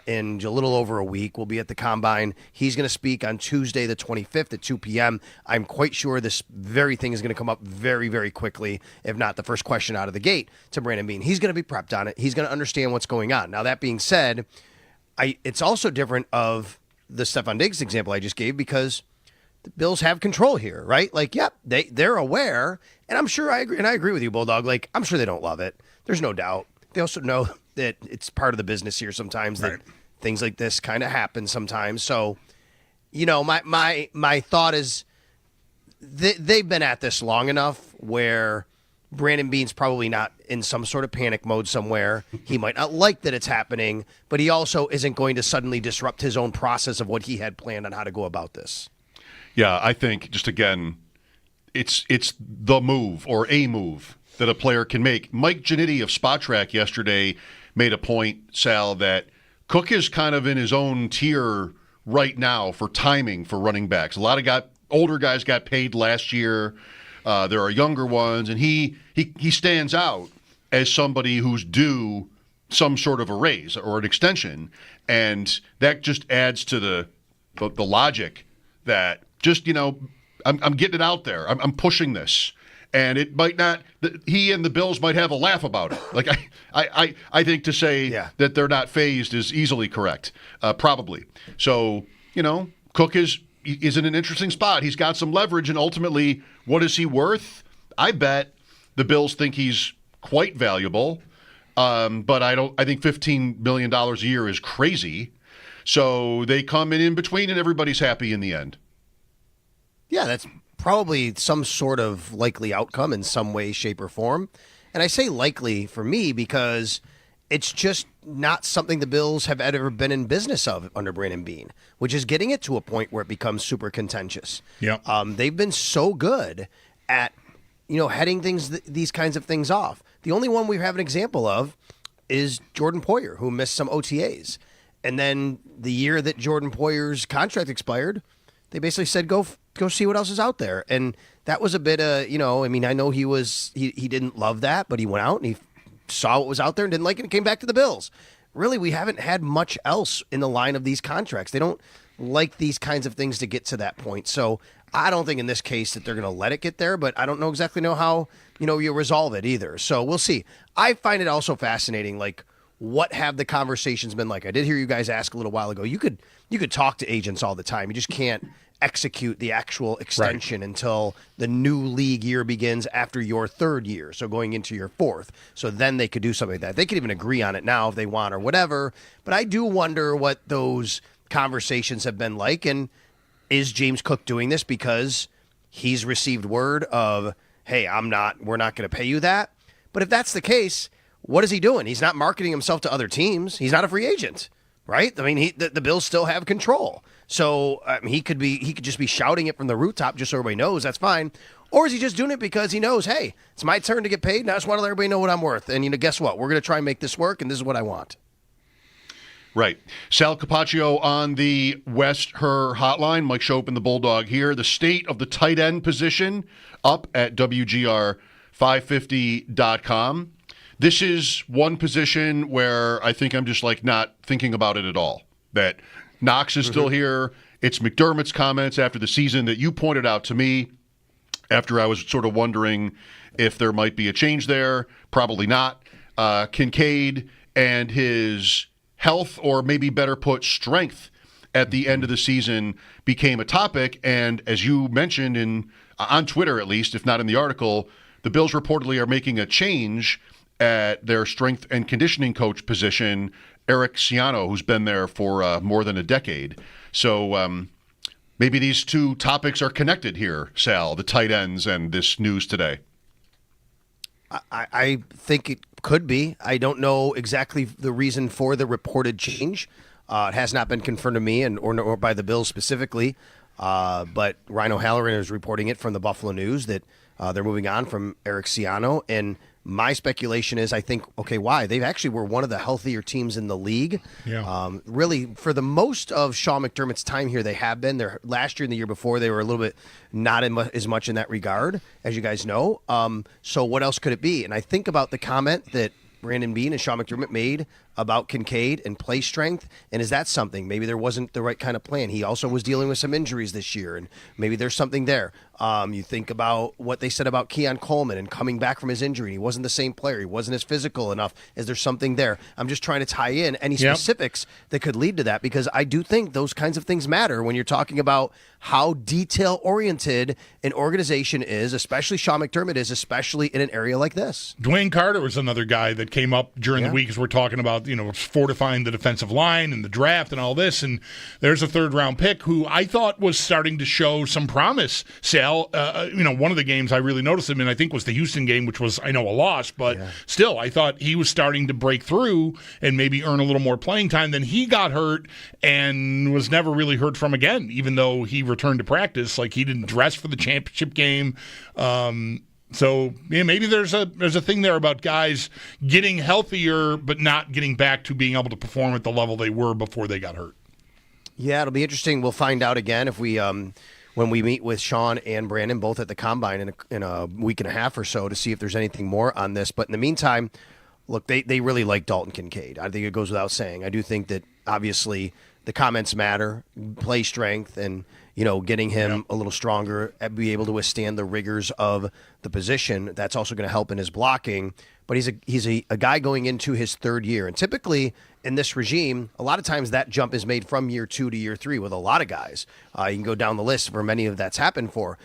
in a little over a week. We'll be at the Combine. He's going to speak on Tuesday the 25th at 2 p.m. I'm quite sure this very thing is going to come up very, very quickly, if not the first question out of the gate to Brandon Beane. He's going to be prepped on it. He's going to understand what's going on. Now, that being said, it's also different of the Stephon Diggs example I just gave because the Bills have control here, right? Like, yep, they're aware, and I'm sure I agree with you, Bulldog. Like, I'm sure they don't love it. There's no doubt. They also know that it's part of the business here sometimes that things like this kind of happen sometimes. So, my thought is they've been at this long enough where Brandon Beane's probably not in some sort of panic mode somewhere. He might not like that it's happening, but he also isn't going to suddenly disrupt his own process of what he had planned on how to go about this. Yeah, I think, just again, it's the move or a move that a player can make. Mike Giannitti of Spot Track yesterday made a point, Sal, that Cook is kind of in his own tier right now for timing for running backs. A lot of older guys got paid last year. There are younger ones, and he stands out as somebody who's due some sort of a raise or an extension, and that just adds to the logic that just I'm getting it out there. I'm pushing this, and it might not. He and the Bills might have a laugh about it. Like I think to say that they're not phased is easily correct, probably. So Cook is in an interesting spot. He's got some leverage, and ultimately, what is he worth? I bet the Bills think he's quite valuable, but I think $15 million a year is crazy. So they come in between, and everybody's happy in the end. Yeah, that's probably some sort of likely outcome in some way, shape, or form. And I say likely for me because it's just not something the Bills have ever been in business of under Brandon Beane, which is getting it to a point where it becomes super contentious. Yeah, they've been so good at heading these kinds of things off. The only one we have an example of is Jordan Poyer, who missed some OTAs, and then the year that Jordan Poyer's contract expired, they basically said go see what else is out there, and that was a bit I know he didn't love that, but he went out and he saw what was out there and didn't like it and came back to the Bills. Really, we haven't had much else in the line of these contracts. They don't like these kinds of things to get to that point. So I don't think in this case that they're going to let it get there, but I don't exactly know how, you resolve it either. So we'll see. I find it also fascinating, like, what have the conversations been like? I did hear you guys ask a little while ago. You could talk to agents all the time. You just can't execute the actual extension until the new league year begins after your third year, so going into your fourth. So then they could do something like that. They could even agree on it now if they want or whatever. But I do wonder what those conversations have been like, and is James Cook doing this because he's received word of, hey, we're not going to pay you that? But if that's the case, what is he doing? He's not marketing himself to other teams. He's not a free agent, right? I mean, the Bills still have control. So he could just be shouting it from the rooftop just so everybody knows. That's fine. Or is he just doing it because he knows, hey, it's my turn to get paid, and I just want to let everybody know what I'm worth. And guess what? We're going to try and make this work, and this is what I want. Right. Sal Capaccio on the West Her hotline. Mike Schopp and the Bulldog here. The state of the tight end position up at WGR550.com. This is one position where I think I'm just not thinking about it at all. That Knox is still here. It's McDermott's comments after the season that you pointed out to me after I was sort of wondering if there might be a change there. Probably not. Kincaid and his health, or maybe better put, strength at the end of the season became a topic. And as you mentioned on Twitter, at least, if not in the article, the Bills reportedly are making a change at their strength and conditioning coach position, Eric Ciano, who's been there for more than a decade. So maybe these two topics are connected here, Sal, the tight ends and this news today. I think it could be. I don't know exactly the reason for the reported change. It has not been confirmed to me or by the Bills specifically. But Ryan O'Halloran is reporting it from the Buffalo News that they're moving on from Eric Ciano. And my speculation is, I think, okay, why? They actually were one of the healthier teams in the league. Yeah. Really, for the most of Sean McDermott's time here, they have been. Last year and the year before, they were a little bit not as much in that regard, as you guys know. So what else could it be? And I think about the comment that Brandon Beane and Sean McDermott made about Kincaid and play strength, and is that something? Maybe there wasn't the right kind of plan. He also was dealing with some injuries this year, and maybe there's something there. You think about what they said about Keon Coleman and coming back from his injury. He wasn't the same player. He wasn't as physical enough. Is there something there? I'm just trying to tie in any specifics that could lead to that, because I do think those kinds of things matter when you're talking about how detail-oriented an organization is, especially Sean McDermott is, especially in an area like this. Dwayne Carter was another guy that came up during the week as we're talking about, fortifying the defensive line and the draft and all this. And there's a third-round pick who I thought was starting to show some promise, Sal. One of the games I really noticed him in, I think, was the Houston game, which was, I know, a loss, but still, I thought he was starting to break through and maybe earn a little more playing time. Then he got hurt and was never really heard from again, even though he returned to practice. Like, he didn't dress for the championship game. So maybe there's a thing there about guys getting healthier but not getting back to being able to perform at the level they were before they got hurt. Yeah, it'll be interesting. We'll find out again if we when we meet with Sean and Brandon, both at the Combine in a week and a half or so, to see if there's anything more on this. But in the meantime, look, they really like Dalton Kincaid. I think it goes without saying. I do think that obviously the comments matter, play strength, and getting him a little stronger, be able to withstand the rigors of the position. That's also going to help in his blocking. But he's a guy going into his third year. And typically in this regime, a lot of times that jump is made from year 2 to year 3 with a lot of guys. You can go down the list for many of that's happened for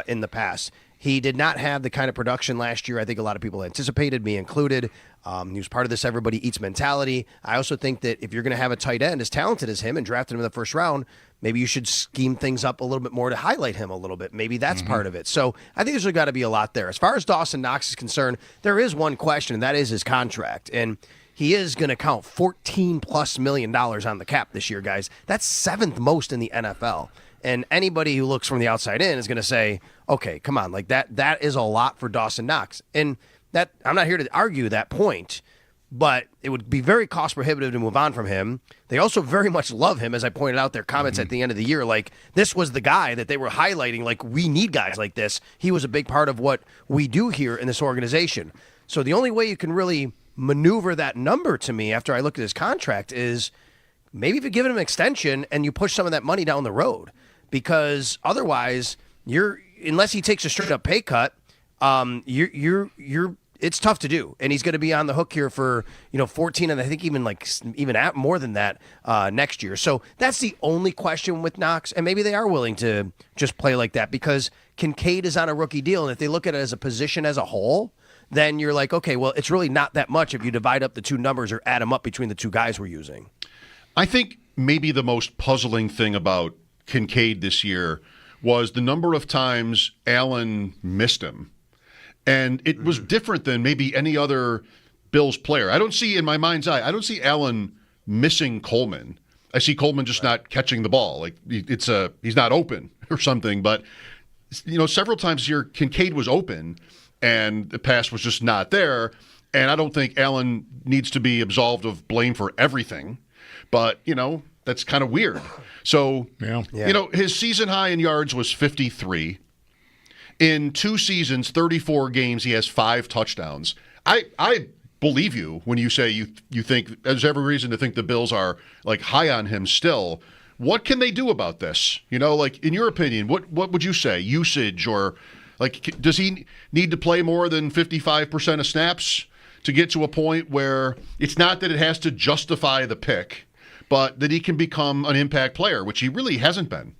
in the past. He did not have the kind of production last year I think a lot of people anticipated, me included. He was part of this everybody eats mentality. I also think that if you're going to have a tight end as talented as him and drafted him in the first round, maybe you should scheme things up a little bit more to highlight him a little bit. Maybe that's part of it. So I think there's got to be a lot there. As far as Dawson Knox is concerned, there is one question, and that is his contract. And he is going to count $14+ million on the cap this year, guys. That's 7th most in the NFL. And anybody who looks from the outside in is going to say, okay, come on, like that is a lot for Dawson Knox. And that I'm not here to argue that point, but it would be very cost prohibitive to move on from him. They also very much love him, as I pointed out their comments at the end of the year. Like, this was the guy that they were highlighting, like, we need guys like this. He was a big part of what we do here in this organization. So the only way you can really maneuver that number to me after I look at his contract is maybe if you give him an extension and you push some of that money down the road. Because otherwise, unless he takes a straight up pay cut, it's tough to do, and he's going to be on the hook here for 14, and I think even at more than that next year. So that's the only question with Knox, and maybe they are willing to just play like that because Kincaid is on a rookie deal, and if they look at it as a position as a whole, then you're like, okay, well, it's really not that much if you divide up the two numbers or add them up between the two guys we're using. I think maybe the most puzzling thing about Kincaid this year was the number of times Allen missed him. And it was different than maybe any other Bills player. I don't see, in my mind's eye, I don't see Allen missing Coleman. I see Coleman just not catching the ball. Like he's not open or something. But, several times here, Kincaid was open and the pass was just not there. And I don't think Allen needs to be absolved of blame for everything. But, that's kind of weird. So, his season high in yards was 53. In 2 seasons, 34 games, he has 5 touchdowns. I believe you when you say you think there's every reason to think the Bills are like high on him still. What can they do about this? Like in your opinion, what would you say? Usage or like does he need to play more than 55% of snaps to get to a point where it's not that it has to justify the pick, but that he can become an impact player, which he really hasn't been?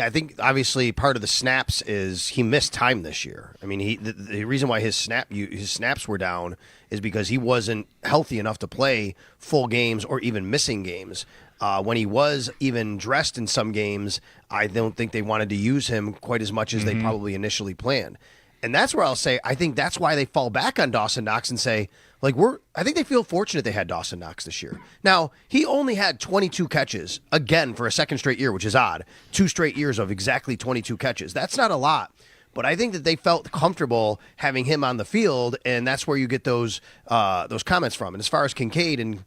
Yeah, I think obviously part of the snaps is he missed time this year. I mean, the reason why his snaps were down is because he wasn't healthy enough to play full games or even missing games. When he was even dressed in some games, I don't think they wanted to use him quite as much as they probably initially planned. And that's where I'll say I think that's why they fall back on Dawson Knox and say, like, I think they feel fortunate they had Dawson Knox this year. Now, he only had 22 catches, again, for a second straight year, which is odd. 2 straight years of exactly 22 catches. That's not a lot. But I think that they felt comfortable having him on the field, and that's where you get those comments from. And as far as Kincaid and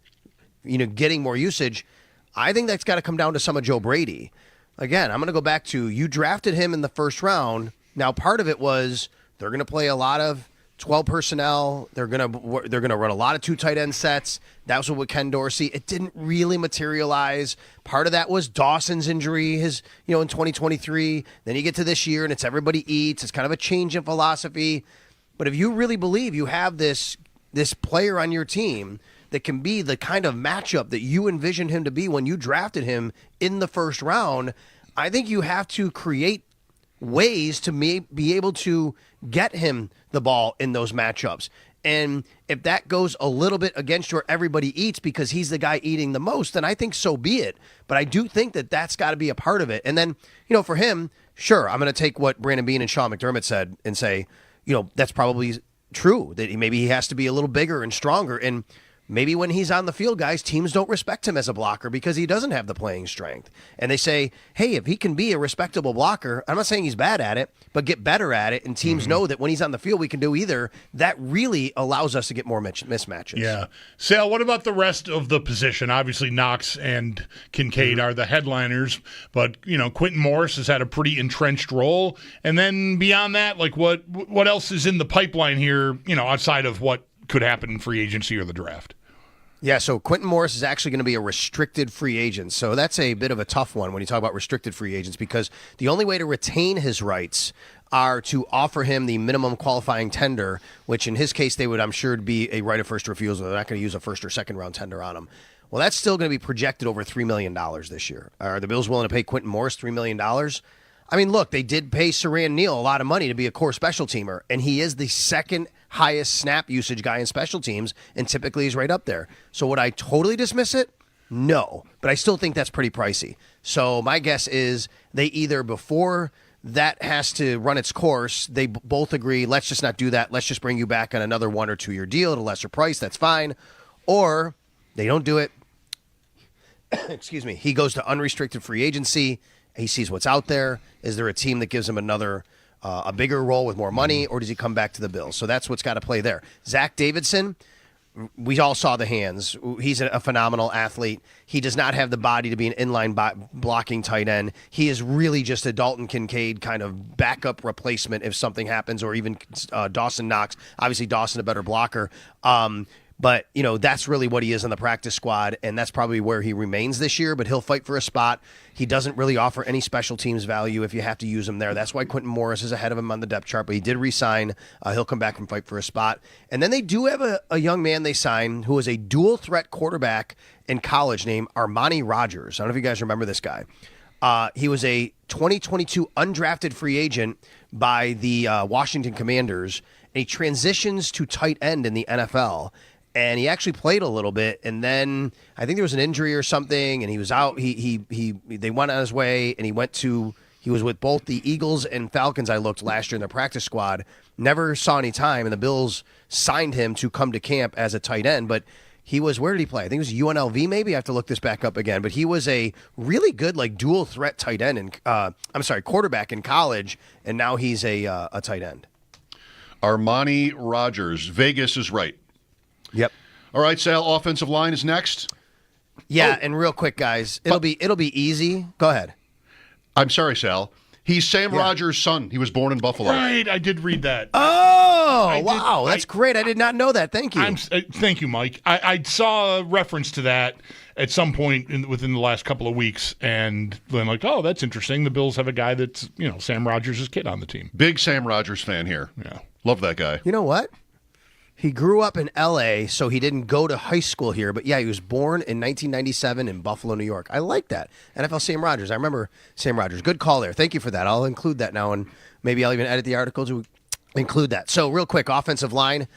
getting more usage, I think that's got to come down to some of Joe Brady. Again, I'm going to go back to you drafted him in the first round. Now, part of it was they're going to play a lot of 12 personnel. They're gonna run a lot of 2 tight end sets. That was with Ken Dorsey. It didn't really materialize. Part of that was Dawson's injury, in 2023. Then you get to this year, and it's everybody eats. It's kind of a change in philosophy. But if you really believe you have this player on your team that can be the kind of matchup that you envisioned him to be when you drafted him in the first round, I think you have to create ways to be able to get him the ball in those matchups. And if that goes a little bit against your everybody eats because he's the guy eating the most, then I think so be it. But I do think that that's got to be a part of it. And then, for him, sure, I'm going to take what Brandon Beane and Sean McDermott said and say, that's probably true, that maybe he has to be a little bigger and stronger. And maybe when he's on the field, guys, teams don't respect him as a blocker because he doesn't have the playing strength. And they say, hey, if he can be a respectable blocker, I'm not saying he's bad at it, but get better at it. And teams know that when he's on the field, we can do either. That really allows us to get more mismatches. Yeah. Sal, what about the rest of the position? Obviously, Knox and Kincaid are the headliners, but, Quentin Morris has had a pretty entrenched role. And then beyond that, like what else is in the pipeline here, outside of what could happen in free agency or the draft? Yeah, so Quentin Morris is actually going to be a restricted free agent. So that's a bit of a tough one when you talk about restricted free agents, because the only way to retain his rights are to offer him the minimum qualifying tender, which in his case they would, I'm sure, be a right of first refusal. They're not going to use a first or second round tender on him. Well, that's still going to be projected over $3 million this year. Are the Bills willing to pay Quentin Morris $3 million? I mean, look, they did pay Saran Neal a lot of money to be a core special teamer, and he is the second highest snap usage guy in special teams, and typically he's right up there. So would I totally dismiss it? No, but I still think that's pretty pricey. So my guess is they either, before that has to run its course, they both agree, let's just not do that. Let's just bring you back on another 1 or 2 year deal at a lesser price. That's fine. Or they don't do it. Excuse me. He goes to unrestricted free agency. He sees what's out there. Is there a team that gives him another a bigger role with more money, or does he come back to the Bills? So that's what's got to play there. Zach Davidson, we all saw the hands. He's a phenomenal athlete. He does not have the body to be an inline blocking tight end. He is really just a Dalton Kincaid kind of backup replacement if something happens, or even Dawson Knox. Obviously, Dawson a better blocker. But, that's really what he is on the practice squad, and that's probably where he remains this year, but he'll fight for a spot. He doesn't really offer any special teams value if you have to use him there. That's why Quentin Morris is ahead of him on the depth chart, but he did re-sign. He'll come back and fight for a spot. And then they do have a young man they signed who is a dual-threat quarterback in college named Armani Rodgers. I don't know if you guys remember this guy. He was a 2022 undrafted free agent by the Washington Commanders, and he transitions to tight end in the NFL. And he actually played a little bit, and then I think there was an injury or something, and he was out. They went on his way, and he was with both the Eagles and Falcons. I looked last year in the practice squad, never saw any time, and the Bills signed him to come to camp as a tight end. But he was, where did he play? I think it was UNLV. Maybe I have to look this back up again. But he was a really good dual threat tight end and quarterback in college, and now he's a tight end. Armani Rodgers. Vegas is right. Yep. All right, Sal, offensive line is next. Yeah, and real quick, guys, it'll be easy. Go ahead. I'm sorry, Sal. He's Sam Rodgers' son. He was born in Buffalo. Right, I did read that. Oh, wow, that's great. I did not know that. Thank you. Thank you, Mike. I saw a reference to that at some point within the last couple of weeks, and then oh, that's interesting. The Bills have a guy that's Sam Rodgers' kid on the team. Big Sam Rodgers fan here. Yeah, love that guy. You know what? He grew up in L.A., so he didn't go to high school here. But, yeah, he was born in 1997 in Buffalo, New York. I like that. NFL Sam Rodgers. I remember Sam Rodgers. Good call there. Thank you for that. I'll include that now, and maybe I'll even edit the article to include that. So, real quick, offensive line.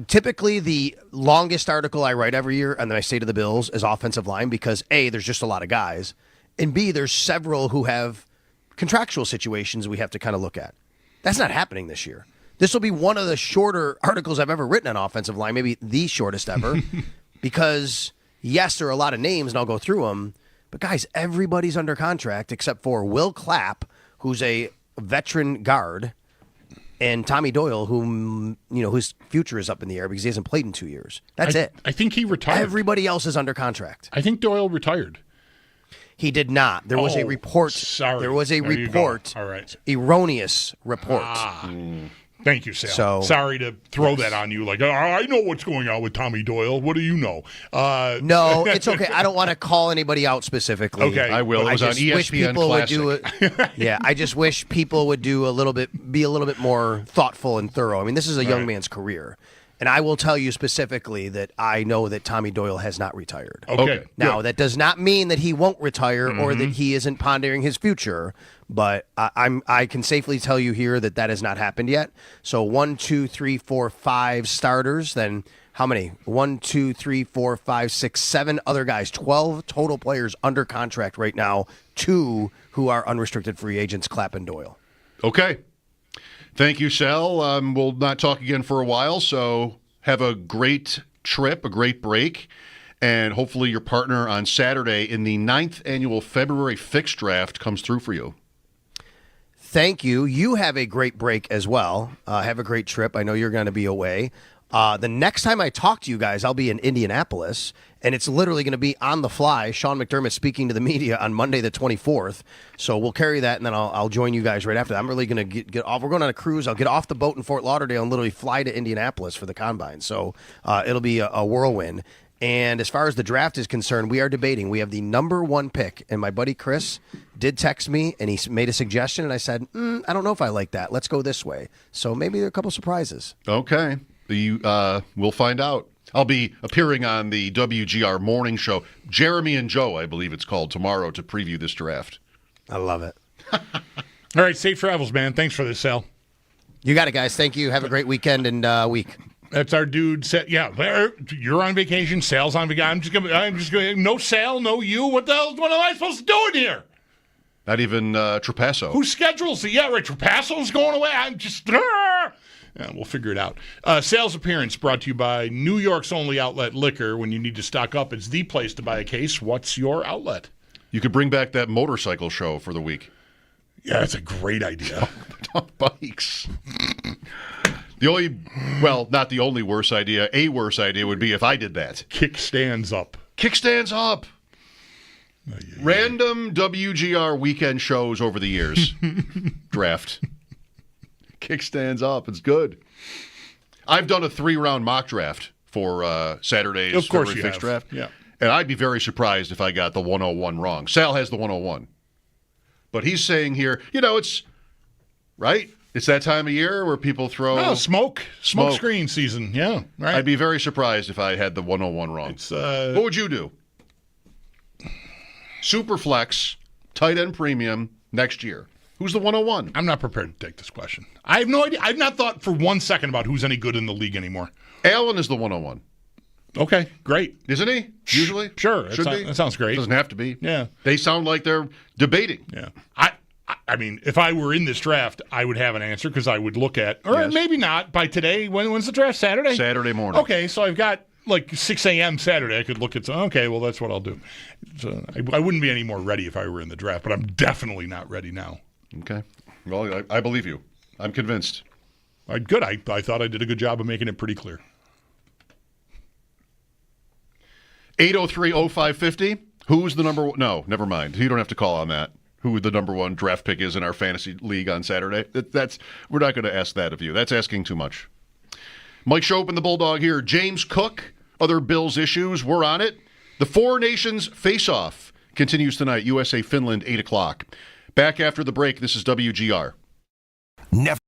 Typically, the longest article I write every year, and then I say to the Bills, is offensive line because, A, there's just a lot of guys, and B, there's several who have contractual situations we have to kind of look at. That's not happening this year. This will be one of the shorter articles I've ever written on offensive line, maybe the shortest ever, because, yes, there are a lot of names, and I'll go through them, but, guys, everybody's under contract except for Will Clapp, who's a veteran guard, and Tommy Doyle, whom, whose future is up in the air because he hasn't played in 2 years. That's it. I think he retired. Everybody else is under contract. I think Doyle retired. He did not. There was a report. Sorry. There was a report. All right. Erroneous report. Thank you, Sal. So, sorry to throw that on you. Like, I know what's going on with Tommy Doyle. What do you know? No, it's okay. I don't want to call anybody out specifically. Okay, I will. It was on ESPN Classic. Yeah, I just wish people would be a little bit more thoughtful and thorough. I mean, this is a young man's career. And I will tell you specifically that I know that Tommy Doyle has not retired. Okay. Now, that does not mean that he won't retire or that he isn't pondering his future, but I can safely tell you here that has not happened yet. So 1, 2, 3, 4, 5 starters, then how many? 1, 2, 3, 4, 5, 6, 7 other guys. 12 total players under contract right now, 2 who are unrestricted free agents, Clapp and Doyle. Okay. Thank you, Sal. We'll not talk again for a while, so have a great trip, a great break, and hopefully your partner on Saturday in the 9th annual February Fix Draft comes through for you. Thank you. You have a great break as well. Have a great trip. I know you're going to be away. The next time I talk to you guys, I'll be in Indianapolis, and it's literally going to be on the fly. Sean McDermott speaking to the media on Monday the 24th. So we'll carry that, and then I'll join you guys right after that. I'm really going to get off. We're going on a cruise. I'll get off the boat in Fort Lauderdale and literally fly to Indianapolis for the Combine. So it'll be a whirlwind. And as far as the draft is concerned, we are debating. We have the number 1 pick, and my buddy Chris did text me, and he made a suggestion, and I said, I don't know if I like that. Let's go this way. So maybe there are a couple surprises. Okay. We'll find out. I'll be appearing on the WGR morning show, Jeremy and Joe, I believe it's called, tomorrow to preview this draft. I love it. All right, safe travels, man. Thanks for this, Sal. You got it, guys. Thank you. Have a great weekend and week. That's our dude. Yeah, you're on vacation. Sal's on vacation. I'm just going. No Sal, no you. What the hell? What am I supposed to do in here? Not even Trapasso. Who schedules it? Yeah, right. Trapasso's going away. I'm just. Yeah, we'll figure it out. Sales appearance brought to you by New York's only outlet liquor. When you need to stock up, it's the place to buy a case. What's your outlet? You could bring back that motorcycle show for the week. Yeah, that's a great idea. Bikes. Not the only worse idea. A worse idea would be if I did that. Kickstands up. Kickstands up. Random WGR weekend shows over the years. Draft. Kickstands up. It's good. I've done a 3-round mock draft for Saturday's of course February Fix Draft. Yeah. And I'd be very surprised if I got the 101 wrong. Sal has the 101. But he's saying here, it's right. It's that time of year where people throw smoke screen season. Yeah, right. I'd be very surprised if I had the 101 wrong. What would you do? Superflex, tight end premium next year. Who's the 101? I'm not prepared to take this question. I have no idea. I've not thought for 1 second about who's any good in the league anymore. Allen is the 101. Okay, great. Isn't he? Usually? Sure. Should be. That sounds great. Doesn't have to be. Yeah. They sound like they're debating. Yeah. I mean, if I were in this draft, I would have an answer because I would look at, or maybe not by today. When's the draft? Saturday? Saturday morning. Okay, so I've got like 6 a.m. Saturday. I could look at, okay, well, that's what I'll do. So I wouldn't be any more ready if I were in the draft, but I'm definitely not ready now. Okay. Well, I believe you. I'm convinced. All right, good. I thought I did a good job of making it pretty clear. 803-0550. Who's the number one? No, never mind. You don't have to call on that. Who the number 1 draft pick is in our fantasy league on Saturday. We're not going to ask that of you. That's asking too much. Mike Schopp and the Bulldog here. James Cook, other Bills issues. We're on it. The Four Nations Faceoff continues tonight. USA, Finland, 8 o'clock. Back after the break. This is WGR. Never.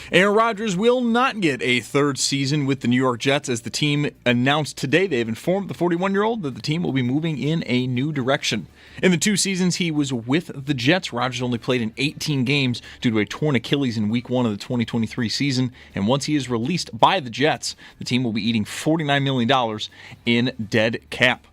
Aaron Rodgers will not get a third season with the New York Jets, as the team announced today. They've informed the 41-year-old that the team will be moving in a new direction. In the 2 seasons he was with the Jets, Rodgers only played in 18 games due to a torn Achilles in Week 1 of the 2023 season. And once he is released by the Jets, the team will be eating $49 million in dead cap.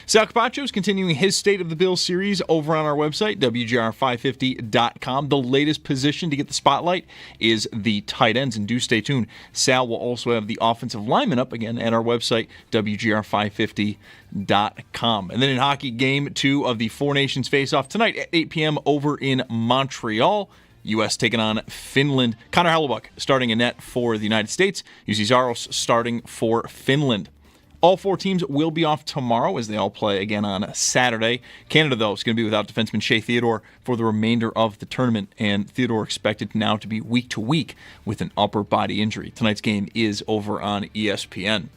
Sal Capaccio is continuing his State of the Bills series over on our website, WGR550.com. The latest position to get the spotlight is the tight ends, and do stay tuned. Sal will also have the offensive lineman up again at our website, WGR550.com. And then in hockey, Game 2 of the Four Nations Faceoff tonight at 8 p.m. over in Montreal. U.S. taking on Finland. Connor Hellebuck starting in net for the United States. UC Saros starting for Finland. All 4 teams will be off tomorrow as they all play again on Saturday. Canada, though, is going to be without defenseman Shea Theodore for the remainder of the tournament, and Theodore expected now to be week to week with an upper body injury. Tonight's game is over on ESPN.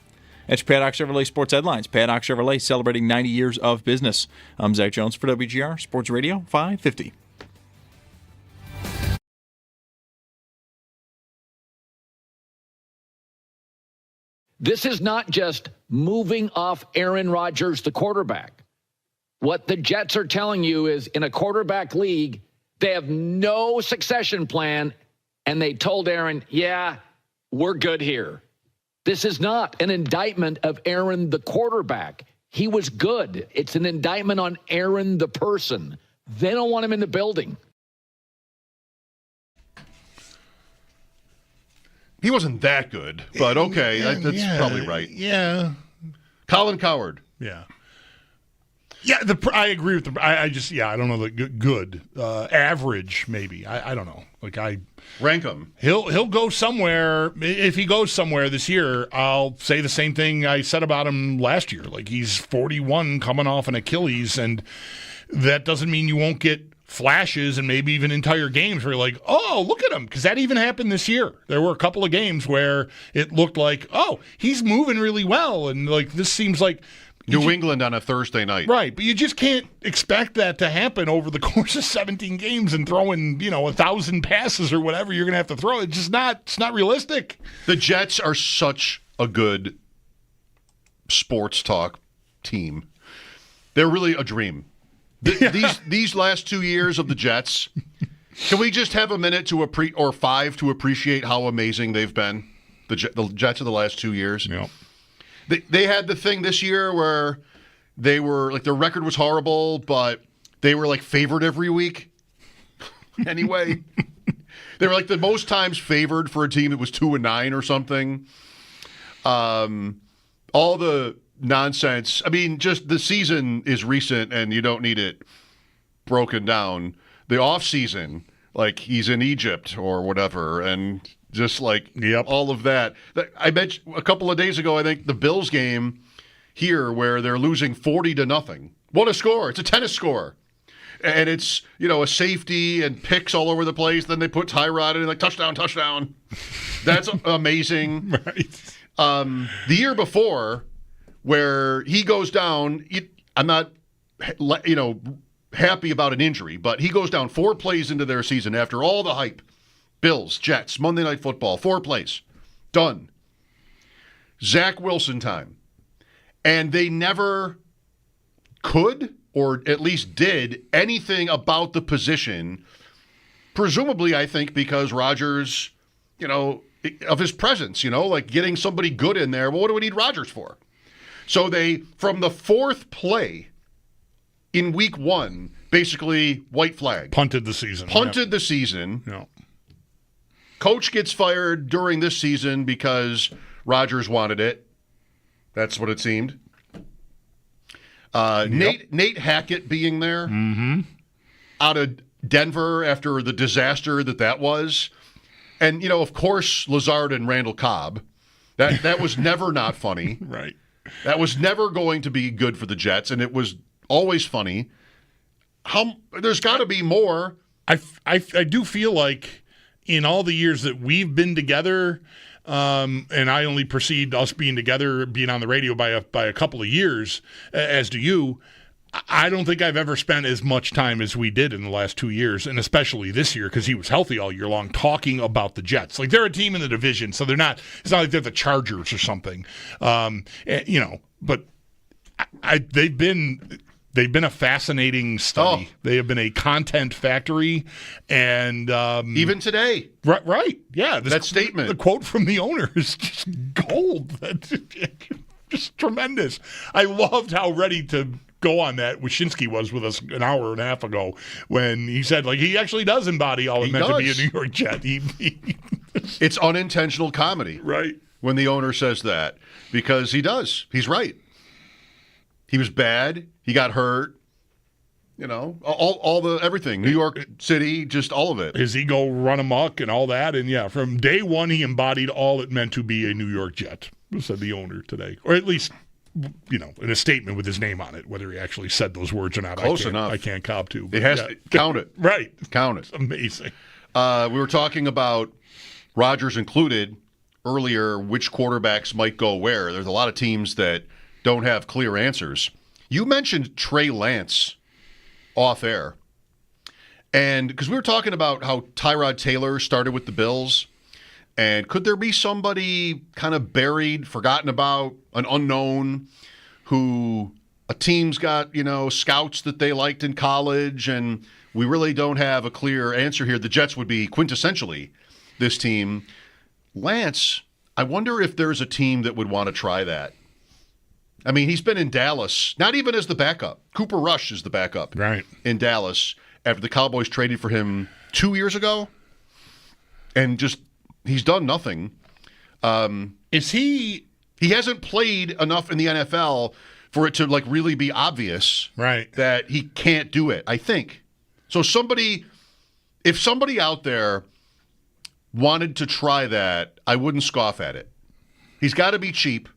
That's Paddock Chevrolet Sports Headlines. Paddock Chevrolet celebrating 90 years of business. I'm Zach Jones for WGR Sports Radio 550. This is not just moving off Aaron Rodgers, the quarterback. What the Jets are telling you is in a quarterback league, they have no succession plan, and they told Aaron, yeah, we're good here. This is not an indictment of Aaron, the quarterback. He was good. It's an indictment on Aaron, the person. They don't want him in the building. He wasn't that good, but okay, that's probably right. Yeah. Colin Cowherd. Yeah. Yeah, I agree with I don't know, good. Average, maybe. I don't know. Rank him. He'll go somewhere. If he goes somewhere this year, I'll say the same thing I said about him last year. He's 41 coming off an Achilles, and that doesn't mean you won't get flashes and maybe even entire games where you're like, oh, look at him, because that even happened this year. There were a couple of games where it looked like, oh, he's moving really well, and this seems like New England on a Thursday night. Right, but you just can't expect that to happen over the course of 17 games and throwing, 1,000 passes or whatever you're going to have to throw. It's not realistic. The Jets are such a good sports talk team. They're really a dream. These last 2 years of the Jets, can we just have a minute or 5 to appreciate how amazing they've been? The Jets of the last 2 years. Yeah. They had the thing this year where they were their record was horrible, but they were favored every week. Anyway, they were the most times favored for a team that was 2-9 or something. All the nonsense. I mean, just the season is recent and you don't need it broken down. The off season, he's in Egypt or whatever, and just all of that. I mentioned a couple of days ago, I think the Bills game here where they're losing 40-0. What a score. It's a tennis score. And it's, a safety and picks all over the place. Then they put Tyrod in touchdown. That's amazing. Right. The year before, where he goes down, I'm not, happy about an injury, but he goes down 4 plays into their season after all the hype. Bills, Jets, Monday Night Football, 4 plays. Done. Zach Wilson time. And they never could, or at least did, anything about the position. Presumably, I think, because Rodgers, of his presence, getting somebody good in there. Well, what do we need Rodgers for? So they, from the 4th play in week 1, basically white flag. Punted the season. The season. Yeah. Coach gets fired during this season because Rodgers wanted it. That's what it seemed. Nate Hackett being there out of Denver after the disaster that was. And, of course, Lazard and Randall Cobb. That was never not funny. Right. That was never going to be good for the Jets, and it was always funny. There's got to be more. I do feel like in all the years that we've been together, and I only precede us being together, being on the radio by a couple of years, as do you, I don't think I've ever spent as much time as we did in the last 2 years, and especially this year because he was healthy all year long, talking about the Jets. Like, they're a team in the division, so it's not like they're the Chargers or something. But they've been a fascinating study. Oh. They have been a content factory, and even today, right? Yeah, that statement, the quote from the owner is just gold. That's just tremendous. I loved how ready to go on that Wyshynski was with us an hour and a half ago when he said, like, he actually does embody all it meant to be a New York Jet. It's unintentional comedy, right? When the owner says that, because he does. He's right. He was bad. He got hurt. All the everything. New York City, just all of it. His ego run amok and all that. And yeah, from day one, he embodied all it meant to be a New York Jet, said the owner today. Or at least, in a statement with his name on it. Whether he actually said those words or not, Close enough. I can't cop to. It has to count it. Right. Count it. It's amazing. We were talking about Rodgers included earlier, which quarterbacks might go where. There's a lot of teams that don't have clear answers. You mentioned Trey Lance off air. And because we were talking about how Tyrod Taylor started with the Bills, and could there be somebody kind of buried, forgotten about, an unknown, who a team's got, scouts that they liked in college, and we really don't have a clear answer here. The Jets would be quintessentially this team. Lance, I wonder if there's a team that would want to try that. I mean, he's been in Dallas, not even as the backup. Cooper Rush is the backup in Dallas after the Cowboys traded for him 2 years ago. And just, he's done nothing. He hasn't played enough in the NFL for it to, really be obvious that he can't do it, I think. So if somebody out there wanted to try that, I wouldn't scoff at it. He's got to be cheap.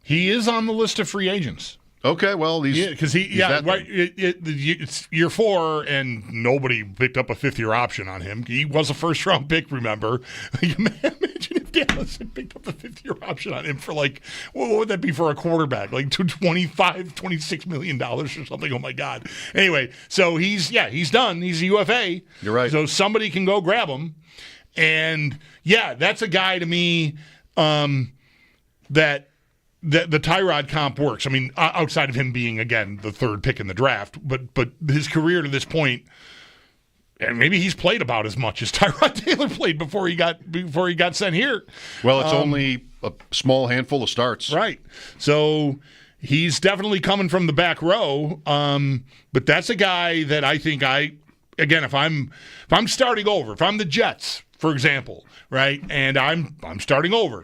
He is on the list of free agents. Okay, well, it's year 4, and nobody picked up a 5th-year option on him. He was a first-round pick, remember? Imagine if Dallas had picked up a 5th-year option on him for, what would that be for a quarterback? Like $26 million or something? Oh, my God. Anyway, so he's done. He's a UFA. You're right. So somebody can go grab him. And, that's a guy to me that the Tyrod comp works. I mean, outside of him being, again, the 3rd pick in the draft, but his career to this point, and maybe he's played about as much as Tyrod Taylor played before he got sent here. Well, it's only a small handful of starts. Right. So he's definitely coming from the back row. But that's a guy that I think if I'm starting over, if I'm the Jets, for example, right, and I'm starting over.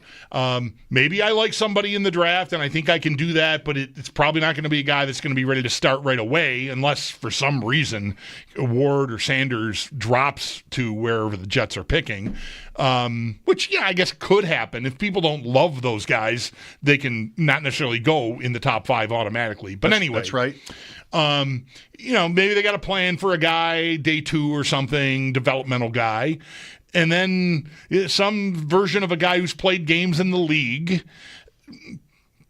Maybe I like somebody in the draft, and I think I can do that, but it's probably not going to be a guy that's going to be ready to start right away unless, for some reason, Ward or Sanders drops to wherever the Jets are picking, which, I guess could happen. If people don't love those guys, they can not necessarily go in the top 5 automatically. But anyway. That's right. Maybe they got a plan for a guy, day 2 or something, developmental guy. And then some version of a guy who's played games in the league,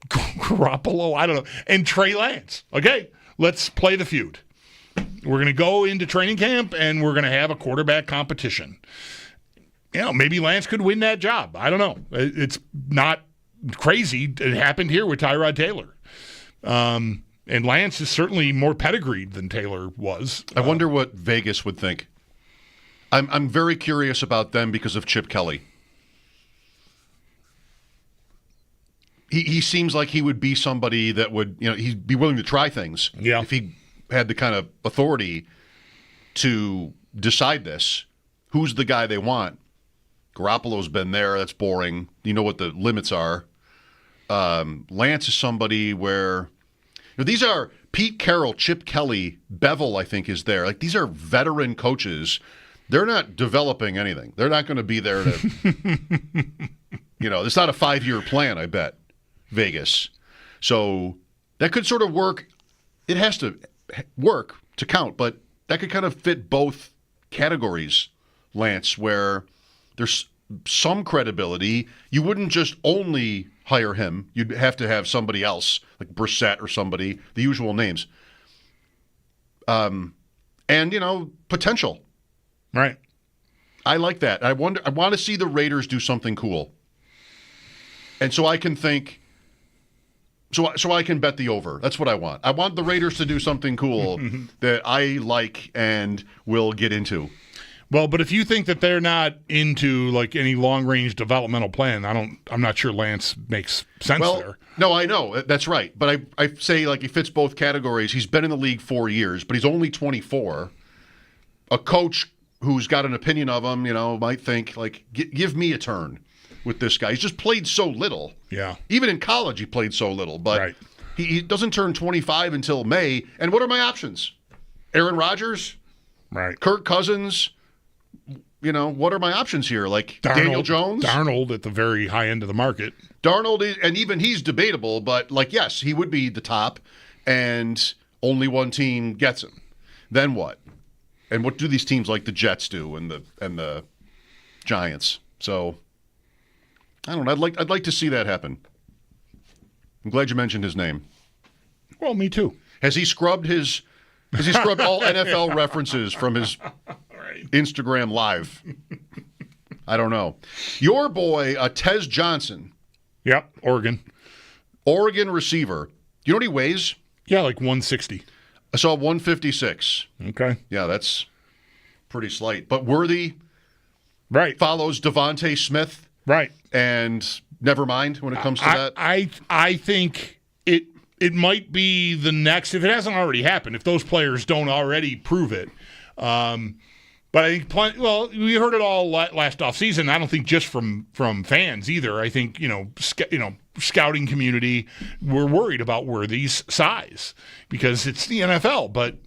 Garoppolo, I don't know, and Trey Lance. Okay, let's play the feud. We're going to go into training camp, and we're going to have a quarterback competition. Maybe Lance could win that job. I don't know. It's not crazy. It happened here with Tyrod Taylor. And Lance is certainly more pedigreed than Taylor was. I wonder what Vegas would think. I'm very curious about them because of Chip Kelly. He seems like he would be somebody that would, he'd be willing to try things. Yeah. If he had the kind of authority to decide this. Who's the guy they want? Garoppolo's been there. That's boring. You know what the limits are. Lance is somebody where these are Pete Carroll, Chip Kelly, Bevel, I think, is there. These are veteran coaches. They're not developing anything. They're not going to be there to, it's not a 5-year plan, I bet, Vegas. So that could sort of work. It has to work to count, but that could kind of fit both categories, Lance, where there's some credibility. You wouldn't just only hire him. You'd have to have somebody else, like Brissett or somebody, the usual names. And, potential. Right. I like that. I want to see the Raiders do something cool. And so I can think, so I can bet the over. That's what I want. I want the Raiders to do something cool that I like and will get into. Well, but if you think that they're not into like any long-range developmental plan, I'm not sure Lance makes sense there. No, I know. That's right. But I say like he fits both categories. He's been in the league 4 years, but he's only 24. A coach who's got an opinion of him, might think like, give me a turn with this guy. He's just played so little. Yeah. Even in college, he played so little. But he doesn't turn 25 until May. And what are my options? Aaron Rodgers? Right. Kirk Cousins? What are my options here? Like Daniel Jones? Darnold at the very high end of the market. Darnold, and even he's debatable, but yes, he would be the top, and only one team gets him. Then what? And what do these teams like the Jets do and the Giants? So I don't know. I'd like to see that happen. I'm glad you mentioned his name. Well, me too. Has he scrubbed all NFL references from his Instagram Live? I don't know. Your boy, Tez Johnson. Yep, Oregon receiver. You know what he weighs? Yeah, like 160. I saw 156. Okay. Yeah, that's pretty slight. But Worthy follows Devontae Smith. Right. And never mind when it comes to that. I think it might be the next, if it hasn't already happened, if those players don't already prove it. But I think, we heard it all last offseason. I don't think just from fans either. I think, scouting community, we're worried about Worthy's size because it's the NFL. But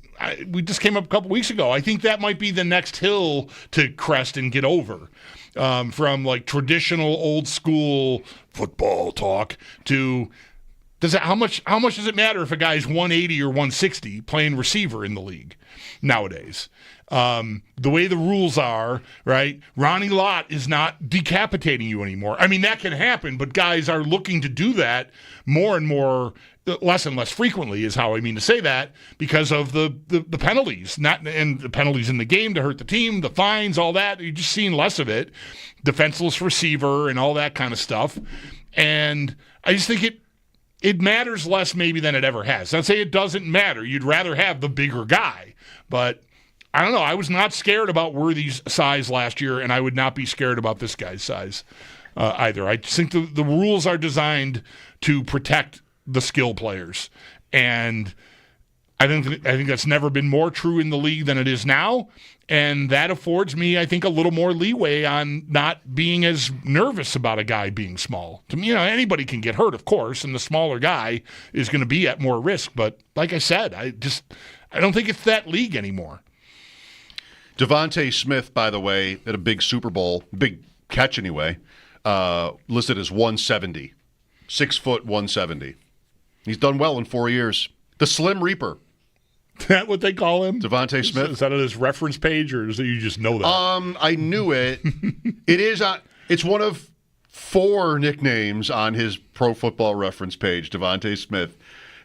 we just came up a couple weeks ago. I think that might be the next hill to crest and get over. From like traditional old school football talk to how much does it matter if a guy's 180 or 160 playing receiver in the league nowadays? The way the rules are, right? Ronnie Lott is not decapitating you anymore. I mean, that can happen, but guys are looking to do that more and more, less and less frequently is how I mean to say that, because of the penalties, and the penalties in the game to hurt the team, the fines, all that. You're just seeing less of it, defenseless receiver and all that kind of stuff. And I just think it matters less maybe than it ever has. I'd say it doesn't matter. You'd rather have the bigger guy, but I don't know. I was not scared about Worthy's size last year, and I would not be scared about this guy's size either. I think the rules are designed to protect the skill players, and I think that's never been more true in the league than it is now, and that affords me, I think, a little more leeway on not being as nervous about a guy being small. To me, anybody can get hurt, of course, and the smaller guy is going to be at more risk. But like I said, I don't think it's that league anymore. Devontae Smith, by the way, at a big Super Bowl, big catch anyway, listed as 170. 6 foot 170. He's done well in 4 years. The Slim Reaper. Is that what they call him? Devontae Smith? Is that on his reference page, or is it you just know that? I knew it. It's one of 4 nicknames on his Pro Football Reference page, Devontae Smith.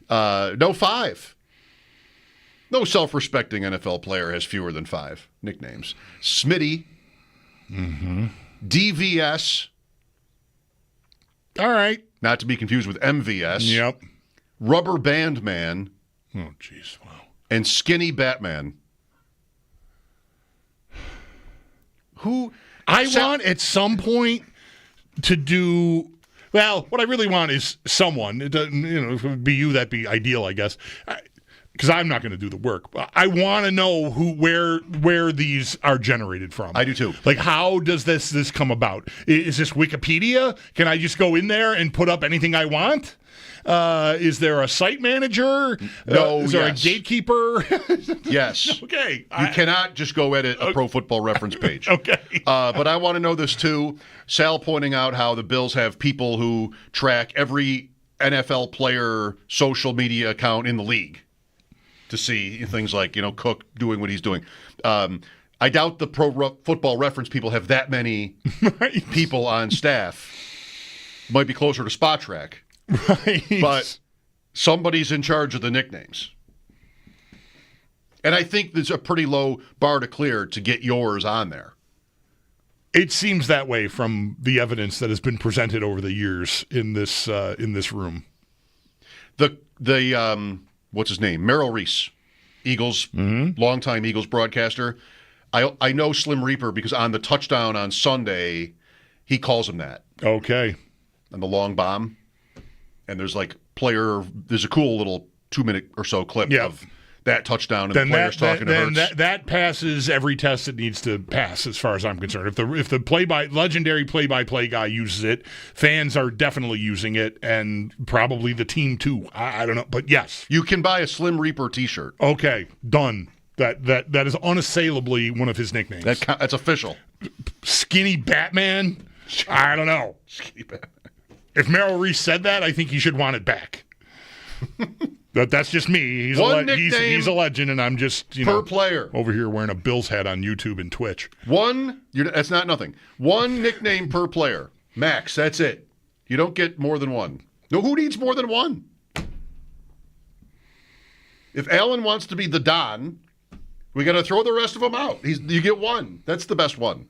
No, 5. No self-respecting NFL player has fewer than 5 nicknames. Smitty. Mm-hmm. DVS. All right. Not to be confused with MVS. Yep. Rubber Band Man. Oh, jeez. Wow. And Skinny Batman. Who I want at some point to do. Well, what I really want is someone. It doesn't, if it would be you, that'd be ideal, I guess. Because I'm not going to do the work. I want to know where these are generated from. I do too. Like, how does this come about? Is this Wikipedia? Can I just go in there and put up anything I want? Is there a site manager? No. Is there a gatekeeper? Yes. Okay. You cannot just go edit a Pro Football Reference page. Okay. But I want to know this too. Sal pointing out how the Bills have people who track every NFL player social media account in the league to see things like, Cook doing what he's doing. I doubt the Pro Football Reference people have that many people on staff. Might be closer to Spot Track. Right. But somebody's in charge of the nicknames. And I think there's a pretty low bar to clear to get yours on there. It seems that way from the evidence that has been presented over the years in this room. The what's his name? Merrill Reese, Eagles, longtime Eagles broadcaster. I know Slim Reaper because on the touchdown on Sunday, he calls him that. Okay. And the long bomb. And there's a cool little 2-minute or so clip of that touchdown and the players talking to Hurts. That passes every test it needs to pass, as far as I'm concerned. If the legendary play-by-play guy uses it, fans are definitely using it, and probably the team too. I don't know, but yes, you can buy a Slim Reaper T-shirt. Okay, done. That is unassailably one of his nicknames. That's official. Skinny Batman. I don't know. Skinny Batman. If Merrill Reese said that, I think he should want it back. That's just me. He's a legend, and I'm just per player over here wearing a Bills hat on YouTube and Twitch. That's not nothing. One nickname per player, max. That's it. You don't get more than one. No, who needs more than one? If Allen wants to be the Don, we got to throw the rest of them out. You get one. That's the best one.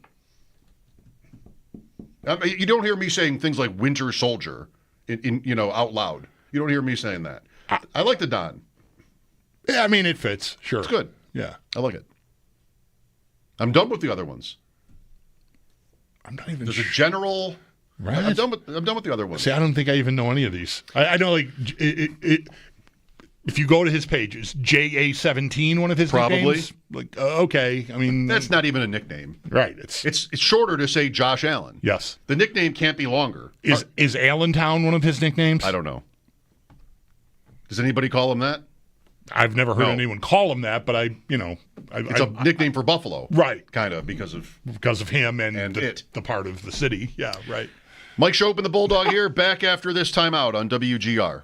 I mean, you don't hear me saying things like Winter Soldier in out loud. You don't hear me saying that. I like the Don. Yeah, I mean, it fits. Sure. It's good. Yeah. I like it. I'm done with the other ones. I'm not even There's a general... Right. I'm done with the other ones. See, I don't think I even know any of these. I know, like, if you go to his page, is JA17 one of his nicknames? Like, okay. I mean... That's not even a nickname. Right. It's shorter to say Josh Allen. Yes. The nickname can't be longer. Is Allentown one of his nicknames? I don't know. Does anybody call him that? I've never heard anyone call him that, but it's a nickname for Buffalo. Right. Kind of, because of him and the part of the city. Yeah, right. Mike Schopp and the Bulldog here, back after this timeout on WGR.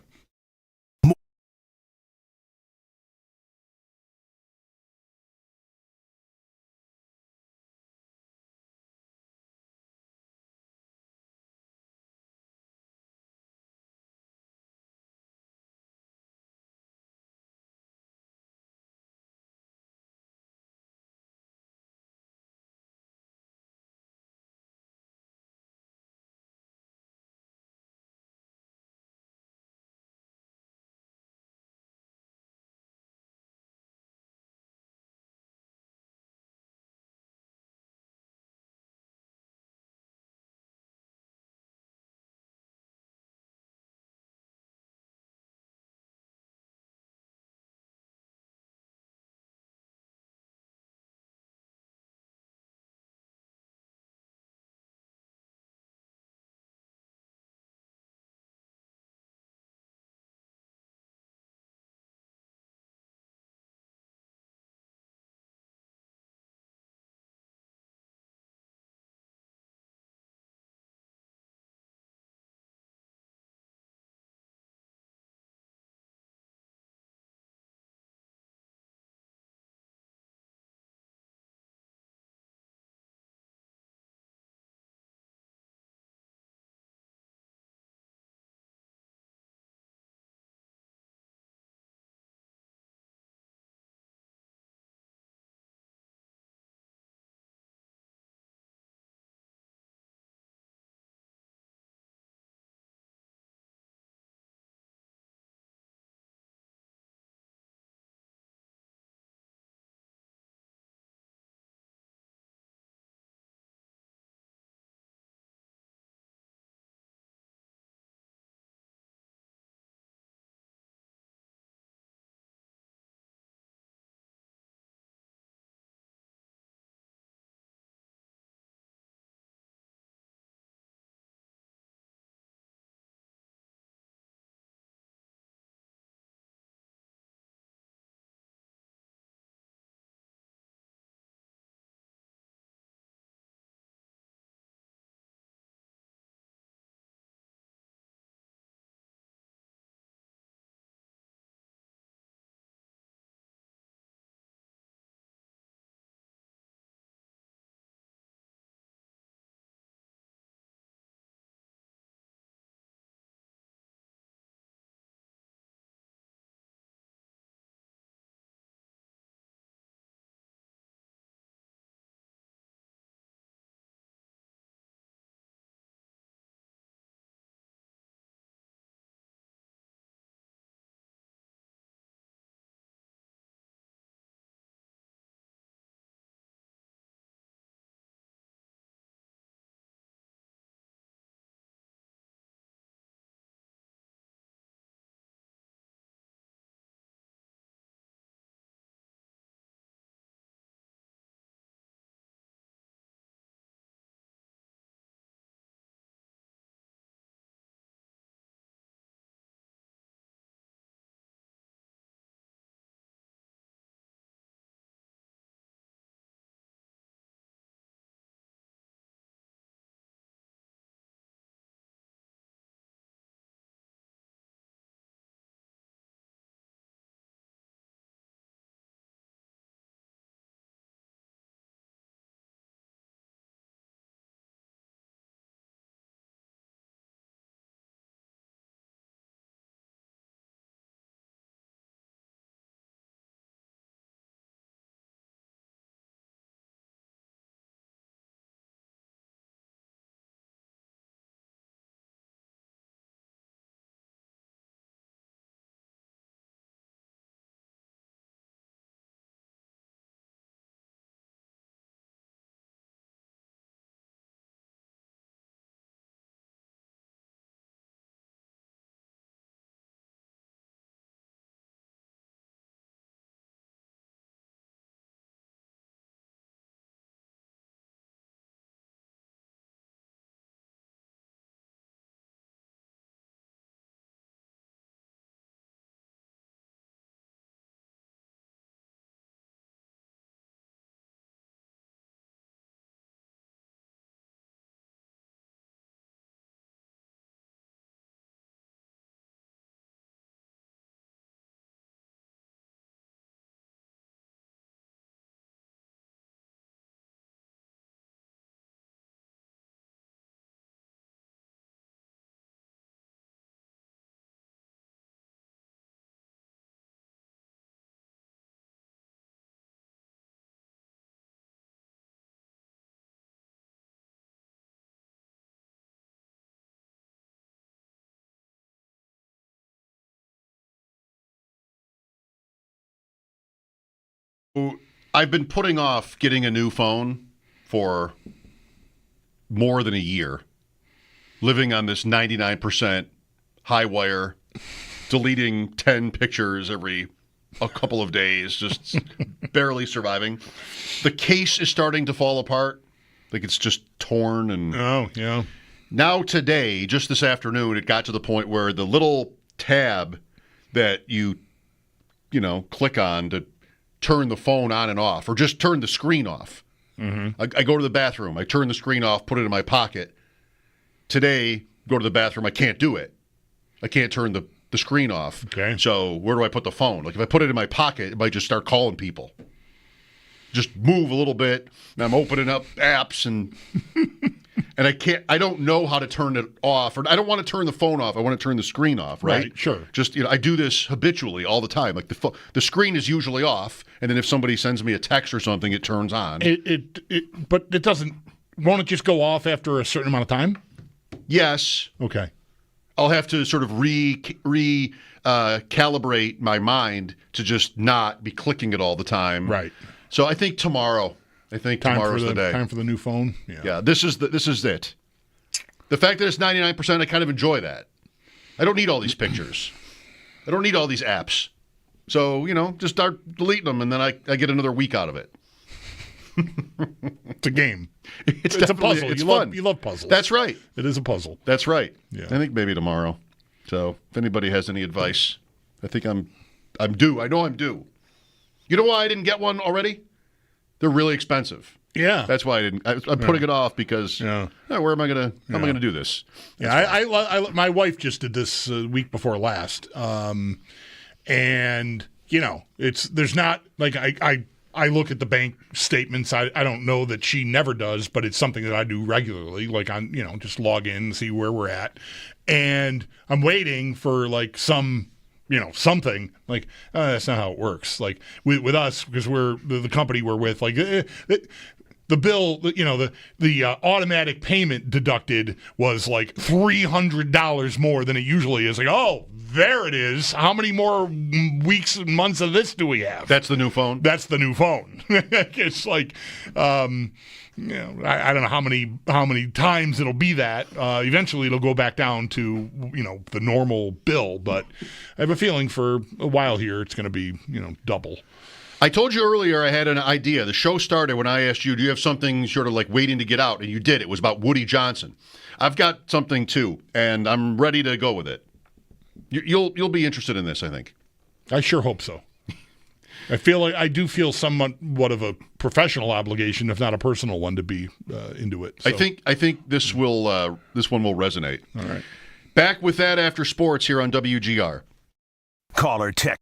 I've been putting off getting a new phone for more than a year, living on this 99% high wire, deleting 10 pictures every a couple of days, just barely surviving. The case is starting to fall apart. Like it's just torn. And oh, yeah. Now today, just this afternoon, it got to the point where the little tab that you click on to turn the phone on and off, or just turn the screen off. Mm-hmm. I go to the bathroom. I turn the screen off, put it in my pocket. Today, go to the bathroom. I can't do it. I can't turn the screen off. Okay. So where do I put the phone? Like if I put it in my pocket, it might just start calling people. Just move a little bit, and I'm opening up apps and I don't know how to turn it off, or I don't want to turn the phone off. I want to turn the screen off, right? Sure. Just I do this habitually all the time. Like the screen is usually off, and then if somebody sends me a text or something, it turns on. But it doesn't. Won't it just go off after a certain amount of time? Yes. Okay. I'll have to sort of calibrate my mind to just not be clicking it all the time. Right. So I think tomorrow. Tomorrow's the day. Time for the new phone. Yeah. This is it. The fact that it's 99%, I kind of enjoy that. I don't need all these pictures. I don't need all these apps. So just start deleting them, and then I get another week out of it. It's a game. It's a puzzle. It's fun. You love puzzles. That's right. It is a puzzle. That's right. Yeah. I think maybe tomorrow. So if anybody has any advice, I think I'm due. I know I'm due. You know why I didn't get one already? They're really expensive. Yeah. That's why I didn't. I'm putting it off because where am I gonna? How am I gonna do this? I my wife just did this week before last, and there's not like I look at the bank statements. I don't know that she never does, but it's something that I do regularly. Like just log in and see where we're at, and I'm waiting for like some. Something like that's not how it works. Like with us, because we're the company we're with. Like the bill, the automatic payment deducted was like $300 more than it usually is. Like, oh, there it is. How many more weeks and months of this do we have? That's the new phone. That's the new phone. It's like. I don't know how many times it'll be that. Eventually, it'll go back down to the normal bill. But I have a feeling for a while here, it's going to be double. I told you earlier I had an idea. The show started when I asked you, do you have something sort of like waiting to get out? And you did. It was about Woody Johnson. I've got something too, and I'm ready to go with it. You'll be interested in this, I think. I sure hope so. I do feel somewhat of a professional obligation, if not a personal one, to be into it. So. I think this one will resonate. All right. Back with that after sports here on WGR. Call or text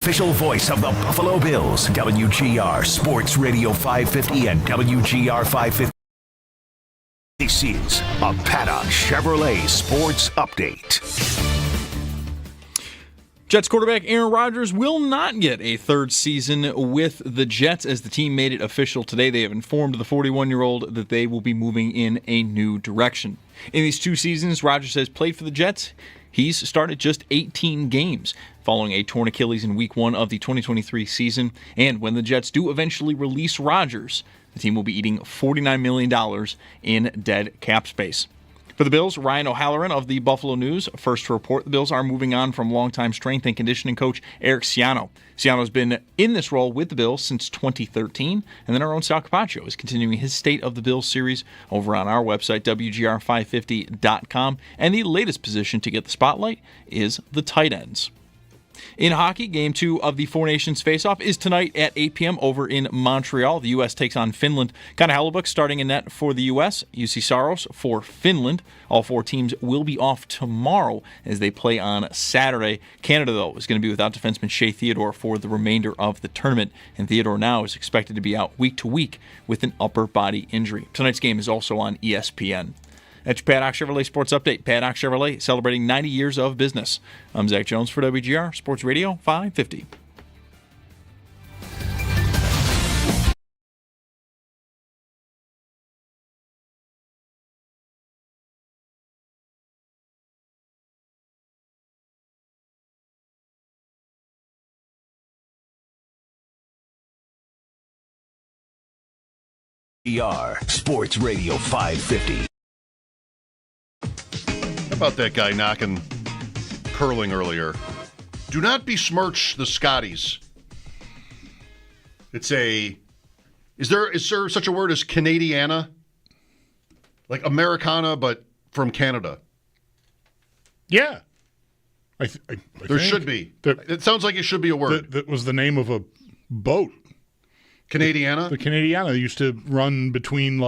official voice of the Buffalo Bills, WGR Sports Radio 550 and WGR 550. This is a Paddock Chevrolet Sports Update. Jets quarterback Aaron Rodgers will not get a third season with the Jets as the team made it official today. They have informed the 41-year-old that they will be moving in a new direction. In these 2 seasons Rodgers has played for the Jets, he's started just 18 games following a torn Achilles in Week 1 of the 2023 season. And when the Jets do eventually release Rodgers, the team will be eating $49 million in dead cap space. For the Bills, Ryan O'Halloran of the Buffalo News, first to report the Bills are moving on from longtime strength and conditioning coach Eric Ciano. Ciano's been in this role with the Bills since 2013, and then our own Sal Capaccio is continuing his State of the Bills series over on our website, WGR550.com, and the latest position to get the spotlight is the tight ends. In hockey, Game 2 of the Four Nations Faceoff is tonight at 8 p.m. over in Montreal. The U.S. takes on Finland. Connor Hellebuyck starting in net for the U.S., UC Saros for Finland. All 4 teams will be off tomorrow as they play on Saturday. Canada, though, is going to be without defenseman Shea Theodore for the remainder of the tournament, and Theodore now is expected to be out week to week with an upper body injury. Tonight's game is also on ESPN. That's your Paddock Chevrolet Sports Update. Paddock Chevrolet celebrating 90 years of business. I'm Zach Jones for WGR Sports Radio 550. WGR Sports Radio 550. How about that guy knocking curling earlier? Do not besmirch the Scotties. It's is there such a word as Canadiana? Like Americana, but from Canada. Yeah. I there should be. It sounds like it should be a word. That was the name of a boat. Canadiana? The Canadiana used to run between,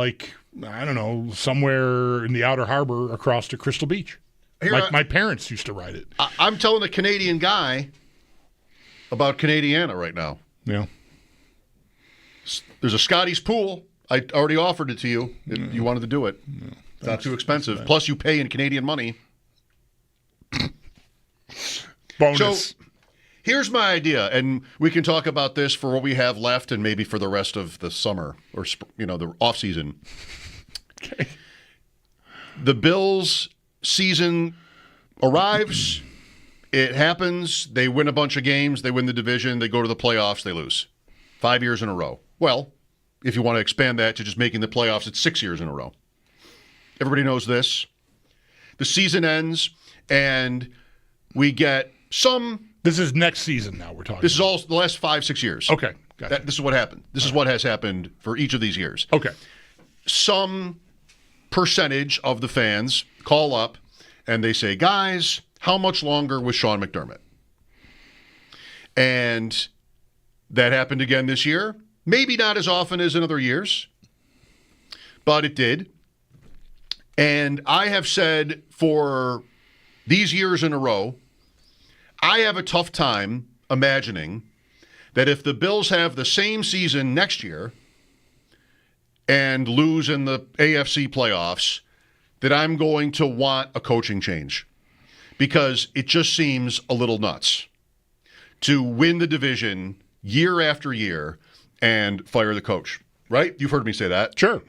somewhere in the outer harbor across to Crystal Beach. My parents used to ride it. I'm telling a Canadian guy about Canadiana right now. Yeah. There's a Scotty's pool. I already offered it to you if you wanted to do it. Yeah. It's not too expensive. Plus, you pay in Canadian money. Bonus. So, here's my idea, and we can talk about this for what we have left and maybe for the rest of the summer or, the off-season. Okay. The Bills' season arrives. It happens. They win a bunch of games. They win the division. They go to the playoffs. They lose 5 years in a row. Well, if you want to expand that to just making the playoffs, it's 6 years in a row. Everybody knows this. The season ends, and we get some... This is next season now we're talking. This is all the last 5-6 years. Okay. Gotcha. This is what happened. This is what has happened for each of these years. Okay. Some percentage of the fans call up and they say, guys, how much longer with Sean McDermott? And that happened again this year. Maybe not as often as in other years, but it did. And I have said for these years in a row, I have a tough time imagining that if the Bills have the same season next year and lose in the AFC playoffs, that I'm going to want a coaching change because it just seems a little nuts to win the division year after year and fire the coach, right? You've heard me say that. Sure.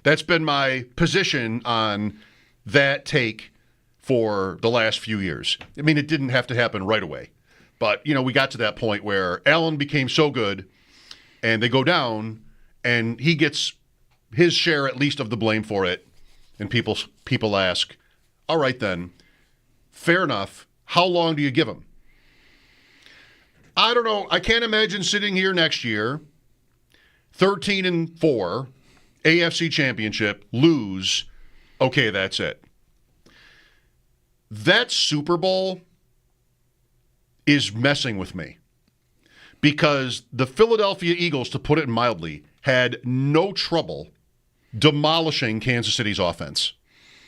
That's been my position on that take for the last few years. I mean, it didn't have to happen right away. But, we got to that point where Allen became so good and they go down and he gets his share at least of the blame for it. And people ask, all right then, fair enough. How long do you give him? I don't know. I can't imagine sitting here next year, 13-4, AFC Championship, lose. Okay, that's it. That Super Bowl is messing with me because the Philadelphia Eagles, to put it mildly, had no trouble demolishing Kansas City's offense.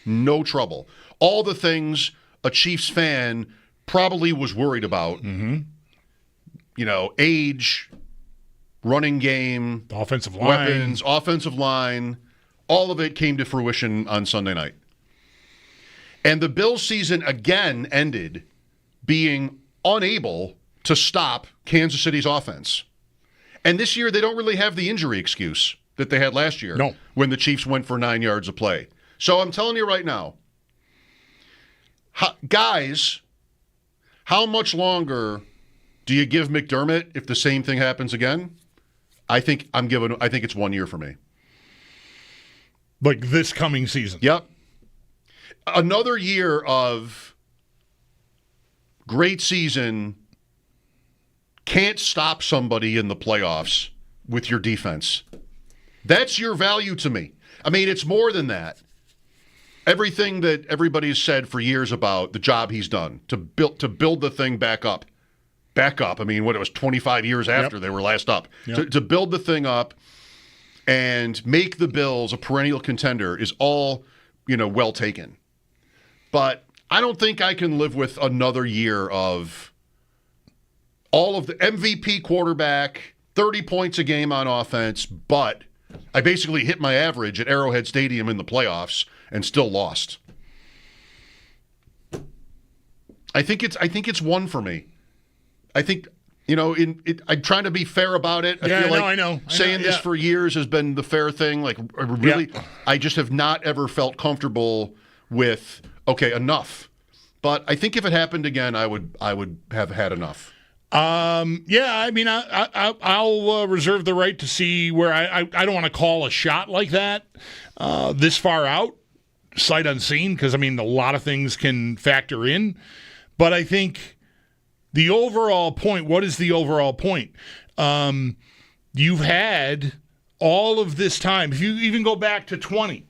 No trouble. All the things a Chiefs fan probably was worried about, age, running game, offensive line, weapons, offensive line, all of it came to fruition on Sunday night. And the Bills season again ended being unable to stop Kansas City's offense. And this year they don't really have the injury excuse that they had last year when the Chiefs went for 9 yards of play. So I'm telling you right now, guys, how much longer do you give McDermott if the same thing happens again? I think it's 1 year for me. Like this coming season. Yep. Another year of great season can't stop somebody in the playoffs with your defense. That's your value to me. I mean, it's more than that. Everything that everybody's said for years about the job he's done to build the thing back up. I mean, it was 25 years after they were last up. Yep. To build the thing up and make the Bills a perennial contender is all, well taken. But I don't think I can live with another year of all of the MVP quarterback, 30 points a game on offense, but I basically hit my average at Arrowhead Stadium in the playoffs and still lost. I think it's one for me. I think, I'm trying to be fair about it. I know. Saying this for years has been the fair thing. Like, really, I just have not ever felt comfortable with, okay, enough. But I think if it happened again, I would have had enough. I mean, I'll reserve the right to see where I don't want to call a shot like that this far out, sight unseen, because, I mean, a lot of things can factor in. But I think the overall point, what is the overall point? You've had all of this time. If you even go back to 20,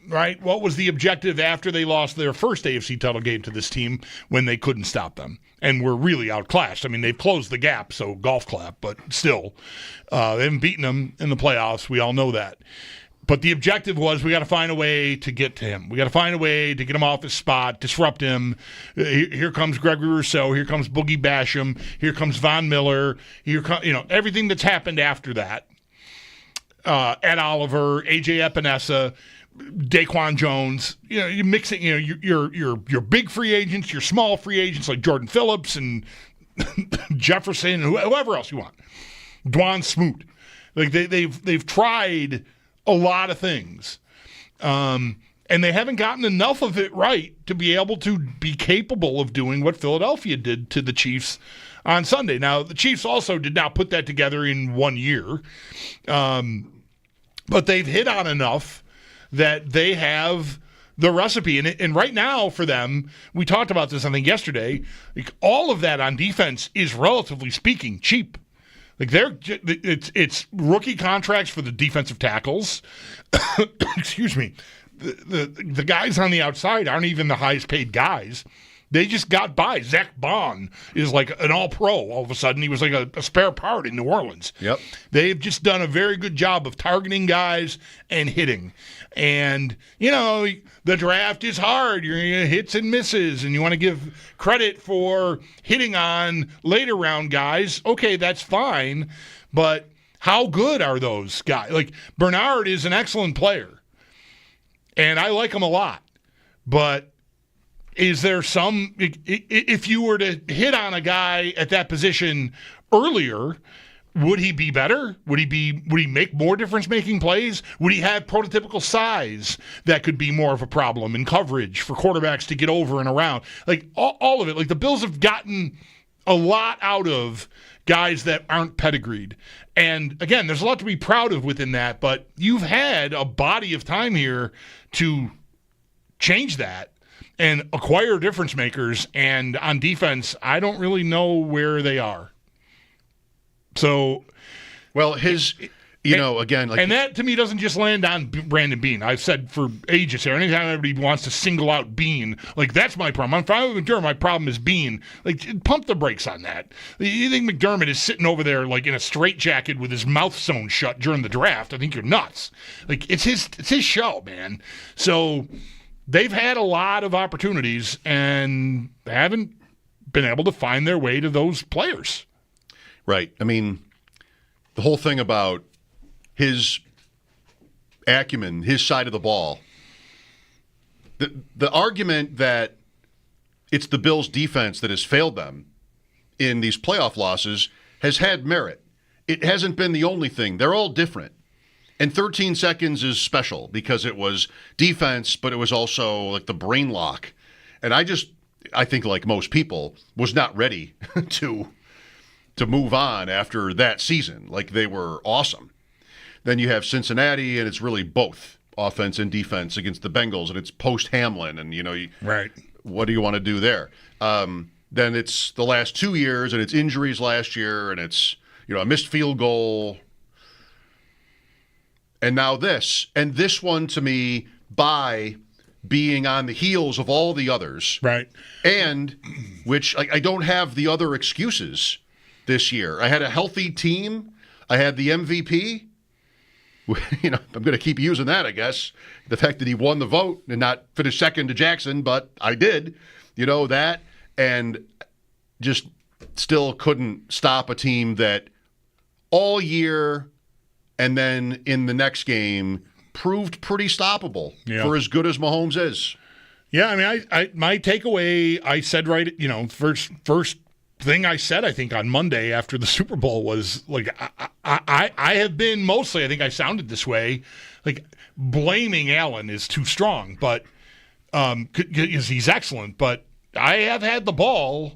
right? What was the objective after they lost their first AFC title game to this team when they couldn't stop them and were really outclassed? I mean, they've closed the gap, so golf clap, but still, they haven't beaten them in the playoffs. We all know that. But the objective was we got to find a way to get to him. We got to find a way to get him off his spot, disrupt him. Here comes Gregory Rousseau. Here comes Boogie Basham. Here comes Von Miller. Everything that's happened after that. Ed Oliver, AJ Epinesa, Daquan Jones. You're mixing. Your big free agents, your small free agents like Jordan Phillips and Jefferson, and whoever else you want. Dwan Smoot. Like they've tried a lot of things. And they haven't gotten enough of it right to be able to be capable of doing what Philadelphia did to the Chiefs on Sunday. Now, the Chiefs also did not put that together in 1 year. But they've hit on enough that they have the recipe. And right now for them, we talked about this, I think, yesterday, like all of that on defense is, relatively speaking, cheap. Like it's rookie contracts for the defensive tackles. Excuse me. The guys on the outside aren't even the highest paid guys. They just got by. Zach Bond is like an all-pro. All of a sudden, he was like a spare part in New Orleans. Yep. They've just done a very good job of targeting guys and hitting. And, the draft is hard. You're going to hits and misses, and you want to give credit for hitting on later round guys. Okay, that's fine. But how good are those guys? Like, Bernard is an excellent player, and I like him a lot. But is there some, if you were to hit on a guy at that position earlier, would he be better? Would he make more difference-making plays? Would he have prototypical size that could be more of a problem in coverage for quarterbacks to get over and around? Like, all of it. Like, the Bills have gotten a lot out of guys that aren't pedigreed. And, again, there's a lot to be proud of within that, but you've had a body of time here to change that and acquire difference makers. And on defense, I don't really know where they are. So, well, again, like, and that to me doesn't just land on Brandon Beane. I've said for ages here, anytime anybody wants to single out Beane, like, that's my problem. I'm fine with McDermott. My problem is Beane. Like, pump the brakes on that. You think McDermott is sitting over there like in a straitjacket with his mouth sewn shut during the draft? I think you're nuts. Like, it's his show, man. So they've had a lot of opportunities and haven't been able to find their way to those players. Right. I mean, the whole thing about his acumen, his side of the ball, the argument that it's the Bills' defense that has failed them in these playoff losses has had merit. It hasn't been the only thing. They're all different. And 13 seconds is special because it was defense, but it was also like the brain lock. And I think like most people, was not ready to move on after that season. Like they were awesome. Then you have Cincinnati, and it's really both offense and defense against the Bengals, and it's post-Hamlin, and, right. What do you want to do there? Then it's the last 2 years, and it's injuries last year, and it's, a missed field goal. And now this. And this one, to me, by being on the heels of all the others. Right. And which I don't have the other excuses this year. I had a healthy team. I had the MVP. I'm going to keep using that, I guess. The fact that he won the vote and not finished second to Jackson, but I did. That. And just still couldn't stop a team that all year and then in the next game proved pretty stoppable for as good as Mahomes is. Yeah, I mean, my takeaway, I said right, first thing I said, I think, on Monday after the Super Bowl was, like, I have been mostly, I think I sounded this way, like, blaming Allen is too strong, but because he's excellent, but I have had the ball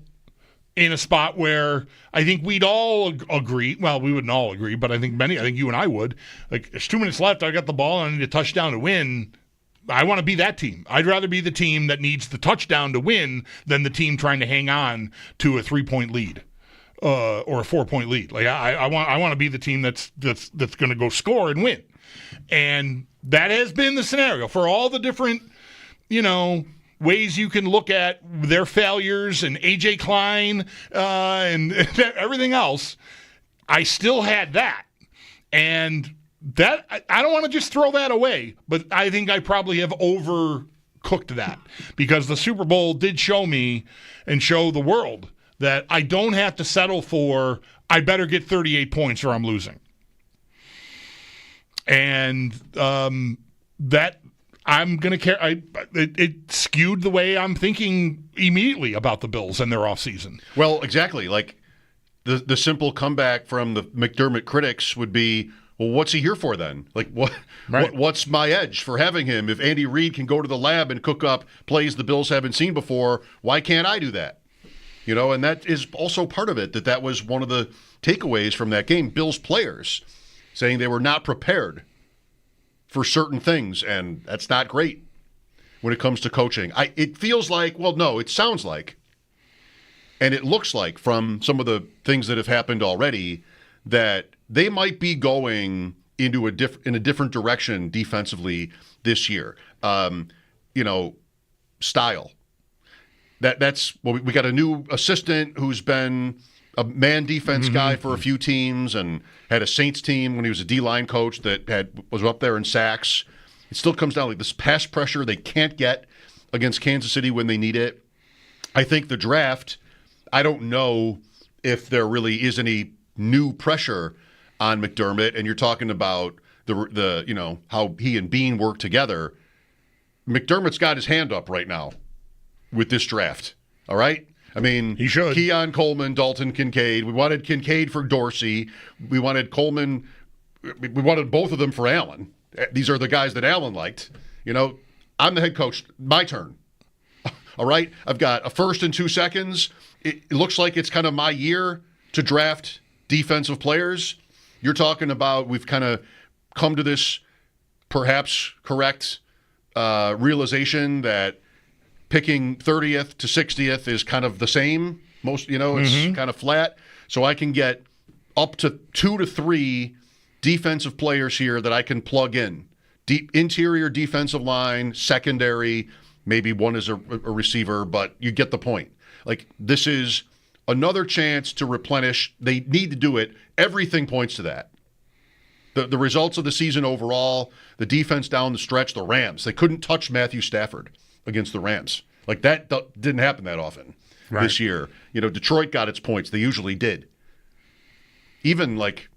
in a spot where I think we'd all agree. Well, we wouldn't all agree, but I think you and I would. Like, there's 2 minutes left. I got the ball and I need a touchdown to win. I want to be that team. I'd rather be the team that needs the touchdown to win than the team trying to hang on to a 3-point lead or a 4-point lead. Like, I want to be the team that's going to go score and win. And that has been the scenario for all the different, ways you can look at their failures and A.J. Klein and everything else. I still had that. And that I don't want to just throw that away, but I think I probably have overcooked that because the Super Bowl did show me and show the world that I don't have to settle for I better get 38 points or I'm losing. And that I'm going to care. It skewed the way I'm thinking immediately about the Bills and their offseason. Well, exactly. Like the simple comeback from the McDermott critics would be, well, what's he here for then? Like, what's my edge for having him? If Andy Reid can go to the lab and cook up plays the Bills haven't seen before, why can't I do that? And that is also part of it, that was one of the takeaways from that game. Bills players saying they were not prepared for certain things, and that's not great when it comes to coaching. It feels like, well, no, it sounds like, and it looks like from some of the things that have happened already, that they might be going into in a different direction defensively this year. Style. That's well, we got a new assistant who's been a man defense guy for a few teams and had a Saints team when he was a D-line coach that was up there in sacks. It still comes down like this pass pressure they can't get against Kansas City when they need it. I think the draft, I don't know if there really is any new pressure on McDermott, and you're talking about the how he and Bean work together. McDermott's got his hand up right now with this draft. All right? I mean, he should. Keon Coleman, Dalton Kincaid. We wanted Kincaid for Dorsey. We wanted Coleman. We wanted both of them for Allen. These are the guys that Allen liked. I'm the head coach. My turn. All right? I've got a first and 2 seconds. It looks like it's kind of my year to draft defensive players. You're talking about we've kind of come to this perhaps correct realization that picking 30th to 60th is kind of the same. It's kind of flat. So I can get up to 2 to 3 defensive players here that I can plug in. Deep interior defensive line, secondary, maybe one is a receiver, but you get the point. Like, this is another chance to replenish. They need to do it. Everything points to that. The results of the season overall, the defense down the stretch, the Rams, they couldn't touch Matthew Stafford against the Rams. Like, that didn't happen that often this year. Detroit got its points. They usually did. even like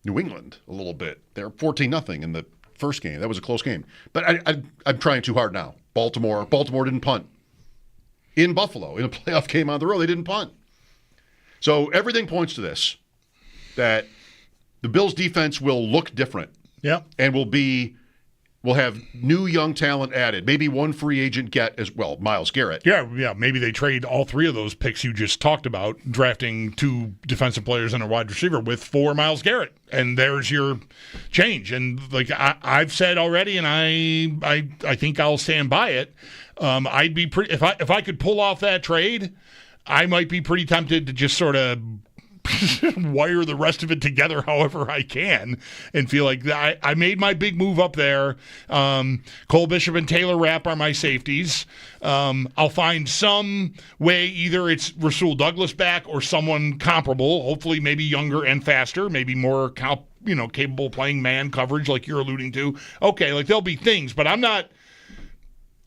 New England a little bit. They're 14-0 in the first game. That was a close game. But I'm trying too hard now. Baltimore didn't punt. In Buffalo, in a playoff game on the road, they didn't punt. So everything points to this, that the Bills' defense will look different. Yeah. And we'll have new young talent added. Maybe one free agent get as well, Myles Garrett. Yeah. Maybe they trade all three of those picks you just talked about, drafting 2 defensive players and a wide receiver for Myles Garrett. And there's your change. And like I've said already, and I think I'll stand by it. I'd be pretty if I could pull off that trade, I might be pretty tempted to just sort of wire the rest of it together however I can and feel like I made my big move up there. Cole Bishop and Taylor Rapp are my safeties. I'll find some way, either it's Rasul Douglas back or someone comparable, hopefully maybe younger and faster, maybe more capable of playing man coverage like you're alluding to. Okay, like there'll be things, but I'm not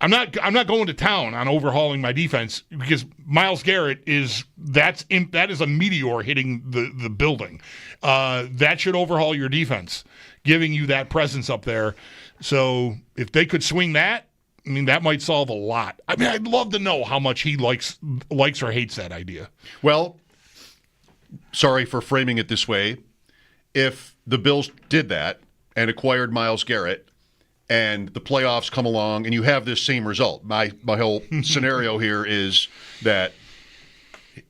going to town on overhauling my defense, because Myles Garrett that is a meteor hitting the building. That should overhaul your defense, giving you that presence up there. So if they could swing that, I mean, that might solve a lot. I mean, I'd love to know how much he likes or hates that idea. Well, sorry for framing it this way. If the Bills did that and acquired Myles Garrett, and the playoffs come along, and you have this same result. My whole scenario here is that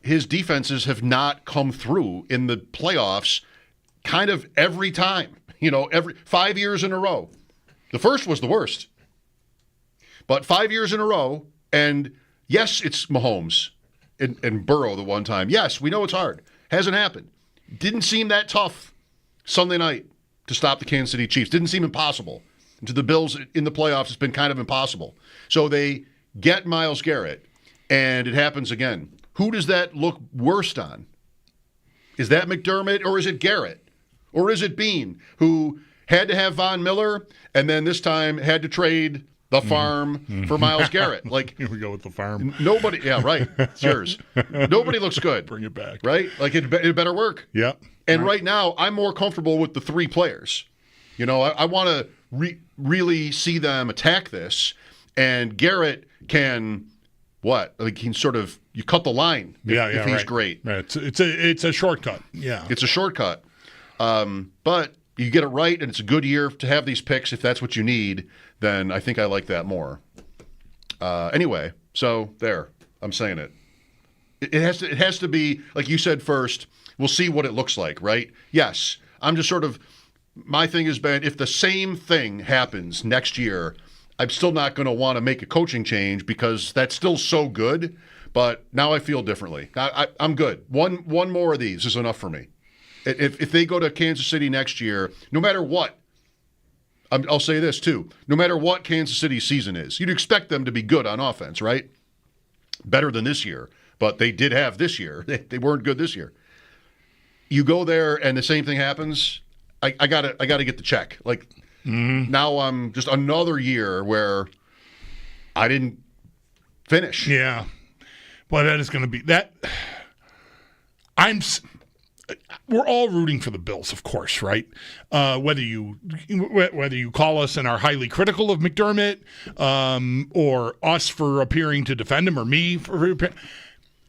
his defenses have not come through in the playoffs kind of every time. Every 5 years in a row. The first was the worst. But 5 years in a row, and yes, it's Mahomes and Burrow the one time. Yes, we know it's hard. Hasn't happened. Didn't seem that tough Sunday night to stop the Kansas City Chiefs. Didn't seem impossible. To the Bills in the playoffs, it's been kind of impossible. So they get Myles Garrett, and it happens again. Who does that look worst on? Is that McDermott, or is it Garrett? Or is it Bean, who had to have Von Miller, and then this time had to trade the farm for Myles Garrett? Like, here we go with the farm. Nobody, yeah, right. It's yours. Nobody looks good. Bring it back. Right? Like, it better work. Yeah. And right now, I'm more comfortable with the 3 players. I want to really see them attack this, and Garrett can you cut the line if he's right. great. Right. It's a shortcut. Yeah, it's a shortcut. But you get it right, and it's a good year to have these picks. If that's what you need, then I think I like that more. Anyway, so there, I'm saying it. It has to be like you said first. We'll see what it looks like, right? Yes, I'm just sort of. My thing has been, if the same thing happens next year, I'm still not going to want to make a coaching change, because that's still so good. But now I feel differently. I'm good. One more of these is enough for me. If they go to Kansas City next year, no matter what, I'll say this too, no matter what Kansas City's season is, you'd expect them to be good on offense, right? Better than this year. But they did have this year. They weren't good this year. You go there and the same thing happens, I gotta get the check. Like, now I'm just another year where I didn't finish. Yeah, but that is going to be that. We're all rooting for the Bills, of course, right? Whether you call us and are highly critical of McDermott, or us for appearing to defend him, or me for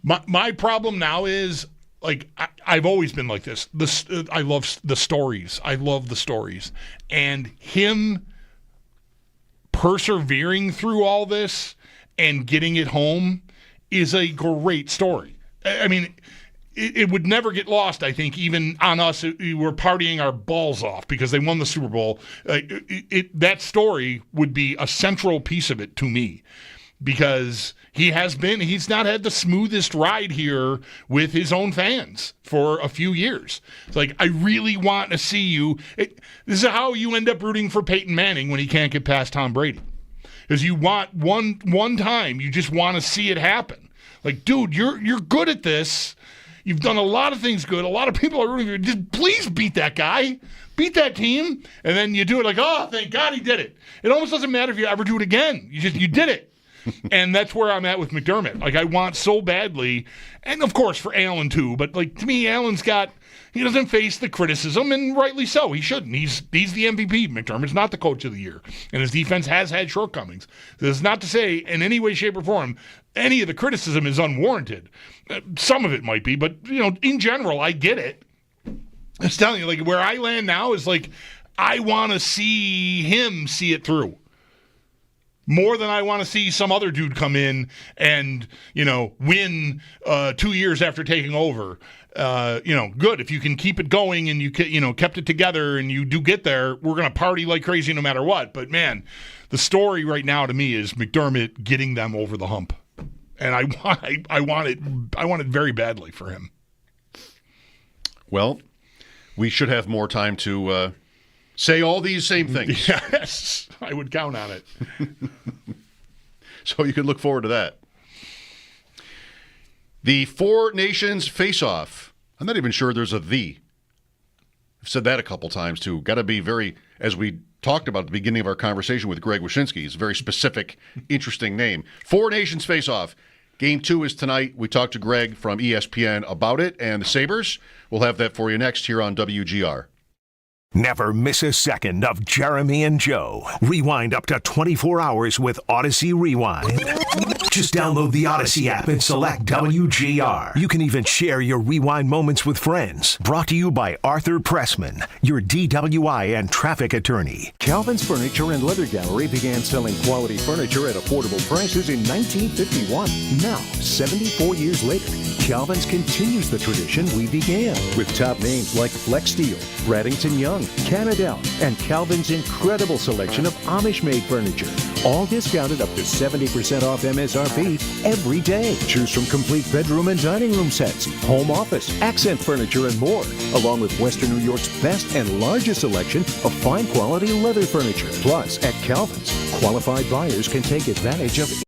my problem now is. Like, I've always been like this. I love the stories. And him persevering through all this and getting it home is a great story. I mean, it would never get lost, I think, even on us. We're partying our balls off because they won the Super Bowl. That story would be a central piece of it to me. Because he's not had the smoothest ride here with his own fans for a few years. It's like, I really want to see you. This is how you end up rooting for Peyton Manning when he can't get past Tom Brady. Because you want one time, you just want to see it happen. Like, dude, you're good at this. You've done a lot of things good. A lot of people are rooting for you. Just please beat that guy. Beat that team. And then you do it like, oh, thank God he did it. It almost doesn't matter if you ever do it again. You did it. And that's where I'm at with McDermott. Like, I want so badly, and of course for Allen too, but like, to me, Allen's got he doesn't face the criticism, and rightly so. He shouldn't. He's the MVP. McDermott's not the coach of the year, and his defense has had shortcomings. This is not to say in any way, shape, or form any of the criticism is unwarranted. Some of it might be, but in general, I get it. I'm telling you, like, where I land now is like, I want to see him see it through more than I want to see some other dude come in and, win 2 years after taking over. Good. If you can keep it going and you kept it together and you do get there, we're going to party like crazy no matter what. But man, the story right now to me is McDermott getting them over the hump. And I want it very badly for him. Well, we should have more time to say all these same things. Yes, I would count on it. So you can look forward to that. The Four Nations Faceoff. I'm not even sure there's a "the." I've said that a couple times, too. Got to be very, as we talked about at the beginning of our conversation with Greg Wyshynski, it's a very specific, interesting name. Four Nations Faceoff. Game 2 is tonight. We talked to Greg from ESPN about it, and the Sabres. We'll have that for you next here on WGR. Never miss a second of Jeremy and Joe. Rewind up to 24 hours with Odyssey Rewind. Just download the Odyssey app and select WGR. You can even share your Rewind moments with friends. Brought to you by Arthur Pressman, your DWI and traffic attorney. Calvin's Furniture and Leather Gallery began selling quality furniture at affordable prices in 1951. Now, 74 years later, Calvin's continues the tradition we began with top names like Flex Steel, Bradington Young, Canadell, and Calvin's incredible selection of Amish-made furniture, all discounted up to 70% off MSRP every day. Choose from complete bedroom and dining room sets, home office, accent furniture, and more, along with Western New York's best and largest selection of fine quality leather furniture. Plus, at Calvin's, qualified buyers can take advantage of